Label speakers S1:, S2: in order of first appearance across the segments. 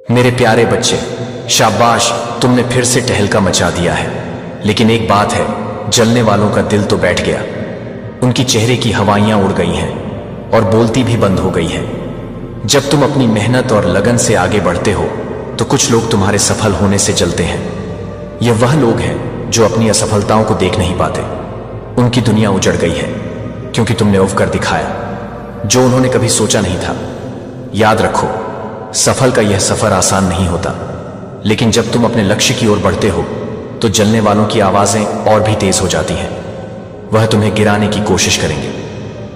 S1: मेरे प्यारे बच्चे, शाबाश, तुमने फिर से टहलका मचा दिया है। लेकिन एक बात है, जलने वालों का दिल तो बैठ गया। उनकी चेहरे की हवाइयां उड़ गई हैं और बोलती भी बंद हो गई है। जब तुम अपनी मेहनत और लगन से आगे बढ़ते हो तो कुछ लोग तुम्हारे सफल होने से जलते हैं। यह वह लोग हैं जो अपनी असफलताओं को देख नहीं पाते। उनकी दुनिया उजड़ गई है क्योंकि तुमने उफ कर दिखाया जो उन्होंने कभी सोचा नहीं था। याद रखो, सफल का यह सफर आसान नहीं होता, लेकिन जब तुम अपने लक्ष्य की ओर बढ़ते हो तो जलने वालों की आवाजें और भी तेज हो जाती हैं। वह तुम्हें गिराने की कोशिश करेंगे,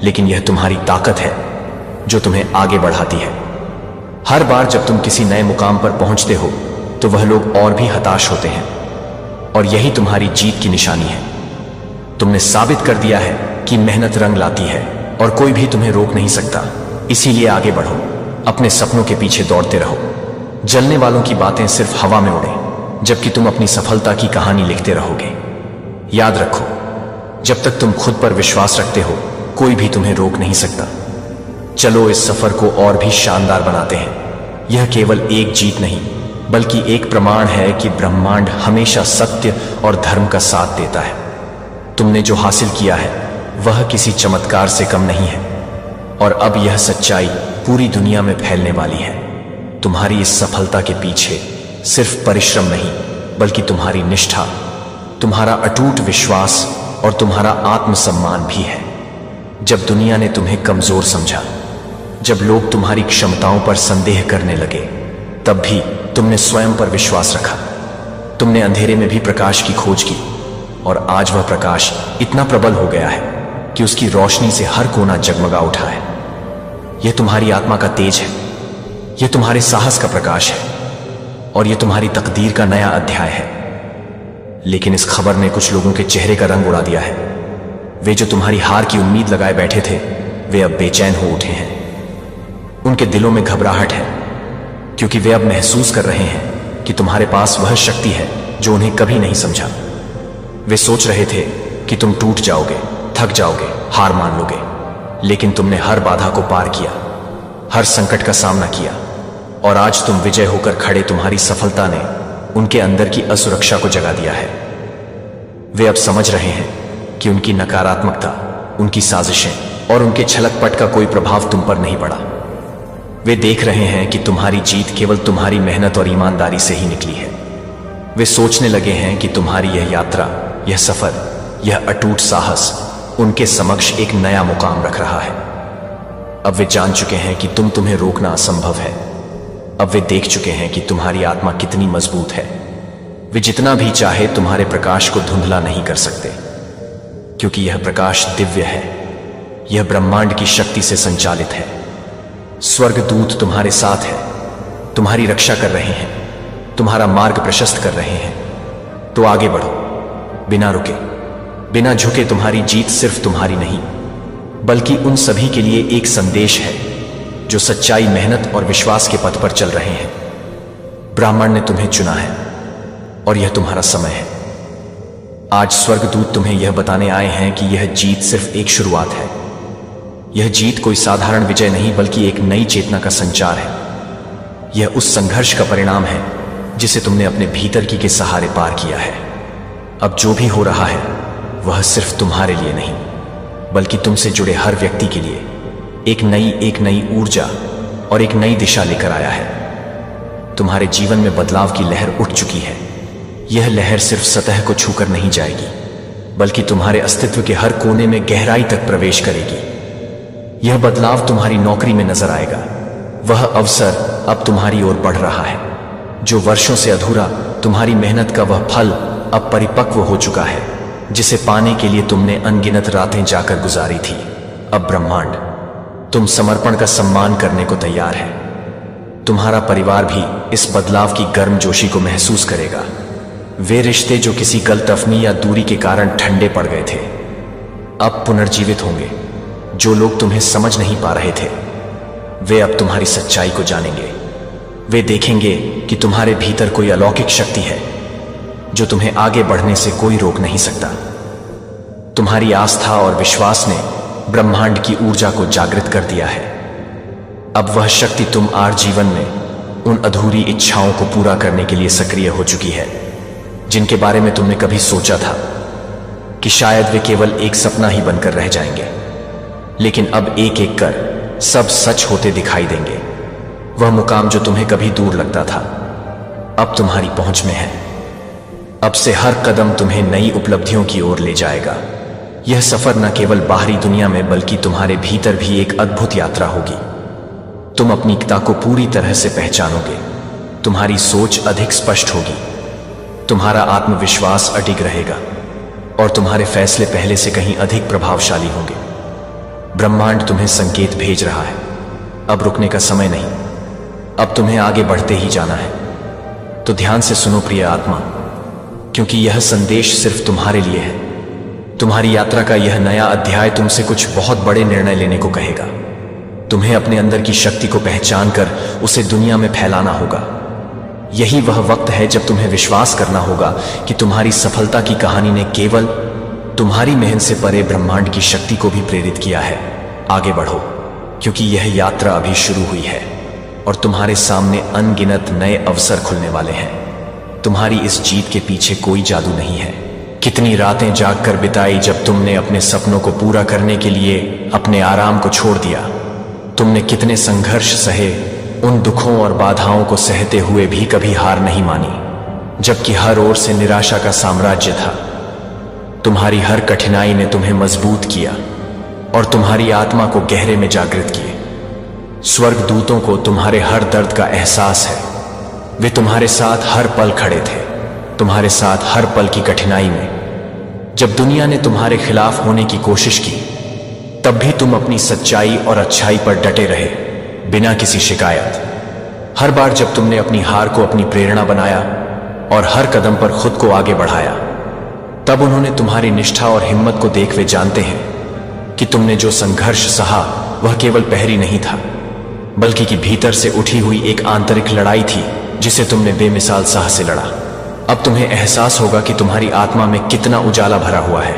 S1: लेकिन यह तुम्हारी ताकत है जो तुम्हें आगे बढ़ाती है। हर बार जब तुम किसी नए मुकाम पर पहुंचते हो तो वह लोग और भी हताश होते हैं, और यही तुम्हारी जीत की निशानी है। तुमने साबित कर दिया है कि मेहनत रंग लाती है और कोई भी तुम्हें रोक नहीं सकता। इसीलिए आगे बढ़ो, अपने सपनों के पीछे दौड़ते रहो। जलने वालों की बातें सिर्फ हवा में उड़े, जबकि तुम अपनी सफलता की कहानी लिखते रहोगे। याद रखो, जब तक तुम खुद पर विश्वास रखते हो कोई भी तुम्हें रोक नहीं सकता। चलो इस सफर को और भी शानदार बनाते हैं। यह केवल एक जीत नहीं, बल्कि एक प्रमाण है कि ब्रह्मांड हमेशा सत्य और धर्म का साथ देता है। तुमने जो हासिल किया है वह किसी चमत्कार से कम नहीं है, और अब यह सच्चाई पूरी दुनिया में फैलने वाली है। तुम्हारी इस सफलता के पीछे सिर्फ परिश्रम नहीं, बल्कि तुम्हारी निष्ठा, तुम्हारा अटूट विश्वास और तुम्हारा आत्मसम्मान भी है। जब दुनिया ने तुम्हें कमजोर समझा, जब लोग तुम्हारी क्षमताओं पर संदेह करने लगे, तब भी तुमने स्वयं पर विश्वास रखा। तुमने अंधेरे में भी प्रकाश की खोज की, और आज वह प्रकाश इतना प्रबल हो गया है कि उसकी रोशनी से हर कोना जगमगा उठा है। यह तुम्हारी आत्मा का तेज है, यह तुम्हारे साहस का प्रकाश है, और यह तुम्हारी तकदीर का नया अध्याय है। लेकिन इस खबर ने कुछ लोगों के चेहरे का रंग उड़ा दिया है। वे जो तुम्हारी हार की उम्मीद लगाए बैठे थे, वे अब बेचैन हो उठे हैं। उनके दिलों में घबराहट है, क्योंकि वे अब महसूस कर रहे हैं कि तुम्हारे पास वह शक्ति है जो उन्हें कभी नहीं समझा। वे सोच रहे थे कि तुम टूट जाओगे, थक जाओगे, हार मान लोगे, लेकिन तुमने हर बाधा को पार किया, हर संकट का सामना किया, और आज तुम विजय होकर खड़े। तुम्हारी सफलता ने उनके अंदर की असुरक्षा को जगा दिया है। वे अब समझ रहे हैं कि उनकी नकारात्मकता, उनकी साजिशें और उनके छलकपट का कोई प्रभाव तुम पर नहीं पड़ा। वे देख रहे हैं कि तुम्हारी जीत केवल तुम्हारी मेहनत और ईमानदारी से ही निकली है। वे सोचने लगे हैं कि तुम्हारी यह यात्रा, यह सफर, यह अटूट साहस उनके समक्ष एक नया मुकाम रख रहा है। अब वे जान चुके हैं कि तुम्हें रोकना असंभव है। अब वे देख चुके हैं कि तुम्हारी आत्मा कितनी मजबूत है। वे जितना भी चाहे तुम्हारे प्रकाश को धुंधला नहीं कर सकते, क्योंकि यह प्रकाश दिव्य है। यह ब्रह्मांड की शक्ति से संचालित है। स्वर्गदूत तुम्हारे साथ है, तुम्हारी रक्षा कर रहे हैं, तुम्हारा मार्ग प्रशस्त कर रहे हैं। तो आगे बढ़ो, बिना रुके, बिना झुके। तुम्हारी जीत सिर्फ तुम्हारी नहीं, बल्कि उन सभी के लिए एक संदेश है जो सच्चाई, मेहनत और विश्वास के पथ पर चल रहे हैं। ब्राह्मण ने तुम्हें चुना है और यह तुम्हारा समय है। आज स्वर्गदूत तुम्हें यह बताने आए हैं कि यह जीत सिर्फ एक शुरुआत है। यह जीत कोई साधारण विजय नहीं, बल्कि एक नई चेतना का संचार है। यह उस संघर्ष का परिणाम है जिसे तुमने अपने भीतर की के सहारे पार किया है। अब जो भी हो रहा है वह सिर्फ तुम्हारे लिए नहीं, बल्कि तुमसे जुड़े हर व्यक्ति के लिए एक नई ऊर्जा और एक नई दिशा लेकर आया है। तुम्हारे जीवन में बदलाव की लहर उठ चुकी है। यह लहर सिर्फ सतह को छूकर नहीं जाएगी, बल्कि तुम्हारे अस्तित्व के हर कोने में गहराई तक प्रवेश करेगी। यह बदलाव तुम्हारी नौकरी में नजर आएगा। वह अवसर अब तुम्हारी ओर बढ़ रहा है। जो वर्षों से अधूरा, तुम्हारी मेहनत का वह फल अब परिपक्व हो चुका है, जिसे पाने के लिए तुमने अनगिनत रातें जाकर गुजारी थी। अब ब्रह्मांड तुम समर्पण का सम्मान करने को तैयार है। तुम्हारा परिवार भी इस बदलाव की गर्मजोशी को महसूस करेगा। वे रिश्ते जो किसी गलतफहमी या दूरी के कारण ठंडे पड़ गए थे, अब पुनर्जीवित होंगे। जो लोग तुम्हें समझ नहीं पा रहे थे, वे अब तुम्हारी सच्चाई को जानेंगे। वे देखेंगे कि तुम्हारे भीतर कोई अलौकिक शक्ति है जो तुम्हें आगे बढ़ने से कोई रोक नहीं सकता। तुम्हारी आस्था और विश्वास ने ब्रह्मांड की ऊर्जा को जागृत कर दिया है। अब वह शक्ति तुम आर जीवन में उन अधूरी इच्छाओं को पूरा करने के लिए सक्रिय हो चुकी है, जिनके बारे में तुमने कभी सोचा था कि शायद वे केवल एक सपना ही बनकर रह जाएंगे। लेकिन अब एक एक कर सब सच होते दिखाई देंगे। वह मुकाम जो तुम्हें कभी दूर लगता था, अब तुम्हारी पहुंच में है। अब से हर कदम तुम्हें नई उपलब्धियों की ओर ले जाएगा। यह सफर न केवल बाहरी दुनिया में बल्कि तुम्हारे भीतर भी एक अद्भुत यात्रा होगी। तुम अपनी एकता को पूरी तरह से पहचानोगे, तुम्हारी सोच अधिक स्पष्ट होगी, तुम्हारा आत्मविश्वास अडिग रहेगा और तुम्हारे फैसले पहले से कहीं अधिक प्रभावशाली होंगे। ब्रह्मांड तुम्हें संकेत भेज रहा है, अब रुकने का समय नहीं, अब तुम्हें आगे बढ़ते ही जाना है। तो ध्यान से सुनो प्रिय आत्मा, क्योंकि यह संदेश सिर्फ तुम्हारे लिए है। तुम्हारी यात्रा का यह नया अध्याय तुमसे कुछ बहुत बड़े निर्णय लेने को कहेगा। तुम्हें अपने अंदर की शक्ति को पहचान कर उसे दुनिया में फैलाना होगा। यही वह वक्त है जब तुम्हें विश्वास करना होगा कि तुम्हारी सफलता की कहानी ने केवल तुम्हारी मेहनत से परे ब्रह्मांड की शक्ति को भी प्रेरित किया है। आगे बढ़ो, क्योंकि यह यात्रा अभी शुरू हुई है और तुम्हारे सामने अनगिनत नए अवसर खुलने वाले हैं। तुम्हारी इस जीत के पीछे कोई जादू नहीं है। कितनी रातें जागकर बिताई जब तुमने अपने सपनों को पूरा करने के लिए अपने आराम को छोड़ दिया। तुमने कितने संघर्ष सहे, उन दुखों और बाधाओं को सहते हुए भी कभी हार नहीं मानी, जबकि हर ओर से निराशा का साम्राज्य था। तुम्हारी हर कठिनाई ने तुम्हें मजबूत किया और तुम्हारी आत्मा को गहरे में जागृत किए। स्वर्गदूतों को तुम्हारे हर दर्द का एहसास है। वे तुम्हारे साथ हर पल खड़े थे, तुम्हारे साथ हर पल की कठिनाई में। जब दुनिया ने तुम्हारे खिलाफ होने की कोशिश की, तब भी तुम अपनी सच्चाई और अच्छाई पर डटे रहे, बिना किसी शिकायत। हर बार जब तुमने अपनी हार को अपनी प्रेरणा बनाया और हर कदम पर खुद को आगे बढ़ाया, तब उन्होंने तुम्हारी निष्ठा और हिम्मत को देख वे जानते हैं कि तुमने जो संघर्ष सहा वह केवल पहरी नहीं था, बल्कि कि भीतर से उठी हुई एक आंतरिक लड़ाई थी जिसे तुमने बेमिसाल साहस से लड़ा। अब तुम्हें एहसास होगा कि तुम्हारी आत्मा में कितना उजाला भरा हुआ है।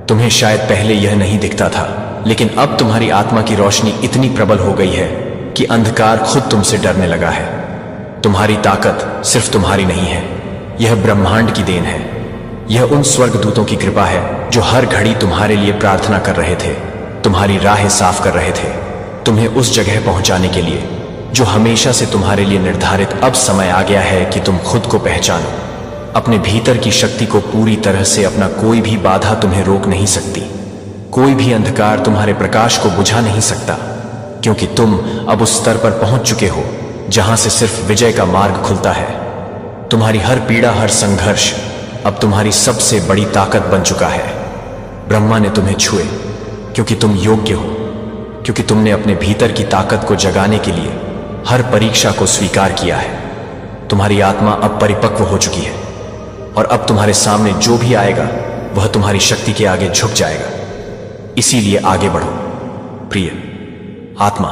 S1: तुम्हें शायद पहले यह नहीं दिखता था, लेकिन अब तुम्हारी आत्मा की रोशनी इतनी प्रबल हो गई है कि अंधकार खुद तुमसे डरने लगा है। तुम्हारी ताकत सिर्फ तुम्हारी नहीं है, यह ब्रह्मांड की देन है। यह उन स्वर्गदूतों की कृपा है जो हर घड़ी तुम्हारे लिए प्रार्थना कर रहे थे, तुम्हारी राहें साफ कर रहे थे, तुम्हें उस जगह पहुंचाने के लिए जो हमेशा से तुम्हारे लिए निर्धारित। अब समय आ गया है कि तुम खुद को पहचानो, अपने भीतर की शक्ति को पूरी तरह से अपना। कोई भी बाधा तुम्हें रोक नहीं सकती, कोई भी अंधकार तुम्हारे प्रकाश को बुझा नहीं सकता, क्योंकि तुम अब उस स्तर पर पहुंच चुके हो जहां से सिर्फ विजय का मार्ग खुलता है। तुम्हारी हर पीड़ा, हर संघर्ष अब तुम्हारी सबसे बड़ी ताकत बन चुका है। ब्रह्मा ने तुम्हें छुए क्योंकि तुम योग्य हो, क्योंकि तुमने अपने भीतर की ताकत को जगाने के लिए हर परीक्षा को स्वीकार किया है। तुम्हारी आत्मा अब परिपक्व हो चुकी है और अब तुम्हारे सामने जो भी आएगा वह तुम्हारी शक्ति के आगे झुक जाएगा। इसीलिए आगे बढ़ो प्रिय आत्मा,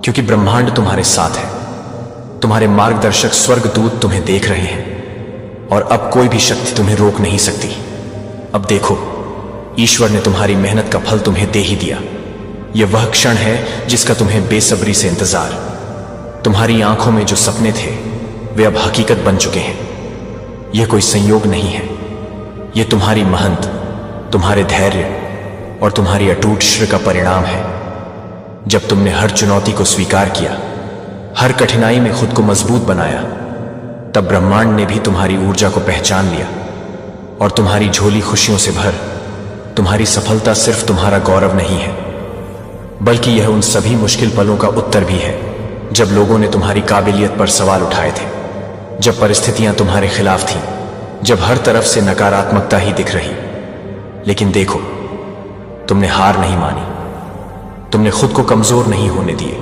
S1: क्योंकि ब्रह्मांड तुम्हारे साथ है। तुम्हारे मार्गदर्शक स्वर्गदूत तुम्हें देख रहे हैं और अब कोई भी शक्ति तुम्हें रोक नहीं सकती। अब देखो, ईश्वर ने तुम्हारी मेहनत का फल तुम्हें दे ही दिया। यह वह क्षण है जिसका तुम्हें बेसब्री से इंतजार। तुम्हारी आंखों में जो सपने थे वे अब हकीकत बन चुके हैं। यह कोई संयोग नहीं है, यह तुम्हारी महंत, तुम्हारे धैर्य और तुम्हारी अटूट श्रद्धा का परिणाम है। जब तुमने हर चुनौती को स्वीकार किया, हर कठिनाई में खुद को मजबूत बनाया, तब ब्रह्मांड ने भी तुम्हारी ऊर्जा को पहचान लिया और तुम्हारी झोली खुशियों से भर। तुम्हारी सफलता सिर्फ तुम्हारा गौरव नहीं है, बल्कि यह उन सभी मुश्किल पलों का उत्तर भी है जब लोगों ने तुम्हारी काबिलियत पर सवाल उठाए थे, जब परिस्थितियां तुम्हारे खिलाफ थीं, जब हर तरफ से नकारात्मकता ही दिख रही। लेकिन देखो, तुमने हार नहीं मानी, तुमने खुद को कमजोर नहीं होने दिए।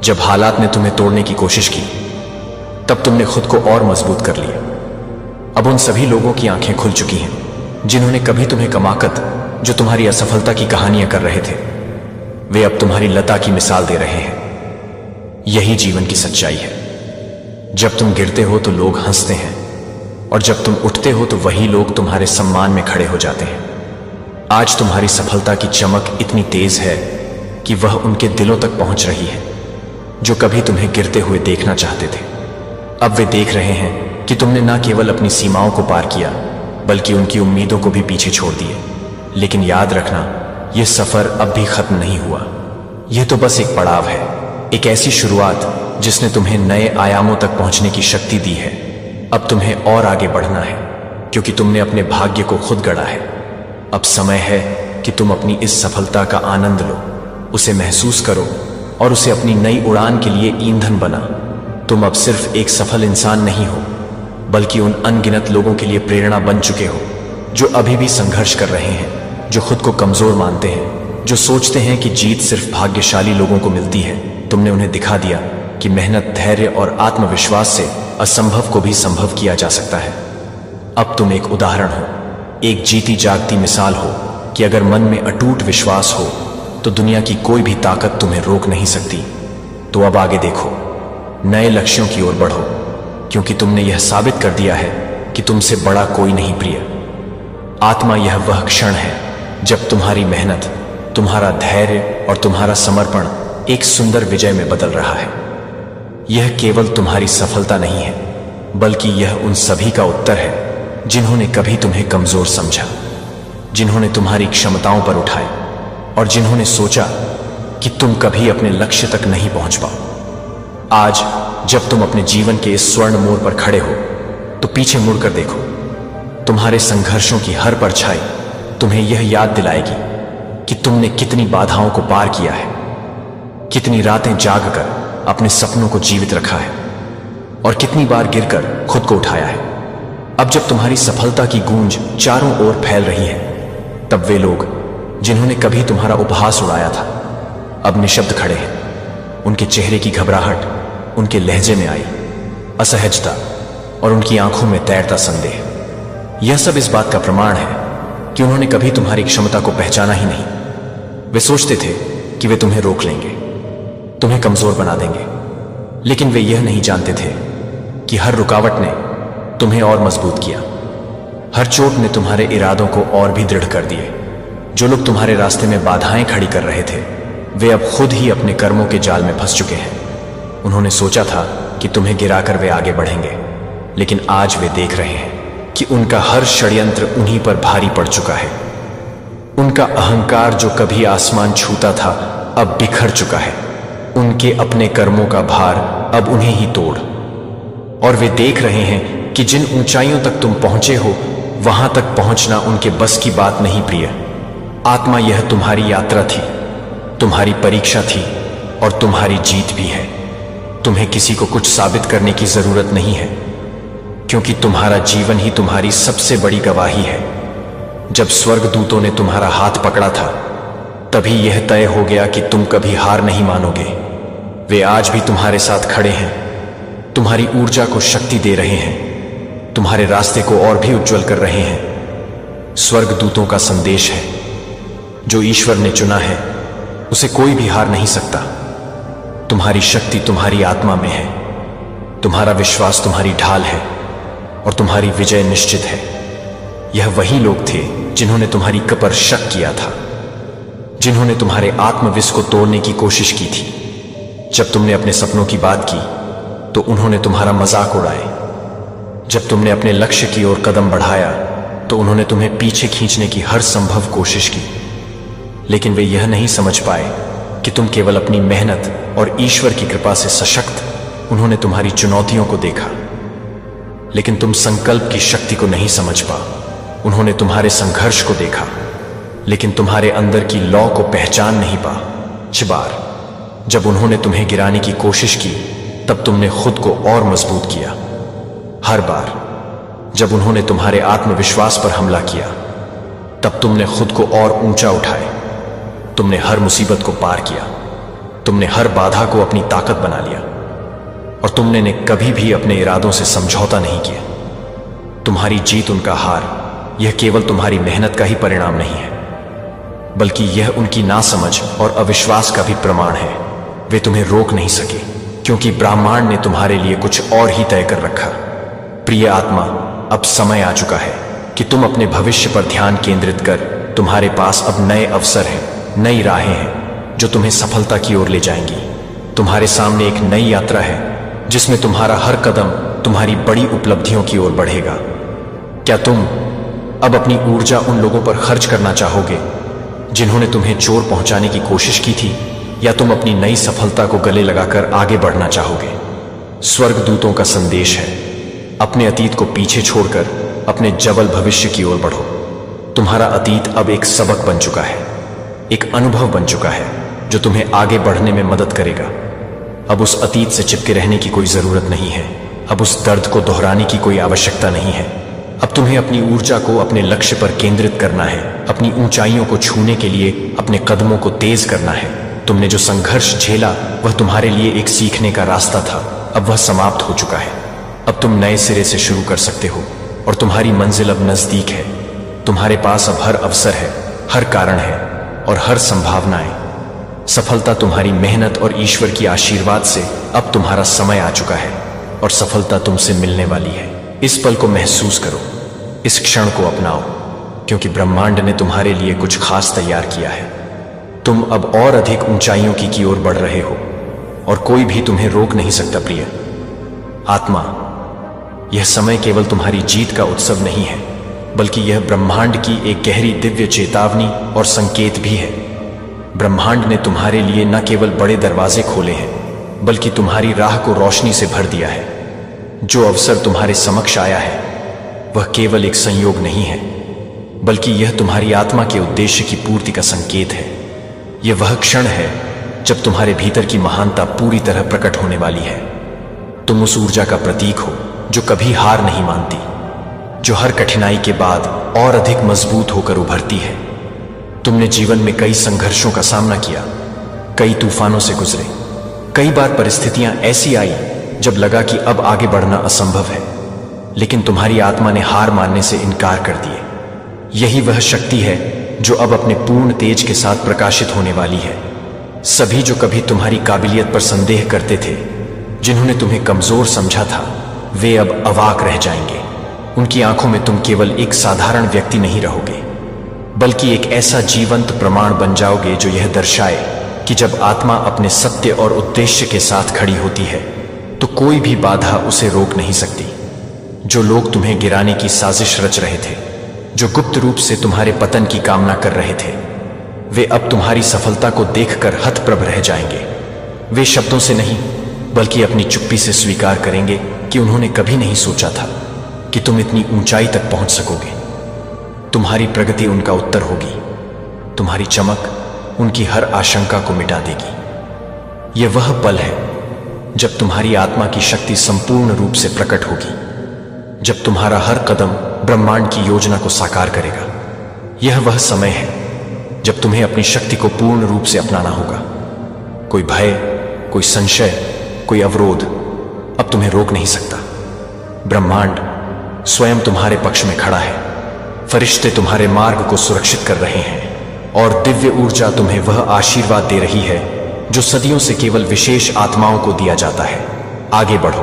S1: जब हालात ने तुम्हें तोड़ने की कोशिश की, तब तुमने खुद को और मजबूत कर लिया। अब उन सभी लोगों की आंखें खुल चुकी हैं जिन्होंने कभी तुम्हें कमाकत, जो तुम्हारी असफलता की कहानियां कर रहे थे, वे अब तुम्हारी लता की मिसाल दे रहे हैं। यही जीवन की सच्चाई है। जब तुम गिरते हो तो लोग हंसते हैं और जब तुम उठते हो तो वही लोग तुम्हारे सम्मान में खड़े हो जाते हैं। आज तुम्हारी सफलता की चमक इतनी तेज है कि वह उनके दिलों तक पहुंच रही है। जो कभी तुम्हें गिरते हुए देखना चाहते थे। अब वे देख रहे हैं कि तुमने न केवल अपनी सीमाओं को पार किया, बल्कि उनकी उम्मीदों को भी पीछे छोड़ दिए। लेकिन याद रखना, यह सफर अब भी खत्म नहीं हुआ। यह तो बस एक पड़ाव है, एक ऐसी शुरुआत जिसने तुम्हें नए आयामों तक पहुंचने की शक्ति दी है। अब तुम्हें और आगे बढ़ना है, क्योंकि तुमने अपने भाग्य को खुद गढ़ा है। अब समय है कि तुम अपनी इस सफलता का आनंद लो, उसे महसूस करो और उसे अपनी नई उड़ान के लिए ईंधन बना। तुम अब सिर्फ एक सफल इंसान नहीं हो, बल्कि उन अनगिनत लोगों के लिए प्रेरणा बन चुके हो जो अभी भी संघर्ष कर रहे हैं, जो खुद को कमजोर मानते हैं, जो सोचते हैं कि जीत सिर्फ भाग्यशाली लोगों को मिलती है। तुमने उन्हें दिखा दिया कि मेहनत, धैर्य और आत्मविश्वास से असंभव को भी संभव किया जा सकता है। अब तुम एक उदाहरण हो, एक जीती जागती मिसाल हो कि अगर मन में अटूट विश्वास हो तो दुनिया की कोई भी ताकत तुम्हें रोक नहीं सकती। तो अब आगे देखो, नए लक्ष्यों की ओर बढ़ो, क्योंकि तुमने यह साबित कर दिया है कि तुमसे बड़ा कोई नहीं प्रिय। आत्मा, यह वह क्षण है जब तुम्हारी मेहनत, तुम्हारा धैर्य और तुम्हारा समर्पण एक सुंदर विजय में बदल रहा है। यह केवल तुम्हारी सफलता नहीं है, बल्कि यह उन सभी का उत्तर है जिन्होंने कभी तुम्हें कमजोर समझा, जिन्होंने तुम्हारी क्षमताओं पर उठाए और जिन्होंने सोचा कि तुम कभी अपने लक्ष्य तक नहीं पहुंच पाओ। आज जब तुम अपने जीवन के इस स्वर्ण मोड़ पर खड़े हो, तो पीछे मुड़कर देखो। तुम्हारे संघर्षों की हर परछाई तुम्हें यह याद दिलाएगी कि तुमने कितनी बाधाओं को पार किया है, कितनी रातें जागकर अपने सपनों को जीवित रखा है और कितनी बार गिरकर खुद को उठाया है। अब जब तुम्हारी सफलता की गूंज चारों ओर फैल रही है, तब वे लोग जिन्होंने कभी तुम्हारा उपहास उड़ाया था, अब निशब्द खड़े हैं। उनके चेहरे की घबराहट उनके लहजे में आई, असहजता, और उनकी आंखों में तैरता संदेह। यह सब इस बात का प्रमाण है कि उन्होंने कभी तुम्हारी क्षमता को पहचाना ही नहीं। वे सोचते थे कि वे तुम्हें रोक लेंगे, तुम्हें कमजोर बना देंगे, लेकिन वे यह नहीं जानते थे कि हर रुकावट ने तुम्हें और मजबूत किया। हर चोट ने तुम्हारे इरादों को और भी दृढ़ कर दिए। जो लोग तुम्हारे रास्ते में बाधाएं खड़ी कर रहे थे, वे अब खुद ही अपने कर्मों के जाल में फंस चुके हैं। उन्होंने सोचा था कि तुम्हें गिराकर वे आगे बढ़ेंगे, लेकिन आज वे देख रहे हैं कि उनका हर षड्यंत्र उन्हीं पर भारी पड़ चुका है। उनका अहंकार जो कभी आसमान छूता था, अब बिखर चुका है। उनके अपने कर्मों का भार अब उन्हें ही तोड़। और वे देख रहे हैं कि जिन ऊंचाइयों तक तुम पहुंचे हो, वहां तक पहुंचना उनके बस की बात नहीं प्रिय। आत्मा, यह तुम्हारी यात्रा थी, तुम्हारी परीक्षा थी और तुम्हारी जीत भी है। तुम्हें किसी को कुछ साबित करने की जरूरत नहीं है, क्योंकि तुम्हारा जीवन ही तुम्हारी सबसे बड़ी गवाही है। जब स्वर्गदूतों ने तुम्हारा हाथ पकड़ा था, तभी यह तय हो गया कि तुम कभी हार नहीं मानोगे। वे आज भी तुम्हारे साथ खड़े हैं, तुम्हारी ऊर्जा को शक्ति दे रहे हैं, तुम्हारे रास्ते को और भी उज्जवल कर रहे हैं। स्वर्गदूतों का संदेश है, जो ईश्वर ने चुना है उसे कोई भी हार नहीं सकता। तुम्हारी शक्ति तुम्हारी आत्मा में है, तुम्हारा विश्वास तुम्हारी ढाल है और तुम्हारी विजय निश्चित है। यह वही लोग थे जिन्होंने तुम्हारी पर शक किया था, जिन्होंने तुम्हारे आत्मविश्वास को तोड़ने की कोशिश की थी। जब तुमने अपने सपनों की बात की तो उन्होंने तुम्हारा मजाक उड़ाए। जब तुमने अपने लक्ष्य की ओर कदम बढ़ाया तो उन्होंने तुम्हें पीछे खींचने की हर संभव कोशिश की। लेकिन वे यह नहीं समझ पाए कि तुम केवल अपनी मेहनत और ईश्वर की कृपा से सशक्त। उन्होंने तुम्हारी चुनौतियों को देखा, लेकिन तुम संकल्प की शक्ति को नहीं समझ पा। उन्होंने तुम्हारे संघर्ष को देखा, लेकिन तुम्हारे अंदर की लौ को पहचान नहीं पा। बार जब उन्होंने तुम्हें गिराने की कोशिश की, तब तुमने खुद को और मजबूत किया। हर बार जब उन्होंने तुम्हारे आत्मविश्वास पर हमला किया, तब तुमने खुद को और ऊंचा उठाए। तुमने हर मुसीबत को पार किया, तुमने हर बाधा को अपनी ताकत बना लिया और तुमने ने कभी भी अपने इरादों से समझौता नहीं किया। तुम्हारी जीत, उनका हार, यह केवल तुम्हारी मेहनत का ही परिणाम नहीं है, बल्कि यह उनकी नासमझ और अविश्वास का भी प्रमाण है। वे तुम्हें रोक नहीं सके, क्योंकि ब्रह्मांड ने तुम्हारे लिए कुछ और ही तय कर रखा। प्रिय आत्मा, अब समय आ चुका है कि तुम अपने भविष्य पर ध्यान केंद्रित कर। तुम्हारे पास अब नए अवसर हैं, नई राहें हैं जो तुम्हें सफलता की ओर ले जाएंगी। तुम्हारे सामने एक नई यात्रा है जिसमें तुम्हारा हर कदम तुम्हारी बड़ी उपलब्धियों की ओर बढ़ेगा। क्या तुम अब अपनी ऊर्जा उन लोगों पर खर्च करना चाहोगे जिन्होंने तुम्हें चोर पहुंचाने की कोशिश की थी, या तुम अपनी नई सफलता को गले लगाकर आगे बढ़ना चाहोगे? स्वर्गदूतों का संदेश है, अपने अतीत को पीछे छोड़कर अपने जबल भविष्य की ओर बढ़ो। तुम्हारा अतीत अब एक सबक बन चुका है, एक अनुभव बन चुका है जो तुम्हें आगे बढ़ने में मदद करेगा। अब उस अतीत से चिपके रहने की कोई जरूरत नहीं है, अब उस दर्द को दोहराने की कोई आवश्यकता नहीं है। अब तुम्हें अपनी ऊर्जा को अपने लक्ष्य पर केंद्रित करना है, अपनी ऊंचाइयों को छूने के लिए अपने कदमों को तेज करना है। तुमने जो संघर्ष झेला वह तुम्हारे लिए एक सीखने का रास्ता था, अब वह समाप्त हो चुका है। अब तुम नए सिरे से शुरू कर सकते हो और तुम्हारी मंजिल अब नजदीक है। तुम्हारे पास अब हर अवसर है, हर कारण है और हर संभावनाएं। सफलता तुम्हारी मेहनत और ईश्वर की आशीर्वाद से अब तुम्हारा समय आ चुका है और सफलता तुमसे मिलने वाली है। इस पल को महसूस करो, इस क्षण को अपनाओ, क्योंकि ब्रह्मांड ने तुम्हारे लिए कुछ खास तैयार किया है। तुम अब और अधिक ऊंचाइयों की ओर बढ़ रहे हो और कोई भी तुम्हें रोक नहीं सकता। प्रिय आत्मा, यह समय केवल तुम्हारी जीत का उत्सव नहीं है, बल्कि यह ब्रह्मांड की एक गहरी दिव्य चेतावनी और संकेत भी है। ब्रह्मांड ने तुम्हारे लिए न केवल बड़े दरवाजे खोले हैं, बल्कि तुम्हारी राह को रोशनी से भर दिया है। जो अवसर तुम्हारे समक्ष आया है वह केवल एक संयोग नहीं है, बल्कि यह तुम्हारी आत्मा के उद्देश्य की पूर्ति का संकेत है। यह वह क्षण है जब तुम्हारे भीतर की महानता पूरी तरह प्रकट होने वाली है। तुम उस ऊर्जा का प्रतीक हो जो कभी हार नहीं मानती, जो हर कठिनाई के बाद और अधिक मजबूत होकर उभरती है। तुमने जीवन में कई संघर्षों का सामना किया, कई तूफानों से गुजरे। कई बार परिस्थितियां ऐसी आई जब लगा कि अब आगे बढ़ना असंभव है, लेकिन तुम्हारी आत्मा ने हार मानने से इनकार कर दिए। यही वह शक्ति है जो अब अपने पूर्ण तेज के साथ प्रकाशित होने वाली है। सभी जो कभी तुम्हारी काबिलियत पर संदेह करते थे, जिन्होंने तुम्हें कमजोर समझा था, वे अब अवाक रह जाएंगे। उनकी आंखों में तुम केवल एक साधारण व्यक्ति नहीं रहोगे, बल्कि एक ऐसा जीवंत प्रमाण बन जाओगे जो यह दर्शाए कि जब आत्मा अपने सत्य और उद्देश्य के साथ खड़ी होती है तो कोई भी बाधा उसे रोक नहीं सकती। जो लोग तुम्हें गिराने की साजिश रच रहे थे, जो गुप्त रूप से तुम्हारे पतन की कामना कर रहे थे, वे अब तुम्हारी सफलता को देखकर हतप्रभ रह जाएंगे। वे शब्दों से नहीं, बल्कि अपनी चुप्पी से स्वीकार करेंगे कि उन्होंने कभी नहीं सोचा था कि तुम इतनी ऊंचाई तक पहुंच सकोगे। तुम्हारी प्रगति उनका उत्तर होगी, तुम्हारी चमक उनकी हर आशंका को मिटा देगी। यह वह पल है जब तुम्हारी आत्मा की शक्ति संपूर्ण रूप से प्रकट होगी, जब तुम्हारा हर कदम ब्रह्मांड की योजना को साकार करेगा। यह वह समय है जब तुम्हें अपनी शक्ति को पूर्ण रूप से अपनाना होगा। कोई भय, कोई संशय, कोई अवरोध अब तुम्हें रोक नहीं सकता। ब्रह्मांड स्वयं तुम्हारे पक्ष में खड़ा है, फरिश्ते तुम्हारे मार्ग को सुरक्षित कर रहे हैं और दिव्य ऊर्जा तुम्हें वह आशीर्वाद दे रही है जो सदियों से केवल विशेष आत्माओं को दिया जाता है। आगे बढ़ो,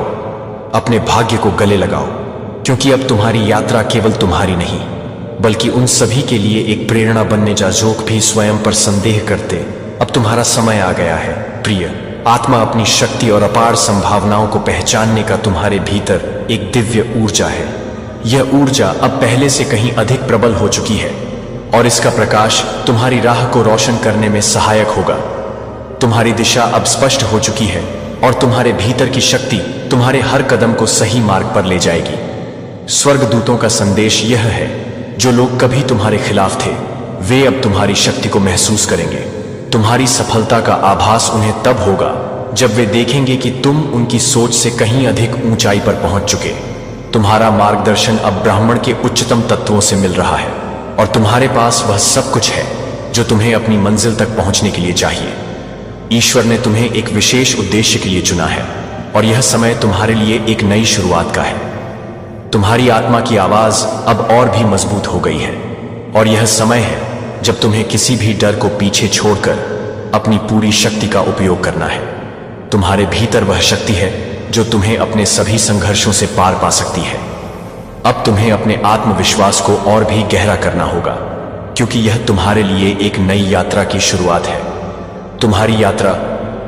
S1: अपने भाग्य को गले लगाओ, क्योंकि अब तुम्हारी यात्रा केवल तुम्हारी नहीं, बल्कि उन सभी के लिए एक प्रेरणा बनने जा जो भी स्वयं पर संदेह करते। अब तुम्हारा समय आ गया है। प्रिय आत्मा, अपनी शक्ति और अपार संभावनाओं को पहचानने का तुम्हारे भीतर एक दिव्य ऊर्जा है। यह ऊर्जा अब पहले से कहीं अधिक प्रबल हो चुकी है और इसका प्रकाश तुम्हारी राह को रोशन करने में सहायक होगा। तुम्हारी दिशा अब स्पष्ट हो चुकी है और तुम्हारे भीतर की शक्ति तुम्हारे हर कदम को सही मार्ग पर ले जाएगी। स्वर्गदूतों का संदेश यह है, जो लोग कभी तुम्हारे खिलाफ थे, वे अब तुम्हारी शक्ति को महसूस करेंगे। तुम्हारी सफलता का आभास उन्हें तब होगा जब वे देखेंगे कि तुम उनकी सोच से कहीं अधिक ऊंचाई पर पहुंच चुके। तुम्हारा मार्गदर्शन अब ब्राह्मण के उच्चतम तत्वों से मिल रहा है और तुम्हारे पास वह सब कुछ है जो तुम्हें अपनी मंजिल तक पहुंचने के लिए चाहिए। ईश्वर ने तुम्हें एक विशेष उद्देश्य के लिए चुना है और यह समय तुम्हारे लिए एक नई शुरुआत का है। तुम्हारी आत्मा की आवाज अब और भी मजबूत हो गई है और यह समय है जब तुम्हें किसी भी डर को पीछे छोड़कर अपनी पूरी शक्ति का उपयोग करना है। तुम्हारे भीतर वह शक्ति है जो तुम्हें अपने सभी संघर्षों से पार पा सकती है। अब तुम्हें अपने आत्मविश्वास को और भी गहरा करना होगा, क्योंकि यह तुम्हारे लिए एक नई यात्रा की शुरुआत है। तुम्हारी यात्रा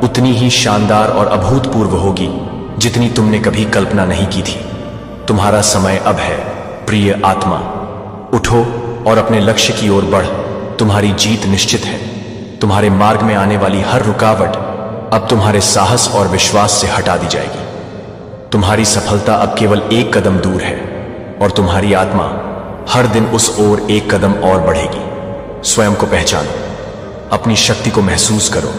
S1: उतनी ही शानदार और अभूतपूर्व होगी जितनी तुमने कभी कल्पना नहीं की थी। तुम्हारा समय अब है, प्रिय आत्मा। उठो और अपने लक्ष्य की ओर बढ़। तुम्हारी जीत निश्चित है। तुम्हारे मार्ग में आने वाली हर रुकावट अब तुम्हारे साहस और विश्वास से हटा दी जाएगी। तुम्हारी सफलता अब केवल एक कदम दूर है और तुम्हारी आत्मा हर दिन उस ओर एक कदम और बढ़ेगी। स्वयं को पहचानो, अपनी शक्ति को महसूस करो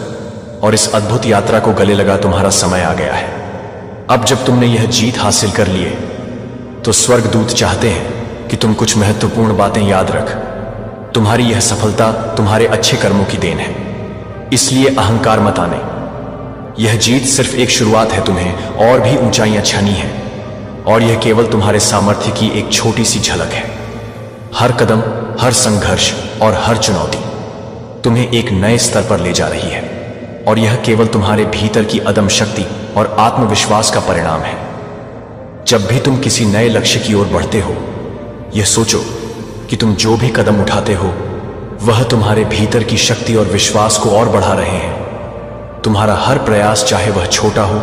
S1: और इस अद्भुत यात्रा को गले लगा। तुम्हारा समय आ गया है। अब जब तुमने यह जीत हासिल कर लिए तो स्वर्गदूत चाहते हैं कि तुम कुछ महत्वपूर्ण बातें याद रख। तुम्हारी यह सफलता तुम्हारे अच्छे कर्मों की देन है, इसलिए अहंकार मत आने। यह जीत सिर्फ एक शुरुआत है। तुम्हें और भी ऊंचाइयां छानी है और यह केवल तुम्हारे सामर्थ्य की एक छोटी सी झलक है। हर कदम, हर संघर्ष और हर चुनौती तुम्हें एक नए स्तर पर ले जा रही है और यह केवल तुम्हारे भीतर की अदम्य शक्ति और आत्मविश्वास का परिणाम है। जब भी तुम किसी नए लक्ष्य की ओर बढ़ते हो, यह सोचो कि तुम जो भी कदम उठाते हो वह तुम्हारे भीतर की शक्ति और विश्वास को और बढ़ा रहे हैं। तुम्हारा हर प्रयास, चाहे वह छोटा हो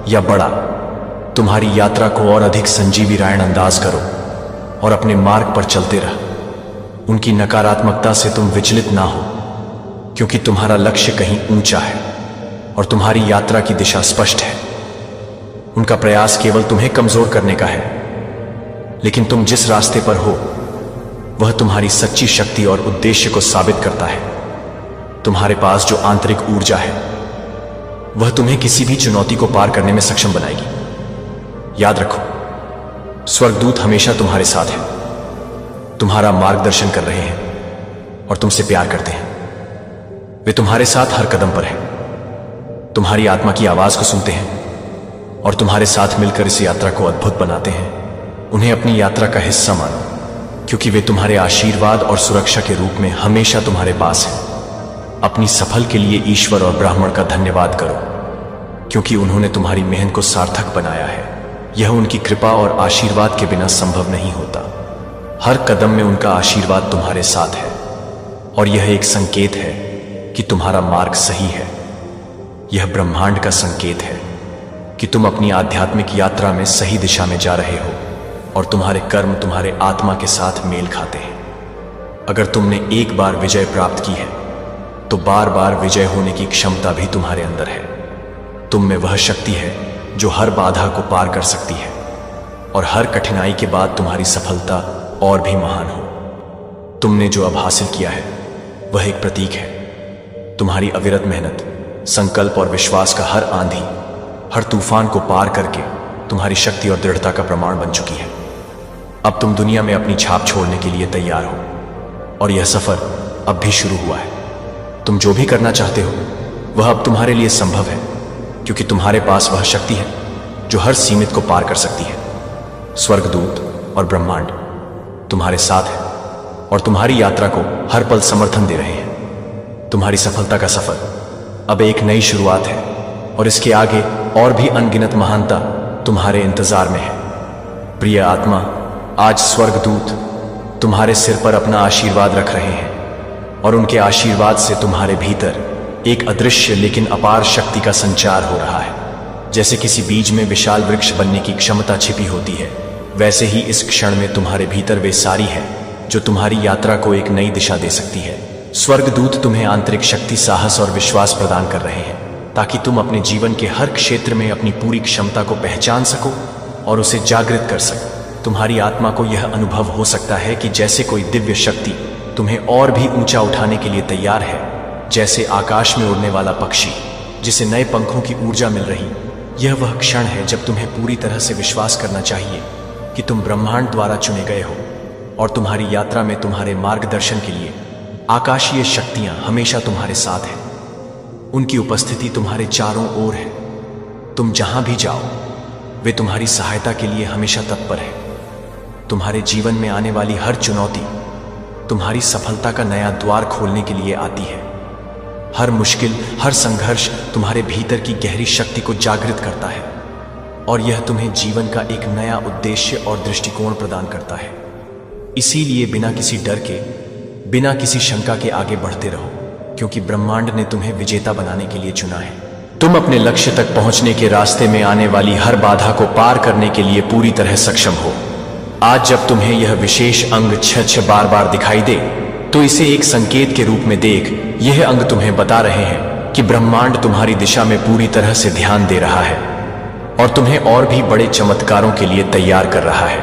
S1: या बड़ा, तुम्हारी यात्रा को और अधिक संजीवी रायण अंदाज करो और अपने मार्ग पर चलते रह। उनकी नकारात्मकता से तुम विचलित ना हो, क्योंकि तुम्हारा लक्ष्य कहीं ऊंचा है और तुम्हारी यात्रा की दिशा स्पष्ट है। उनका प्रयास केवल तुम्हें कमजोर करने का है, लेकिन तुम जिस रास्ते पर हो वह तुम्हारी सच्ची शक्ति और उद्देश्य को साबित करता है। तुम्हारे पास जो आंतरिक ऊर्जा है वह तुम्हें किसी भी चुनौती को पार करने में सक्षम बनाएगी। याद रखो, स्वर्गदूत हमेशा तुम्हारे साथ हैं, तुम्हारा मार्गदर्शन कर रहे हैं और तुमसे प्यार करते हैं। वे तुम्हारे साथ हर कदम पर हैं, तुम्हारी आत्मा की आवाज को सुनते हैं और तुम्हारे साथ मिलकर इस यात्रा को अद्भुत बनाते हैं। उन्हें अपनी यात्रा का हिस्सा मानो, क्योंकि वे तुम्हारे आशीर्वाद और सुरक्षा के रूप में हमेशा तुम्हारे पास हैं। अपनी सफल के लिए ईश्वर और ब्राह्मण का धन्यवाद करो, क्योंकि उन्होंने तुम्हारी मेहनत को सार्थक बनाया है। यह उनकी कृपा और आशीर्वाद के बिना संभव नहीं होता। हर कदम में उनका आशीर्वाद तुम्हारे साथ है और यह एक संकेत है कि तुम्हारा मार्ग सही है। यह ब्रह्मांड का संकेत है कि तुम अपनी आध्यात्मिक यात्रा में सही दिशा में जा रहे हो और तुम्हारे कर्म तुम्हारे आत्मा के साथ मेल खाते हैं। अगर तुमने एक बार विजय प्राप्त की है तो बार बार विजय होने की क्षमता भी तुम्हारे अंदर है। तुम में वह शक्ति है जो हर बाधा को पार कर सकती है और हर कठिनाई के बाद तुम्हारी सफलता और भी महान हो। तुमने जो अब हासिल किया है वह एक प्रतीक है। तुम्हारी अविरत मेहनत, संकल्प और विश्वास का हर आंधी, हर तूफान को पार करके तुम्हारी शक्ति और दृढ़ता का प्रमाण बन चुकी है। अब तुम दुनिया में अपनी छाप छोड़ने के लिए तैयार हो और यह सफर अब भी शुरू हुआ है। तुम जो भी करना चाहते हो वह अब तुम्हारे लिए संभव है, क्योंकि तुम्हारे पास वह शक्ति है जो हर सीमित को पार कर सकती है। स्वर्गदूत और ब्रह्मांड तुम्हारे साथ है और तुम्हारी यात्रा को हर पल समर्थन दे रहे हैं। तुम्हारी सफलता का सफर अब एक नई शुरुआत है और इसके आगे और भी अनगिनत महानता तुम्हारे इंतजार में है। प्रिय आत्मा, आज स्वर्गदूत तुम्हारे सिर पर अपना आशीर्वाद रख रहे हैं और उनके आशीर्वाद से तुम्हारे भीतर एक अदृश्य लेकिन अपार शक्ति का संचार हो रहा है। जैसे किसी बीज में विशाल वृक्ष बनने की क्षमता छिपी होती है, वैसे ही इस क्षण में तुम्हारे भीतर वे सारी है जो तुम्हारी यात्रा को एक नई दिशा दे सकती है। स्वर्गदूत तुम्हें आंतरिक शक्ति, साहस और विश्वास प्रदान कर रहे हैं ताकि तुम अपने जीवन के हर क्षेत्र में अपनी पूरी क्षमता को पहचान सको और उसे जागृत कर सको। तुम्हारी आत्मा को यह अनुभव हो सकता है कि जैसे कोई दिव्य शक्ति तुम्हें और भी ऊंचा उठाने के लिए तैयार है, जैसे आकाश में उड़ने वाला पक्षी जिसे नए पंखों की ऊर्जा मिल रही। यह वह क्षण है जब तुम्हें पूरी तरह से विश्वास करना चाहिए कि तुम ब्रह्मांड द्वारा चुने गए हो और तुम्हारी यात्रा में तुम्हारे मार्गदर्शन के लिए आकाशीय शक्तियां हमेशा तुम्हारे साथ हैं। उनकी उपस्थिति तुम्हारे चारों ओर है। तुम जहां भी जाओ वे तुम्हारी सहायता के लिए हमेशा तत्पर है। तुम्हारे जीवन में आने वाली हर चुनौती तुम्हारी सफलता का नया द्वार खोलने के लिए आती है। हर मुश्किल, हर संघर्ष तुम्हारे भीतर की गहरी शक्ति को जागृत करता है और यह तुम्हें जीवन का एक नया उद्देश्य और दृष्टिकोण प्रदान करता है। इसीलिए बिना किसी डर के, बिना किसी शंका के आगे बढ़ते रहो, क्योंकि ब्रह्मांड ने तुम्हें विजेता बनाने के लिए चुना है। तुम अपने लक्ष्य तक पहुंचने के रास्ते में आने वाली हर बाधा को पार करने के लिए पूरी तरह सक्षम हो। आज जब तुम्हें यह विशेष अंग छह बार बार दिखाई दे, तो इसे एक संकेत के रूप में देख। यह अंग तुम्हें बता रहे हैं कि ब्रह्मांड तुम्हारी दिशा में पूरी तरह से ध्यान दे रहा है और तुम्हें और भी बड़े चमत्कारों के लिए तैयार कर रहा है।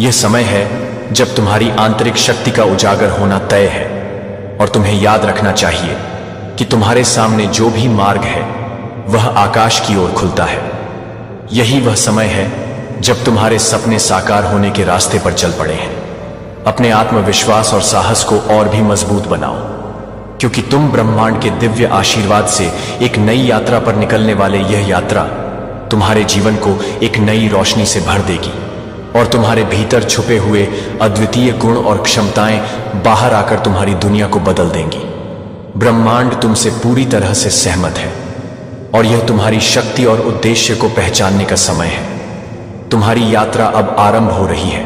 S1: यह समय है जब तुम्हारी आंतरिक शक्ति का उजागर होना तय है और तुम्हें याद रखना चाहिए कि तुम्हारे सामने जो भी मार्ग है वह आकाश की ओर खुलता है। यही वह समय है जब तुम्हारे सपने साकार होने के रास्ते पर चल पड़े हैं। अपने आत्मविश्वास और साहस को और भी मजबूत बनाओ, क्योंकि तुम ब्रह्मांड के दिव्य आशीर्वाद से एक नई यात्रा पर निकलने वाले। यह यात्रा तुम्हारे जीवन को एक नई रोशनी से भर देगी और तुम्हारे भीतर छुपे हुए अद्वितीय गुण और क्षमताएं बाहर आकर तुम्हारी दुनिया को बदल देंगी। ब्रह्मांड तुमसे पूरी तरह से सहमत है और यह तुम्हारी शक्ति और उद्देश्य को पहचानने का समय है। तुम्हारी यात्रा अब आरंभ हो रही है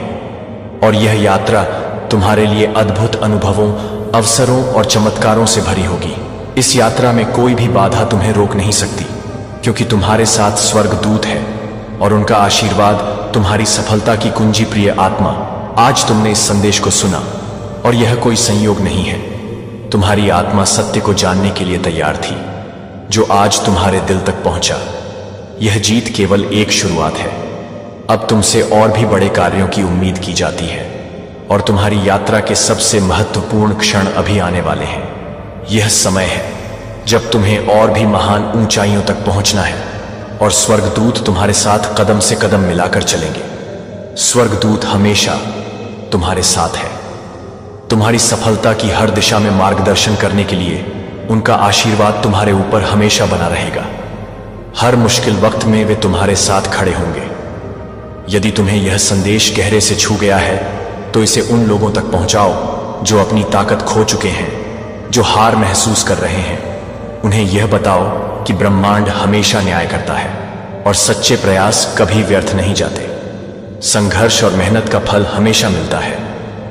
S1: और यह यात्रा तुम्हारे लिए अद्भुत अनुभवों, अवसरों और चमत्कारों से भरी होगी। इस यात्रा में कोई भी बाधा तुम्हें रोक नहीं सकती, क्योंकि तुम्हारे साथ स्वर्गदूत है और उनका आशीर्वाद तुम्हारी सफलता की कुंजी। प्रिय आत्मा, आज तुमने इस संदेश को सुना और यह कोई संयोग नहीं है। तुम्हारी आत्मा सत्य को जानने के लिए तैयार थी, जो आज तुम्हारे दिल तक पहुंचा। यह जीत केवल एक शुरुआत है। अब तुमसे और भी बड़े कार्यों की उम्मीद की जाती है और तुम्हारी यात्रा के सबसे महत्वपूर्ण क्षण अभी आने वाले हैं। यह समय है जब तुम्हें और भी महान ऊंचाइयों तक पहुंचना है और स्वर्गदूत तुम्हारे साथ कदम से कदम मिलाकर चलेंगे। स्वर्गदूत हमेशा तुम्हारे साथ है। तुम्हारी सफलता की हर दिशा में मार्गदर्शन करने के लिए उनका आशीर्वाद तुम्हारे ऊपर हमेशा बना रहेगा। हर मुश्किल वक्त में वे तुम्हारे साथ खड़े होंगे। यदि तुम्हें यह संदेश गहरे से छू गया है, तो इसे उन लोगों तक पहुंचाओ जो अपनी ताकत खो चुके हैं, जो हार महसूस कर रहे हैं। उन्हें यह बताओ कि ब्रह्मांड हमेशा न्याय करता है और सच्चे प्रयास कभी व्यर्थ नहीं जाते। संघर्ष और मेहनत का फल हमेशा मिलता है।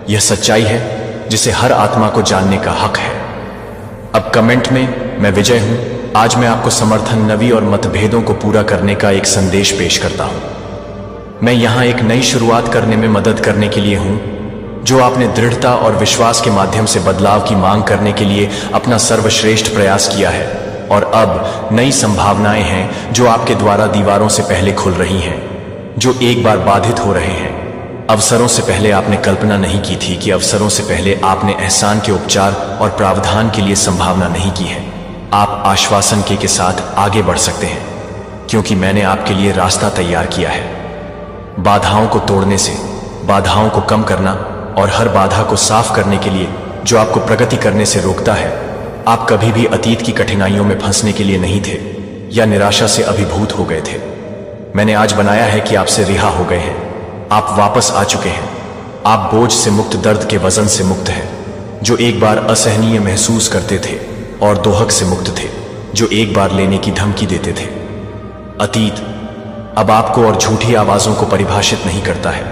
S1: यह सच्चाई है जिसे हर आत्मा को जानने का हक है। अब कमेंट में मैं विजय हूं। आज मैं आपको समर्थन, नवी और मतभेदों को पूरा करने का एक संदेश पेश करता हूं। मैं यहां एक नई शुरुआत करने में मदद करने के लिए हूं। जो आपने दृढ़ता और विश्वास के माध्यम से बदलाव की मांग करने के लिए अपना सर्वश्रेष्ठ प्रयास किया है, और अब नई संभावनाएं हैं जो आपके द्वारा दीवारों से पहले खुल रही हैं, जो एक बार बाधित हो रहे हैं। अवसरों से पहले आपने कल्पना नहीं की थी कि अवसरों से पहले आपने एहसान के उपचार और प्रावधान के लिए संभावना नहीं की है। आप आश्वासन के साथ आगे बढ़ सकते हैं, क्योंकि मैंने आपके लिए रास्ता तैयार किया है। बाधाओं को तोड़ने से, बाधाओं को कम करना और हर बाधा को साफ करने के लिए जो आपको प्रगति करने से रोकता है। आप कभी भी अतीत की कठिनाइयों में फंसने के लिए नहीं थे या निराशा से अभिभूत हो गए थे। मैंने आज बनाया है कि आपसे रिहा हो गए हैं। आप वापस आ चुके हैं। आप बोझ से मुक्त, दर्द के वजन से मुक्त हैं, जो एक बार असहनीय महसूस करते थे, और दोहक से मुक्त थे, जो एक बार लेने की धमकी देते थे। अतीत अब आपको और झूठी आवाजों को परिभाषित नहीं करता है,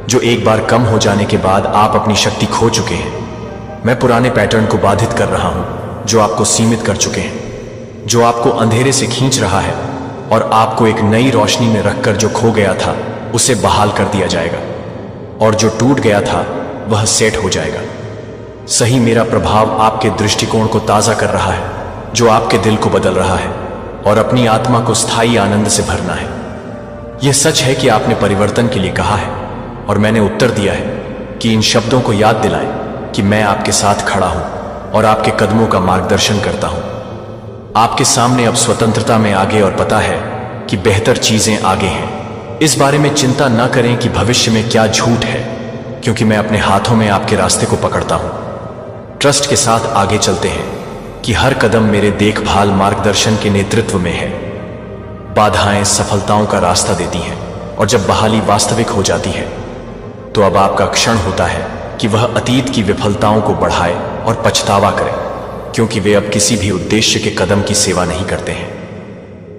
S1: जो एक बार कम हो जाने के बाद आप अपनी शक्ति खो चुके हैं। मैं पुराने पैटर्न को बाधित कर रहा हूं, जो आपको सीमित कर चुके हैं, जो आपको अंधेरे से खींच रहा है, और आपको एक नई रोशनी में रखकर जो खो गया था उसे बहाल कर दिया जाएगा, और जो टूट गया था वह सेट हो जाएगा। सही, मेरा प्रभाव आपके दृष्टिकोण को ताजा कर रहा है, जो आपके दिल को बदल रहा है और अपनी आत्मा को स्थायी आनंद से भरना है। यह सच है कि आपने परिवर्तन के लिए कहा है, और मैंने उत्तर दिया है कि इन शब्दों को याद दिलाएं कि मैं आपके साथ खड़ा हूं और आपके कदमों का मार्गदर्शन करता हूं। आपके सामने अब स्वतंत्रता में आगे, और पता है कि बेहतर चीजें आगे हैं। इस बारे में चिंता न करें कि भविष्य में क्या झूठ है, क्योंकि मैं अपने हाथों में आपके रास्ते को पकड़ता हूं। ट्रस्ट के साथ आगे चलते हैं कि हर कदम मेरे देखभाल, मार्गदर्शन के नेतृत्व में है। बाधाएं सफलताओं का रास्ता देती हैं, और जब बहाली वास्तविक हो जाती है, तो अब आपका क्षण होता है कि वह अतीत की विफलताओं को बढ़ाए और पछतावा करे, क्योंकि वे अब किसी भी उद्देश्य के कदम की सेवा नहीं करते हैं।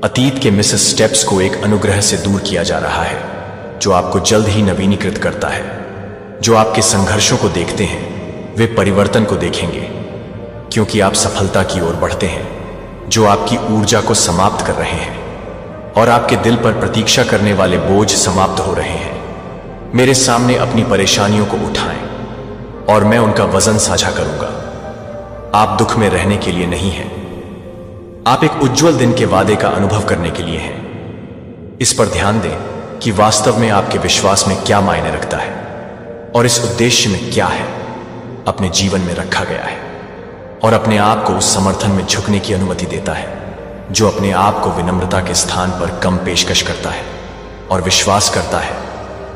S1: अतीत के मिस स्टेप्स को एक अनुग्रह से दूर किया जा रहा है, जो आपको जल्द ही नवीनीकृत करता है। जो आपके संघर्षों को देखते हैं वे परिवर्तन को देखेंगे, क्योंकि आप सफलता की ओर बढ़ते हैं। जो आपकी ऊर्जा को समाप्त कर रहे हैं और आपके दिल पर प्रतीक्षा करने वाले बोझ समाप्त हो रहे हैं। मेरे सामने अपनी परेशानियों को उठाएं और मैं उनका वजन साझा करूंगा। आप दुख में रहने के लिए नहीं हैं, आप एक उज्जवल दिन के वादे का अनुभव करने के लिए हैं। इस पर ध्यान दें कि वास्तव में आपके विश्वास में क्या मायने रखता है और इस उद्देश्य में क्या है अपने जीवन में रखा गया है, और अपने आप को उस समर्थन में झुकने की अनुमति देता है जो अपने आप को विनम्रता के स्थान पर कम पेशकश करता है और विश्वास करता है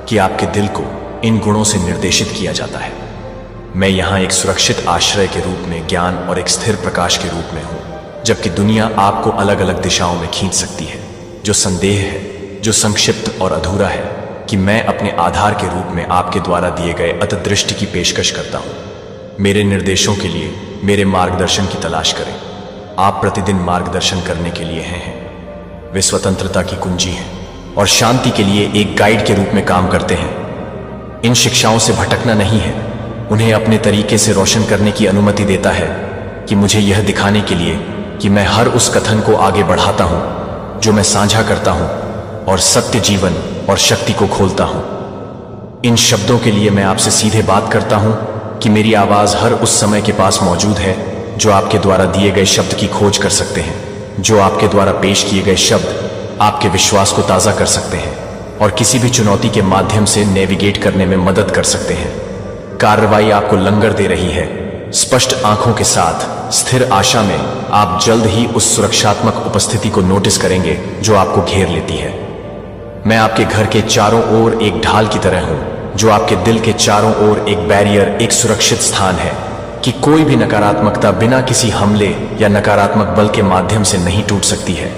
S1: कि आपके दिल को इन गुणों से निर्देशित किया जाता है। मैं यहां एक सुरक्षित आश्रय के रूप में, ज्ञान और एक स्थिर प्रकाश के रूप में हूं, जबकि दुनिया आपको अलग अलग दिशाओं में खींच सकती है। जो संदेह है, जो संक्षिप्त और अधूरा है, कि मैं अपने आधार के रूप में आपके द्वारा दिए गए अंतर्दृष्टि की पेशकश करता हूं। मेरे निर्देशों के लिए मेरे मार्गदर्शन की तलाश करें। आप प्रतिदिन मार्गदर्शन करने के लिए हैं। वे स्वतंत्रता की कुंजी हैं और शांति के लिए एक गाइड के रूप में काम करते हैं। इन शिक्षाओं से भटकना नहीं है, उन्हें अपने तरीके से रोशन करने की अनुमति देता है कि मुझे यह दिखाने के लिए कि मैं हर उस कथन को आगे बढ़ाता हूं जो मैं साझा करता हूं और सत्य, जीवन और शक्ति को खोलता हूं। इन शब्दों के लिए मैं आपसे सीधे बात करता हूं कि मेरी आवाज हर उस समय के पास मौजूद है जो आपके द्वारा दिए गए शब्द की खोज कर सकते हैं, जो आपके द्वारा पेश किए गए शब्द आपके विश्वास को ताज़ा कर सकते हैं और किसी भी चुनौती के माध्यम से नेविगेट करने में मदद कर सकते हैं। कार्रवाई आपको लंगर दे रही है। स्पष्ट आंखों के साथ, स्थिर आशा में, आप जल्द ही उस सुरक्षात्मक उपस्थिति को नोटिस करेंगे जो आपको घेर लेती है। मैं आपके घर के चारों ओर एक ढाल की तरह हूं, जो आपके दिल के चारों ओर एक बैरियर, एक सुरक्षित स्थान है कि कोई भी नकारात्मकता बिना किसी हमले या नकारात्मक बल के माध्यम से नहीं टूट सकती है।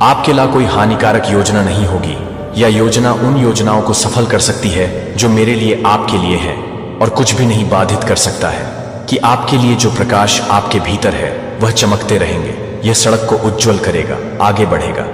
S1: आपके लिए कोई हानिकारक योजना नहीं होगी, या योजना उन योजनाओं को सफल कर सकती है जो मेरे लिए आपके लिए है, और कुछ भी नहीं बाधित कर सकता है कि आपके लिए जो प्रकाश आपके भीतर है वह चमकते रहेंगे। यह सड़क को उज्जवल करेगा, आगे बढ़ेगा।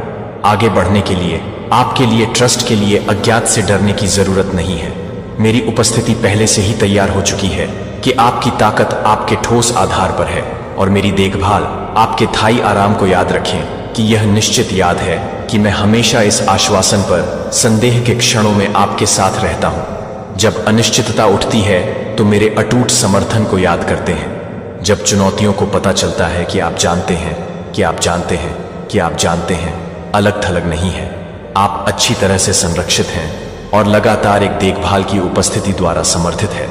S1: आगे बढ़ने के लिए, आपके लिए, ट्रस्ट के लिए अज्ञात से डरने की जरूरत नहीं है। मेरी उपस्थिति पहले से ही तैयार हो चुकी है कि आपकी ताकत आपके ठोस आधार पर है, और मेरी देखभाल आपके थाई आराम को याद रखें कि यह निश्चित याद है कि मैं हमेशा इस आश्वासन पर संदेह के क्षणों में आपके साथ रहता हूं। जब अनिश्चितता उठती है तो मेरे अटूट समर्थन को याद करते हैं। जब चुनौतियों को पता चलता है कि आप जानते हैं कि आप जानते हैं कि आप जानते हैं, अलग थलग नहीं है, आप अच्छी तरह से संरक्षित हैं और लगातार एक देखभाल की उपस्थिति द्वारा समर्थित है।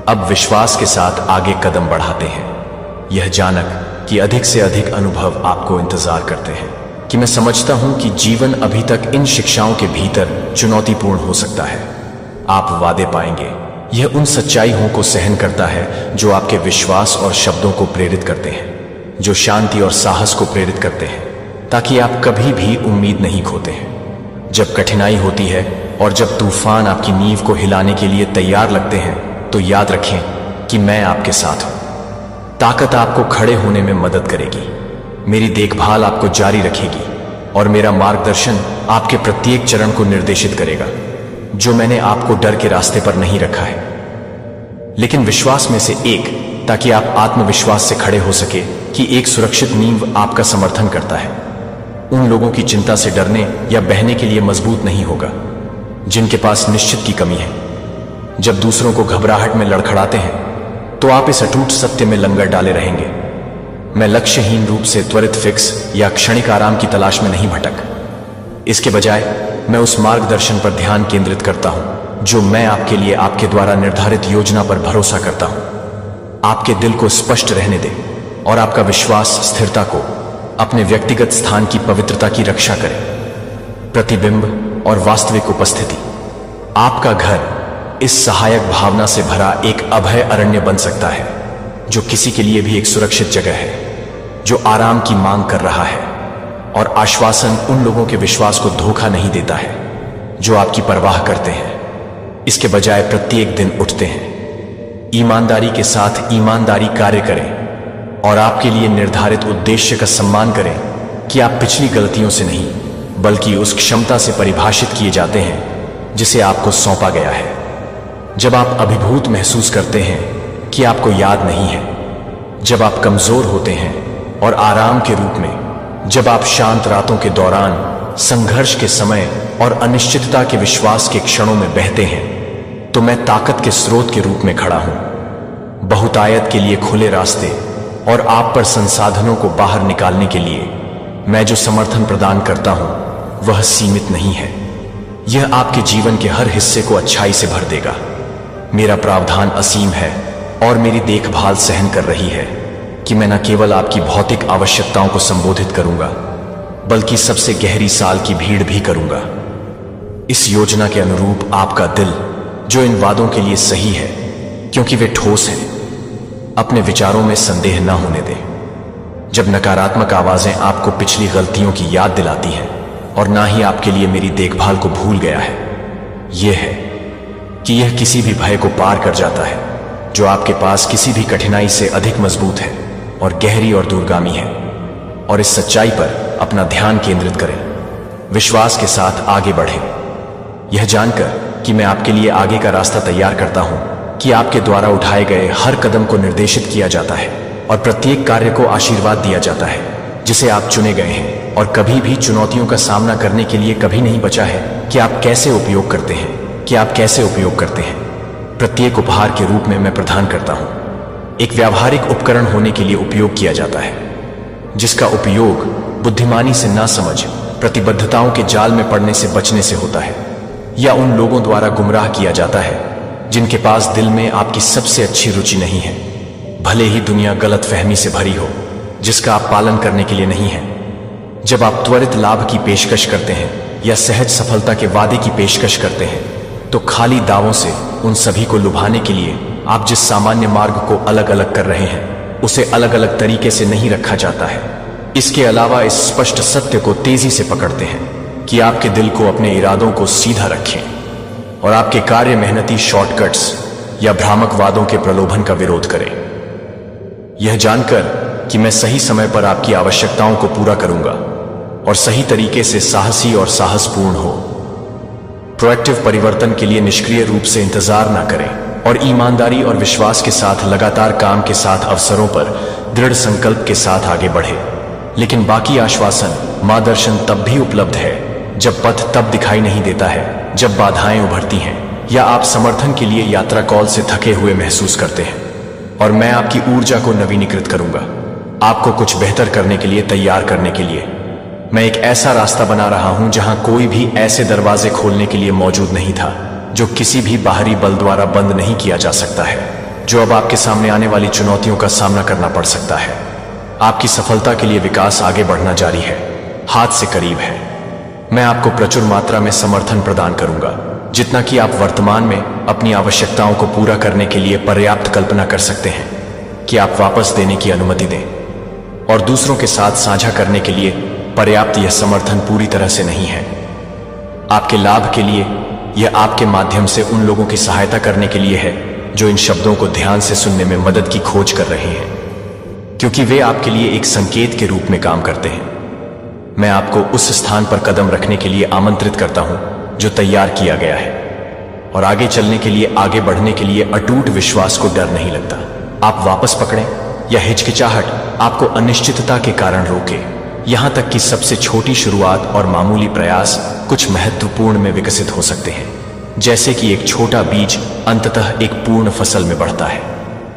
S1: अब विश्वास के साथ आगे कदम बढ़ाते हैं, यह जानक कि अधिक से अधिक अनुभव आपको इंतजार करते हैं, कि मैं समझता हूं कि जीवन अभी तक इन शिक्षाओं के भीतर चुनौतीपूर्ण हो सकता है। आप वादे पाएंगे। यह उन सच्चाइयों को सहन करता है जो आपके विश्वास और शब्दों को प्रेरित करते हैं, जो शांति और साहस को प्रेरित करते हैं, ताकि आप कभी भी उम्मीद नहीं खोते हैं। जब कठिनाई होती है और जब तूफान आपकी नींव को हिलाने के लिए तैयार लगते हैं, तो याद रखें कि मैं आपके साथ हूं। ताकत आपको खड़े होने में मदद करेगी, मेरी देखभाल आपको जारी रखेगी, और मेरा मार्गदर्शन आपके प्रत्येक चरण को निर्देशित करेगा, जो मैंने आपको डर के रास्ते पर नहीं रखा है, लेकिन विश्वास में से एक, ताकि आप आत्मविश्वास से खड़े हो सके कि एक सुरक्षित नींव आपका समर्थन करता है। उन लोगों की चिंता से डरने या बहने के लिए मजबूत नहीं होगा जिनके पास निश्चित की कमी है। जब दूसरों को घबराहट में लड़खड़ाते हैं तो आप इस अटूट सत्य में लंगर डाले रहेंगे, मैं लक्ष्यहीन रूप से त्वरित फिक्स या क्षणिक आराम की तलाश में नहीं भटक। इसके बजाय मैं उस मार्गदर्शन पर ध्यान केंद्रित करता हूं जो मैं आपके लिए आपके द्वारा निर्धारित योजना पर भरोसा करता हूं। आपके दिल को स्पष्ट रहने दें और आपका विश्वास स्थिरता को, अपने व्यक्तिगत स्थान की पवित्रता की रक्षा करे। प्रतिबिंब और वास्तविक उपस्थिति। आपका घर इस सहायक भावना से भरा एक अभय अरण्य बन सकता है जो किसी के लिए भी एक सुरक्षित जगह है, जो आराम की मांग कर रहा है, और आश्वासन उन लोगों के विश्वास को धोखा नहीं देता है जो आपकी परवाह करते हैं। इसके बजाय प्रत्येक दिन उठते हैं, ईमानदारी के साथ ईमानदारी कार्य करें और आपके लिए निर्धारित उद्देश्य का सम्मान करें कि आप पिछली गलतियों से नहीं बल्कि उस क्षमता से परिभाषित किए जाते हैं जिसे आपको सौंपा गया है। जब आप अभिभूत महसूस करते हैं कि आपको याद नहीं है, जब आप कमजोर होते हैं और आराम के रूप में जब आप शांत रातों के दौरान, संघर्ष के समय और अनिश्चितता के विश्वास के क्षणों में बहते हैं, तो मैं ताकत के स्रोत के रूप में खड़ा हूं। बहुतायत के लिए खुले रास्ते और आप पर संसाधनों को बाहर निकालने के लिए मैं जो समर्थन प्रदान करता हूं वह सीमित नहीं है। यह आपके जीवन के हर हिस्से को अच्छाई से भर देगा। मेरा प्रावधान असीम है और मेरी देखभाल सहन कर रही है कि मैं न केवल आपकी भौतिक आवश्यकताओं को संबोधित करूंगा, बल्कि सबसे गहरी साल की भीड़ भी करूंगा। इस योजना के अनुरूप आपका दिल, जो इन वादों के लिए सही है क्योंकि वे ठोस हैं, अपने विचारों में संदेह न होने दें। जब नकारात्मक आवाजें आपको पिछली गलतियों की याद दिलाती हैं और ना ही आपके लिए मेरी देखभाल को भूल गया है, यह है कि यह किसी भी भय को पार कर जाता है जो आपके पास किसी भी कठिनाई से अधिक मजबूत है और गहरी और दूरगामी है। और इस सच्चाई पर अपना ध्यान केंद्रित करें, विश्वास के साथ आगे बढ़ें, यह जानकर कि मैं आपके लिए आगे का रास्ता तैयार करता हूं, कि आपके द्वारा उठाए गए हर कदम को निर्देशित किया जाता है और प्रत्येक कार्य को आशीर्वाद दिया जाता है जिसे आप चुने गए हैं, और कभी भी चुनौतियों का सामना करने के लिए कभी नहीं बचा है कि आप कैसे उपयोग करते हैं, प्रत्येक उपहार के रूप में मैं प्रदान करता हूं, एक व्यावहारिक उपकरण होने के लिए उपयोग किया जाता है, जिसका उपयोग बुद्धिमानी से ना समझ, प्रतिबद्धताओं के जाल में पड़ने से बचने से होता है, या उन लोगों द्वारा गुमराह किया जाता है जिनके पास दिल में आपकी सबसे अच्छी रुचि नहीं है, भले ही दुनिया गलतफहमी से भरी हो जिसका आप पालन करने के लिए नहीं है। जब आप त्वरित लाभ की पेशकश करते हैं या सहज सफलता के वादे की पेशकश करते हैं, तो खाली दावों से उन सभी को लुभाने के लिए आप जिस सामान्य मार्ग को अलग अलग कर रहे हैं उसे अलग अलग तरीके से नहीं रखा जाता है। इसके अलावा इस स्पष्ट सत्य को तेजी से पकड़ते हैं कि आपके दिल को अपने इरादों को सीधा रखें और आपके कार्य मेहनती शॉर्टकट्स या भ्रामक वादों के प्रलोभन का विरोध करें, यह जानकर कि मैं सही समय पर आपकी आवश्यकताओं को पूरा करूंगा और सही तरीके से साहसी और साहसपूर्ण हो। प्रोएक्टिव परिवर्तन के लिए निष्क्रिय रूप से इंतजार न करें और ईमानदारी और विश्वास के साथ लगातार काम के साथ अवसरों पर दृढ़ संकल्प के साथ आगे बढ़े। लेकिन बाकी आश्वासन, मार्गदर्शन तब भी उपलब्ध है जब पथ तब दिखाई नहीं देता है, जब बाधाएं उभरती हैं या आप समर्थन के लिए यात्रा कॉल से थके हुए महसूस करते हैं। और मैं आपकी ऊर्जा को नवीनीकृत करूंगा, आपको कुछ बेहतर करने के लिए तैयार करने के लिए। मैं एक ऐसा रास्ता बना रहा हूं जहां कोई भी ऐसे दरवाजे खोलने के लिए मौजूद नहीं था जो किसी भी बाहरी बल द्वारा बंद नहीं किया जा सकता है, जो अब आपके सामने आने वाली चुनौतियों का सामना करना पड़ सकता है। आपकी सफलता के लिए विकास आगे बढ़ना जारी है, हाथ से करीब है। मैं आपको प्रचुर मात्रा में समर्थन प्रदान करूंगा, जितना कि आप वर्तमान में अपनी आवश्यकताओं को पूरा करने के लिए पर्याप्त कल्पना कर सकते हैं कि आप वापस देने की अनुमति दें, और दूसरों के साथ साझा करने के लिए पर्याप्त यह समर्थन पूरी तरह से नहीं है। आपके लाभ के लिए यह आपके माध्यम से उन लोगों की सहायता करने के लिए है जो इन शब्दों को ध्यान से सुनने में मदद की खोज कर रहे हैं, क्योंकि वे आपके लिए एक संकेत के रूप में काम करते हैं। मैं आपको उस स्थान पर कदम रखने के लिए आमंत्रित करता हूं जो तैयार किया गया है, और आगे चलने के लिए, आगे बढ़ने के लिए अटूट विश्वास को डर नहीं लगता। आप वापस पकड़ें या हिचकिचाहट आपको अनिश्चितता के कारण रोके, यहां तक कि सबसे छोटी शुरुआत और मामूली प्रयास कुछ महत्वपूर्ण में विकसित हो सकते हैं, जैसे कि एक छोटा बीज अंततः एक पूर्ण फसल में बढ़ता है।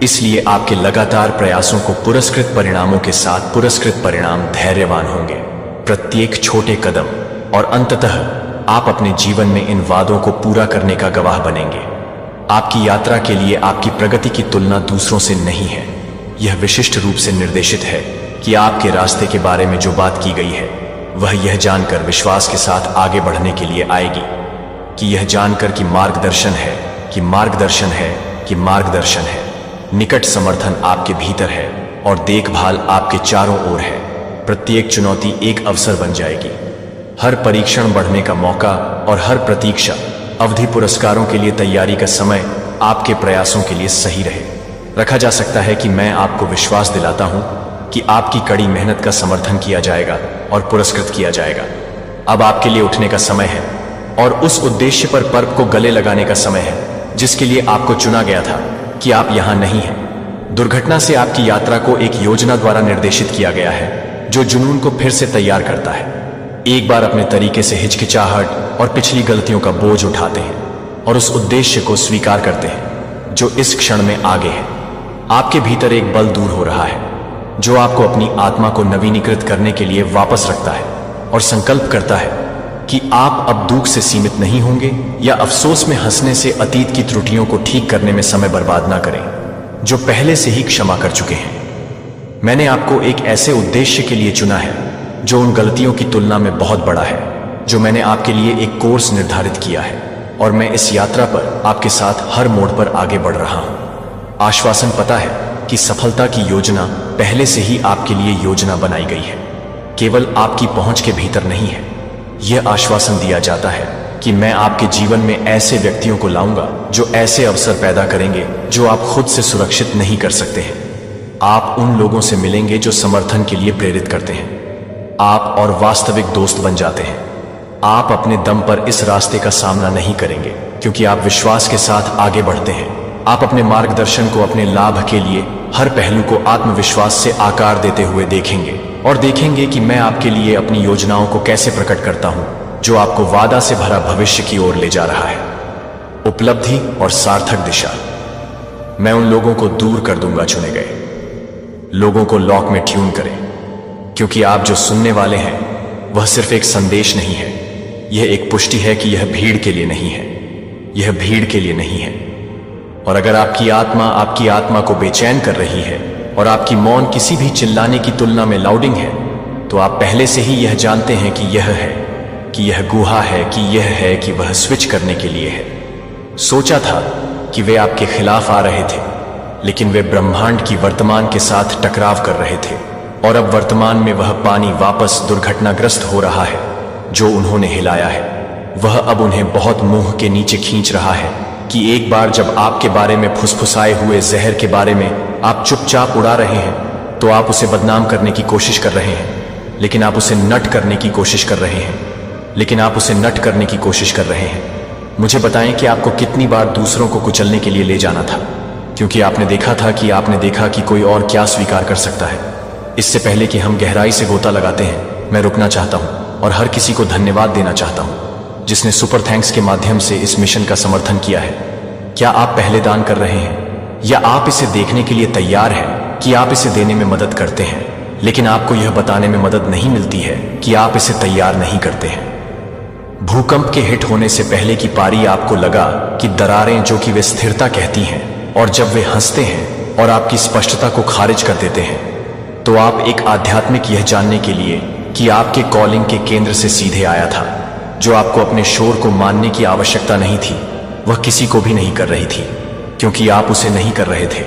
S1: इसलिए आपके लगातार प्रयासों को पुरस्कृत परिणामों के साथ पुरस्कृत परिणाम धैर्यवान होंगे, प्रत्येक छोटे कदम, और अंततः आप अपने जीवन में इन वादों को पूरा करने का गवाह बनेंगे। आपकी यात्रा के लिए आपकी प्रगति की तुलना दूसरों से नहीं है, यह विशिष्ट रूप से निर्देशित है कि आपके रास्ते के बारे में जो बात की गई है वह यह जानकर विश्वास के साथ आगे बढ़ने के लिए आएगी कि यह जानकर कि मार्गदर्शन है, कि मार्गदर्शन है, कि मार्गदर्शन है। निकट समर्थन आपके भीतर है और देखभाल आपके चारों ओर है। प्रत्येक चुनौती एक अवसर बन जाएगी, हर परीक्षण बढ़ने का मौका, और हर प्रतीक्षा अवधि पुरस्कारों के लिए तैयारी का समय आपके प्रयासों के लिए सही रहे। रखा जा सकता है कि मैं आपको विश्वास दिलाता हूं कि आपकी कड़ी मेहनत का समर्थन किया जाएगा और पुरस्कृत किया जाएगा। अब आपके लिए उठने का समय है और उस उद्देश्य पर पर्व को गले लगाने का समय है जिसके लिए आपको चुना गया था कि आप यहां नहीं हैं। दुर्घटना से आपकी यात्रा को एक योजना द्वारा निर्देशित किया गया है, जो जुनून को फिर से तैयार करता है। एक बार अपने तरीके से हिचकिचाहट और पिछली गलतियों का बोझ उठाते हैं और उस उद्देश्य को स्वीकार करते हैं जो इस क्षण में आगे है। आपके भीतर एक बल दूर हो रहा है जो आपको अपनी आत्मा को नवीनीकृत करने के लिए वापस रखता है और संकल्प करता है कि आप अब दुख से सीमित नहीं होंगे या अफसोस में हंसने से अतीत की त्रुटियों को ठीक करने में समय बर्बाद ना करें जो पहले से ही क्षमा कर चुके हैं। मैंने आपको एक ऐसे उद्देश्य के लिए चुना है जो उन गलतियों की तुलना में बहुत बड़ा है, जो मैंने आपके लिए एक कोर्स निर्धारित किया है और मैं इस यात्रा पर आपके साथ हर मोड़ पर आगे बढ़ रहा हूं। आश्वासन पता है कि सफलता की योजना पहले से ही आपके लिए योजना बनाई गई है, केवल आपकी पहुंच के भीतर नहीं है। यह आश्वासन दिया जाता है कि मैं आपके जीवन में ऐसे व्यक्तियों को लाऊंगा जो ऐसे अवसर पैदा करेंगे जो आप खुद से सुरक्षित नहीं कर सकते हैं। आप उन लोगों से मिलेंगे जो समर्थन के लिए प्रेरित करते हैं। आप और वास्तविक दोस्त बन जाते हैं। आप अपने दम पर इस रास्ते का सामना नहीं करेंगे क्योंकि आप विश्वास के साथ आगे बढ़ते हैं। आप अपने मार्गदर्शन को अपने लाभ के लिए हर पहलू को आत्मविश्वास से आकार देते हुए देखेंगे और देखेंगे कि मैं आपके लिए अपनी योजनाओं को कैसे प्रकट करता हूं जो आपको वादा से भरा भविष्य की ओर ले जा रहा है। उपलब्धि और सार्थक दिशा। मैं उन लोगों को दूर कर दूंगा, चुने गए लोगों को लॉक में ट्यून करें, क्योंकि आप जो सुनने वाले हैं वह सिर्फ एक संदेश नहीं है, यह एक पुष्टि है कि यह भीड़ के लिए नहीं है, यह भीड़ के लिए नहीं है। और अगर आपकी आत्मा को बेचैन कर रही है और आपकी मौन किसी भी चिल्लाने की तुलना में लाउडिंग है, तो आप पहले से ही यह जानते हैं कि यह है, कि यह गुहा है, कि यह है कि वह स्विच करने के लिए है। सोचा था कि वे आपके खिलाफ आ रहे थे, लेकिन वे ब्रह्मांड की वर्तमान के साथ टकराव कर रहे थे और अब वर्तमान में वह पानी वापस दुर्घटनाग्रस्त हो रहा है जो उन्होंने हिलाया है। वह अब उन्हें बहुत मुंह के नीचे खींच रहा है कि एक बार जब आपके बारे में फुसफुसाए हुए जहर के बारे में आप चुपचाप उड़ा रहे हैं तो आप उसे बदनाम करने की कोशिश कर रहे हैं, लेकिन आप उसे नट करने की कोशिश कर रहे हैं, लेकिन आप उसे नट करने की कोशिश कर रहे हैं। मुझे बताएं कि आपको कितनी बार दूसरों को कुचलने के लिए ले जाना था, क्योंकि आपने देखा कि कोई और क्या स्वीकार कर सकता है। इससे पहले कि हम गहराई से गोता लगाते हैं, मैं रुकना चाहता हूं और हर किसी को धन्यवाद देना चाहता हूं जिसने सुपर थैंक्स के माध्यम से इस मिशन का समर्थन किया है। क्या आप पहले दान कर रहे हैं या आप इसे देखने के लिए तैयार हैं कि आप इसे देने में मदद करते हैं, लेकिन आपको यह बताने में मदद नहीं मिलती है कि आप इसे तैयार नहीं करते हैं। भूकंप के हिट होने से पहले की पारी आपको लगा कि दरारें जो कि वे स्थिरता कहती हैं और जब वे हंसते हैं और आपकी स्पष्टता को खारिज कर देते हैं, तो आप एक आध्यात्मिक यह जानने के लिए कि आपके कॉलिंग के केंद्र से सीधे आया था, जो आपको अपने शोर को मानने की आवश्यकता नहीं थी, वह किसी को भी नहीं कर रही थी, क्योंकि आप उसे नहीं कर रहे थे।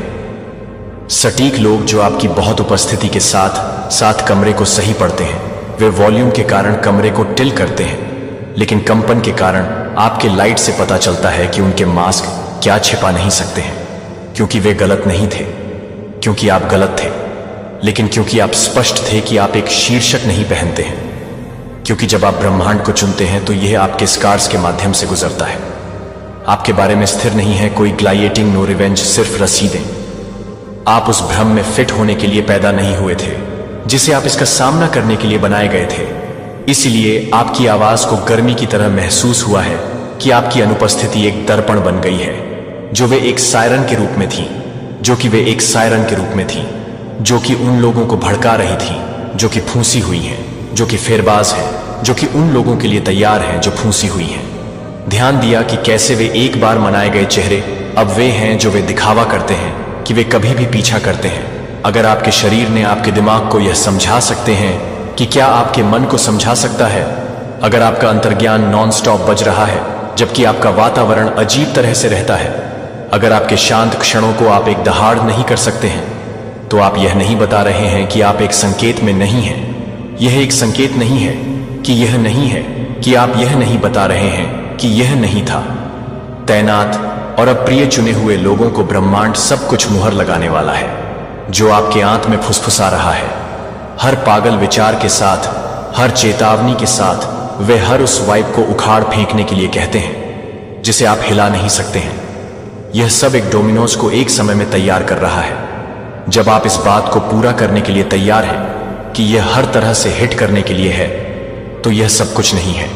S1: सटीक लोग जो आपकी बहुत उपस्थिति के साथ साथ कमरे को सही पढ़ते हैं, वे वॉल्यूम के कारण कमरे को टिल करते हैं, लेकिन कंपन के कारण आपके लाइट से पता चलता है कि उनके मास्क क्या छिपा नहीं सकते हैं, क्योंकि वे गलत नहीं थे, क्योंकि आप गलत थे, लेकिन क्योंकि आप स्पष्ट थे कि आप एक शीर्षक नहीं पहनते हैं। क्योंकि जब आप ब्रह्मांड को चुनते हैं तो यह आपके स्कार्स के माध्यम से गुजरता है। आपके बारे में स्थिर नहीं है कोई ग्लाइएटिंग नो रिवेंज, सिर्फ रसीदें। आप उस भ्रम में फिट होने के लिए पैदा नहीं हुए थे जिसे आप इसका सामना करने के लिए बनाए गए थे। इसलिए आपकी आवाज को गर्मी की तरह महसूस हुआ है कि आपकी अनुपस्थिति एक दर्पण बन गई है, जो वे एक सायरन के रूप में थी, जो कि उन लोगों को भड़का रही थी जो कि फूंसी हुई हैं, जो कि फेरबाज हैं, जो कि उन लोगों के लिए तैयार हैं जो फूंसी हुई हैं। ध्यान दिया कि कैसे वे एक बार मनाए गए चेहरे अब वे हैं जो वे दिखावा करते हैं कि वे कभी भी पीछा करते हैं। अगर आपके शरीर ने आपके दिमाग को यह समझा सकते हैं कि क्या आपके मन को समझा सकता है, अगर आपका अंतर्ज्ञान नॉन स्टॉप बज रहा है जबकि आपका वातावरण अजीब तरह से रहता है, अगर आपके शांत क्षणों को आप एक दहाड़ नहीं कर सकते हैं, तो आप यह नहीं बता रहे हैं कि आप एक संकेत में नहीं हैं। यह एक संकेत नहीं है कि यह नहीं है, कि आप यह नहीं बता रहे हैं कि यह नहीं था। तैनात और अप्रिय चुने हुए लोगों को ब्रह्मांड सब कुछ मुहर लगाने वाला है जो आपके आंत में फुसफुसा रहा है। हर पागल विचार के साथ, हर चेतावनी के साथ, वे हर उस वाइब को उखाड़ फेंकने के लिए कहते हैं जिसे आप हिला नहीं सकते हैं। यह सब एक डोमिनोज को एक समय में तैयार कर रहा है। जब आप इस बात को पूरा करने के लिए तैयार हैं कि यह हर तरह से हिट करने के लिए है, तो यह सब कुछ नहीं है।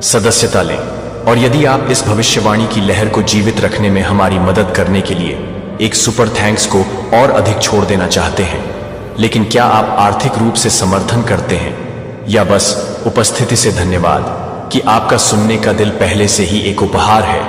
S1: सदस्यता लें, और यदि आप इस भविष्यवाणी की लहर को जीवित रखने में हमारी मदद करने के लिए एक सुपर थैंक्स को और अधिक छोड़ देना चाहते हैं, लेकिन क्या आप आर्थिक रूप से समर्थन करते हैं या बस उपस्थिति से धन्यवाद कि आपका सुनने का दिल पहले से ही एक उपहार है,